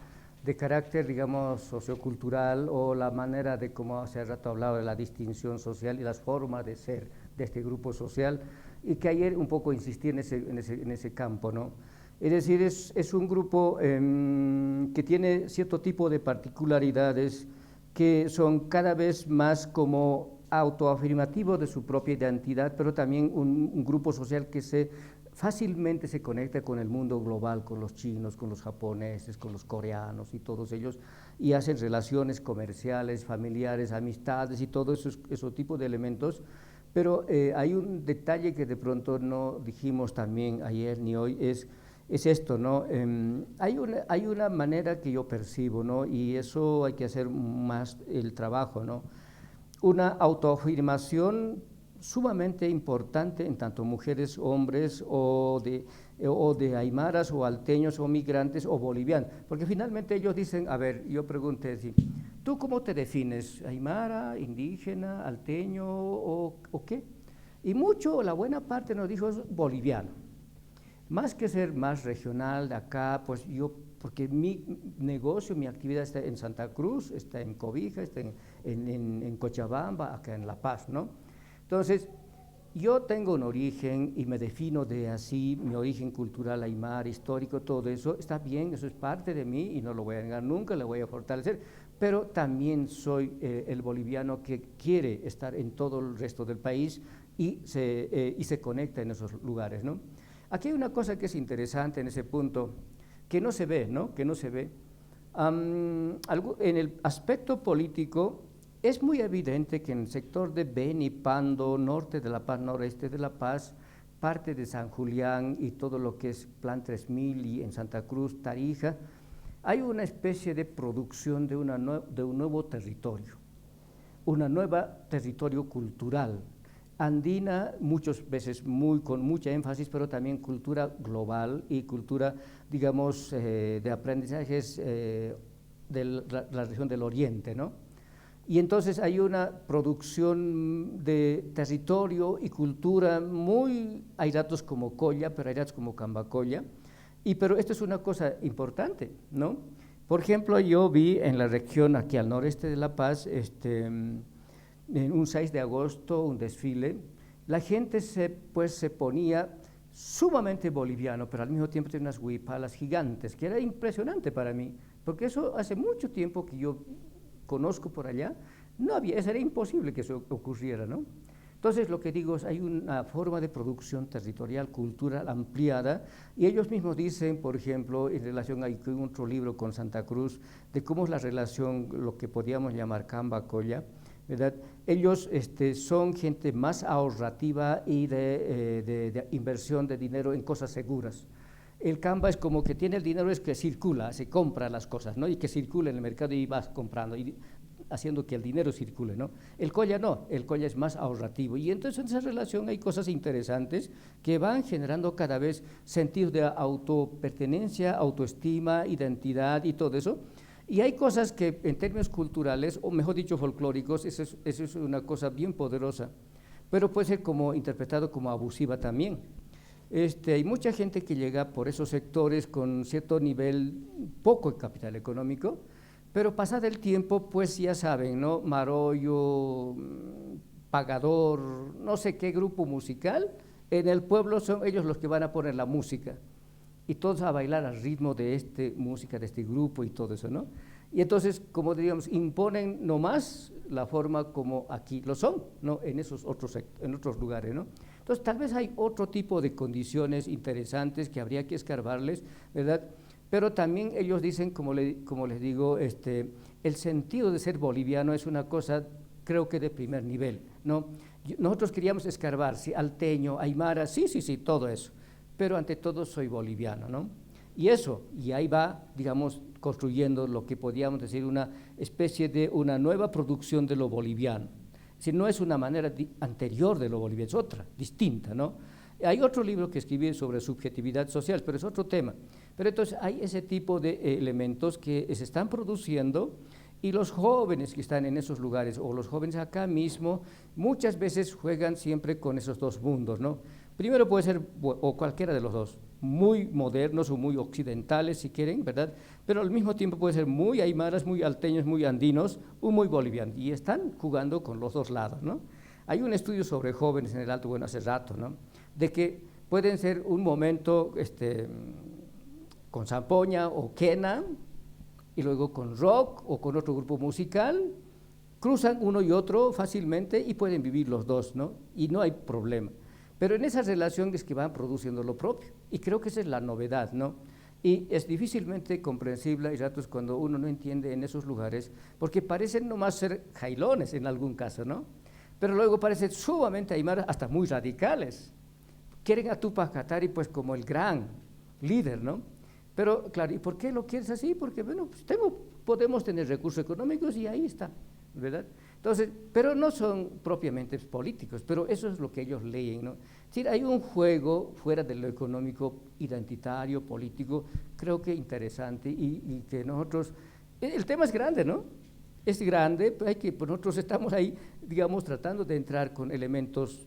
de carácter, digamos, sociocultural o la manera de, como hace rato hablado, de la distinción social y las formas de ser de este grupo social, y que ayer un poco insistí en ese campo, ¿no? Es decir, es un grupo que tiene cierto tipo de particularidades que son cada vez más como autoafirmativo de su propia identidad, pero también un grupo social que fácilmente se conecta con el mundo global, con los chinos, con los japoneses, con los coreanos y todos ellos, y hacen relaciones comerciales, familiares, amistades y todo ese tipo de elementos. Pero hay un detalle que de pronto no dijimos también ayer ni hoy, es esto, ¿no? Hay una manera que yo percibo, ¿no? Y eso hay que hacer más el trabajo, ¿no? Una autoafirmación sumamente importante en tanto mujeres, hombres o de aymaras o alteños o migrantes o bolivianos, porque finalmente ellos dicen, a ver, yo pregunté, ¿tú cómo te defines? ¿Aymara, indígena, alteño o qué? Y la buena parte nos dijo boliviano. Más que ser más regional de acá, pues porque mi negocio, mi actividad está en Santa Cruz, está en Cobija, está en Cochabamba, acá en La Paz, ¿no? Entonces, yo tengo un origen y me defino de así, mi origen cultural, aymara, histórico, todo eso, está bien, eso es parte de mí y no lo voy a negar nunca, lo voy a fortalecer, pero también soy el boliviano que quiere estar en todo el resto del país y se conecta en esos lugares, ¿no? Aquí hay una cosa que es interesante en ese punto, que no se ve, ¿no? Que no se ve. En el aspecto político, es muy evidente que en el sector de Beni, Pando, norte de La Paz, noreste de La Paz, parte de San Julián y todo lo que es Plan 3000 y en Santa Cruz, Tarija, hay una especie de producción de un nuevo territorio, territorio cultural, andina, muchas veces con mucha énfasis, pero también cultura global y cultura, digamos, de aprendizajes de la región del Oriente, ¿no? Y entonces hay una producción de territorio y cultura hay datos como Colla, pero hay datos como Cambacolla, pero esto es una cosa importante, ¿no? Por ejemplo, yo vi en la región aquí al noreste de La Paz, en un 6 de agosto, un desfile, la gente se ponía sumamente boliviano, pero al mismo tiempo tenía unas huipalas gigantes, que era impresionante para mí, porque eso hace mucho tiempo que yo conozco por allá, eso era imposible que eso ocurriera, ¿no? Entonces, lo que digo es, hay una forma de producción territorial, cultural ampliada, y ellos mismos dicen, por ejemplo, en relación a otro libro con Santa Cruz, de cómo es la relación, lo que podríamos llamar Cambacolla, ¿verdad? Ellos son gente más ahorrativa y de inversión de dinero en cosas seguras. El Camba es como que tiene el dinero, es que circula, se compra las cosas, ¿no? Y que circula en el mercado y vas comprando, y haciendo que el dinero circule, ¿no? El Colla no, el Colla es más ahorrativo. Y entonces en esa relación hay cosas interesantes que van generando cada vez sentidos de autopertenencia, autoestima, identidad y todo eso. Y hay cosas que en términos culturales, o mejor dicho folclóricos, eso es una cosa bien poderosa, pero puede ser interpretado como abusiva también. Hay mucha gente que llega por esos sectores con cierto nivel, poco de capital económico, pero pasado el tiempo, pues ya saben, ¿no? Marollo, Pagador, no sé qué grupo musical, en el pueblo son ellos los que van a poner la música. Y todos a bailar al ritmo de esta música, de este grupo y todo eso, ¿no? Y entonces, como diríamos, imponen nomás la forma como aquí lo son, ¿no? En otros lugares, ¿no? Entonces, tal vez hay otro tipo de condiciones interesantes que habría que escarbarles, ¿verdad? Pero también ellos dicen, como les digo, el sentido de ser boliviano es una cosa, creo que de primer nivel, ¿no? Nosotros queríamos escarbar, si alteño, aymara, sí, todo eso, pero ante todo soy boliviano, ¿no? Y ahí va, digamos, construyendo lo que podríamos decir una especie de una nueva producción de lo boliviano. Si no es una manera anterior de lo boliviano, es otra, distinta, ¿no? Hay otro libro que escribí sobre subjetividad social, pero es otro tema. Pero entonces hay ese tipo de elementos que se están produciendo Y los jóvenes que están en esos lugares, o los jóvenes acá mismo, muchas veces juegan siempre con esos dos mundos, ¿no? Primero puede ser, o cualquiera de los dos, muy modernos o muy occidentales, si quieren, ¿verdad? Pero al mismo tiempo puede ser muy aymaras, muy alteños, muy andinos, o muy bolivianos, y están jugando con los dos lados, ¿no? Hay un estudio sobre jóvenes en el Alto Bueno hace rato, ¿no? De que pueden ser un momento con zampoña o quena, y luego con rock o con otro grupo musical, cruzan uno y otro fácilmente y pueden vivir los dos, ¿no? Y no hay problema. Pero en esa relación es que van produciendo lo propio, y creo que esa es la novedad, ¿no? Y es difícilmente comprensible, hay ratos cuando uno no entiende en esos lugares, porque parecen nomás ser jailones en algún caso, ¿no? Pero luego parecen sumamente aymaras, hasta muy radicales. Quieren a Tupac Katari pues como el gran líder, ¿no? Pero claro, ¿y por qué lo quieres así? Porque bueno, pues podemos tener recursos económicos y ahí está, ¿verdad? Entonces, pero no son propiamente políticos, pero eso es lo que ellos leen, ¿no? Es decir, hay un juego fuera de lo económico, identitario, político, creo que interesante, y que nosotros, el tema es grande, ¿no? Es grande, pero pues nosotros estamos ahí, digamos, tratando de entrar con elementos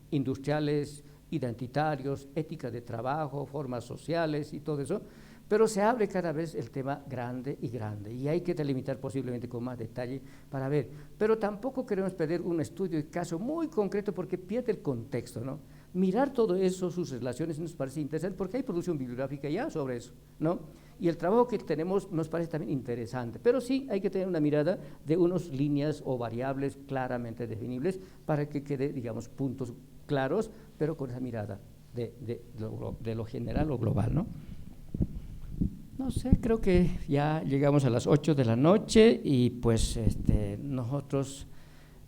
industriales, identitarios, ética de trabajo, formas sociales y todo eso, pero se abre cada vez el tema grande, y hay que delimitar posiblemente con más detalle para ver, pero tampoco queremos perder un estudio de caso muy concreto porque pierde el contexto, ¿no? Mirar todo eso, sus relaciones, nos parece interesante porque hay producción bibliográfica ya sobre eso, ¿no? Y el trabajo que tenemos nos parece también interesante, pero sí hay que tener una mirada de unas líneas o variables claramente definibles para que quede, digamos, puntos claros, pero con esa mirada de lo general o global, ¿no? No sé, creo que ya llegamos a las 8 de la noche y pues nosotros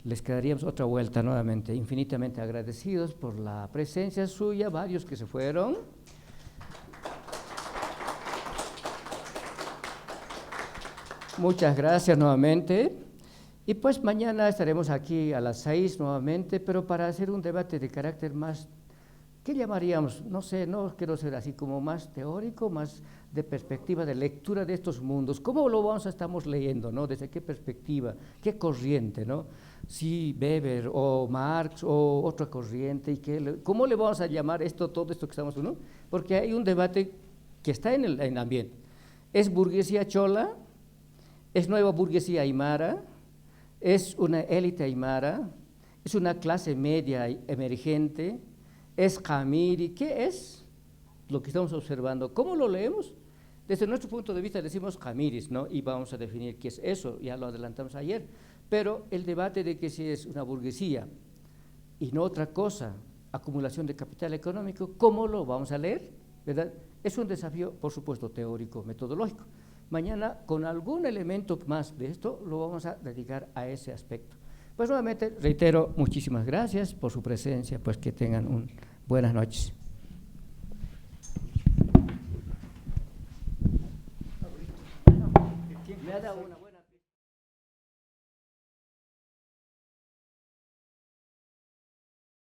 les quedaríamos otra vuelta nuevamente, infinitamente agradecidos por la presencia suya, varios que se fueron. Muchas gracias nuevamente. Y pues mañana estaremos aquí a las 6 nuevamente, pero para hacer un debate de carácter más, ¿qué llamaríamos? No sé, no quiero ser así como más teórico, más de perspectiva de lectura de estos mundos. ¿Cómo lo estamos leyendo, no? ¿Desde qué perspectiva? ¿Qué corriente, no? Si Weber o Marx o otra corriente, ¿cómo le vamos a llamar todo esto que estamos haciendo? Porque hay un debate que está en el ambiente. ¿Es burguesía chola? ¿Es nueva burguesía aymara? ¿Es una élite aymara? ¿Es una clase media emergente? ¿Es Jamiri? ¿Qué es lo que estamos observando? ¿Cómo lo leemos? Desde nuestro punto de vista decimos Jamiris, ¿no? Y vamos a definir qué es eso, ya lo adelantamos ayer. Pero el debate de que si es una burguesía y no otra cosa, acumulación de capital económico, ¿cómo lo vamos a leer? ¿Verdad? Es un desafío, por supuesto, teórico, metodológico. Mañana, con algún elemento más de esto, lo vamos a dedicar a ese aspecto. Pues nuevamente, reitero, muchísimas gracias por su presencia, pues que tengan buenas noches.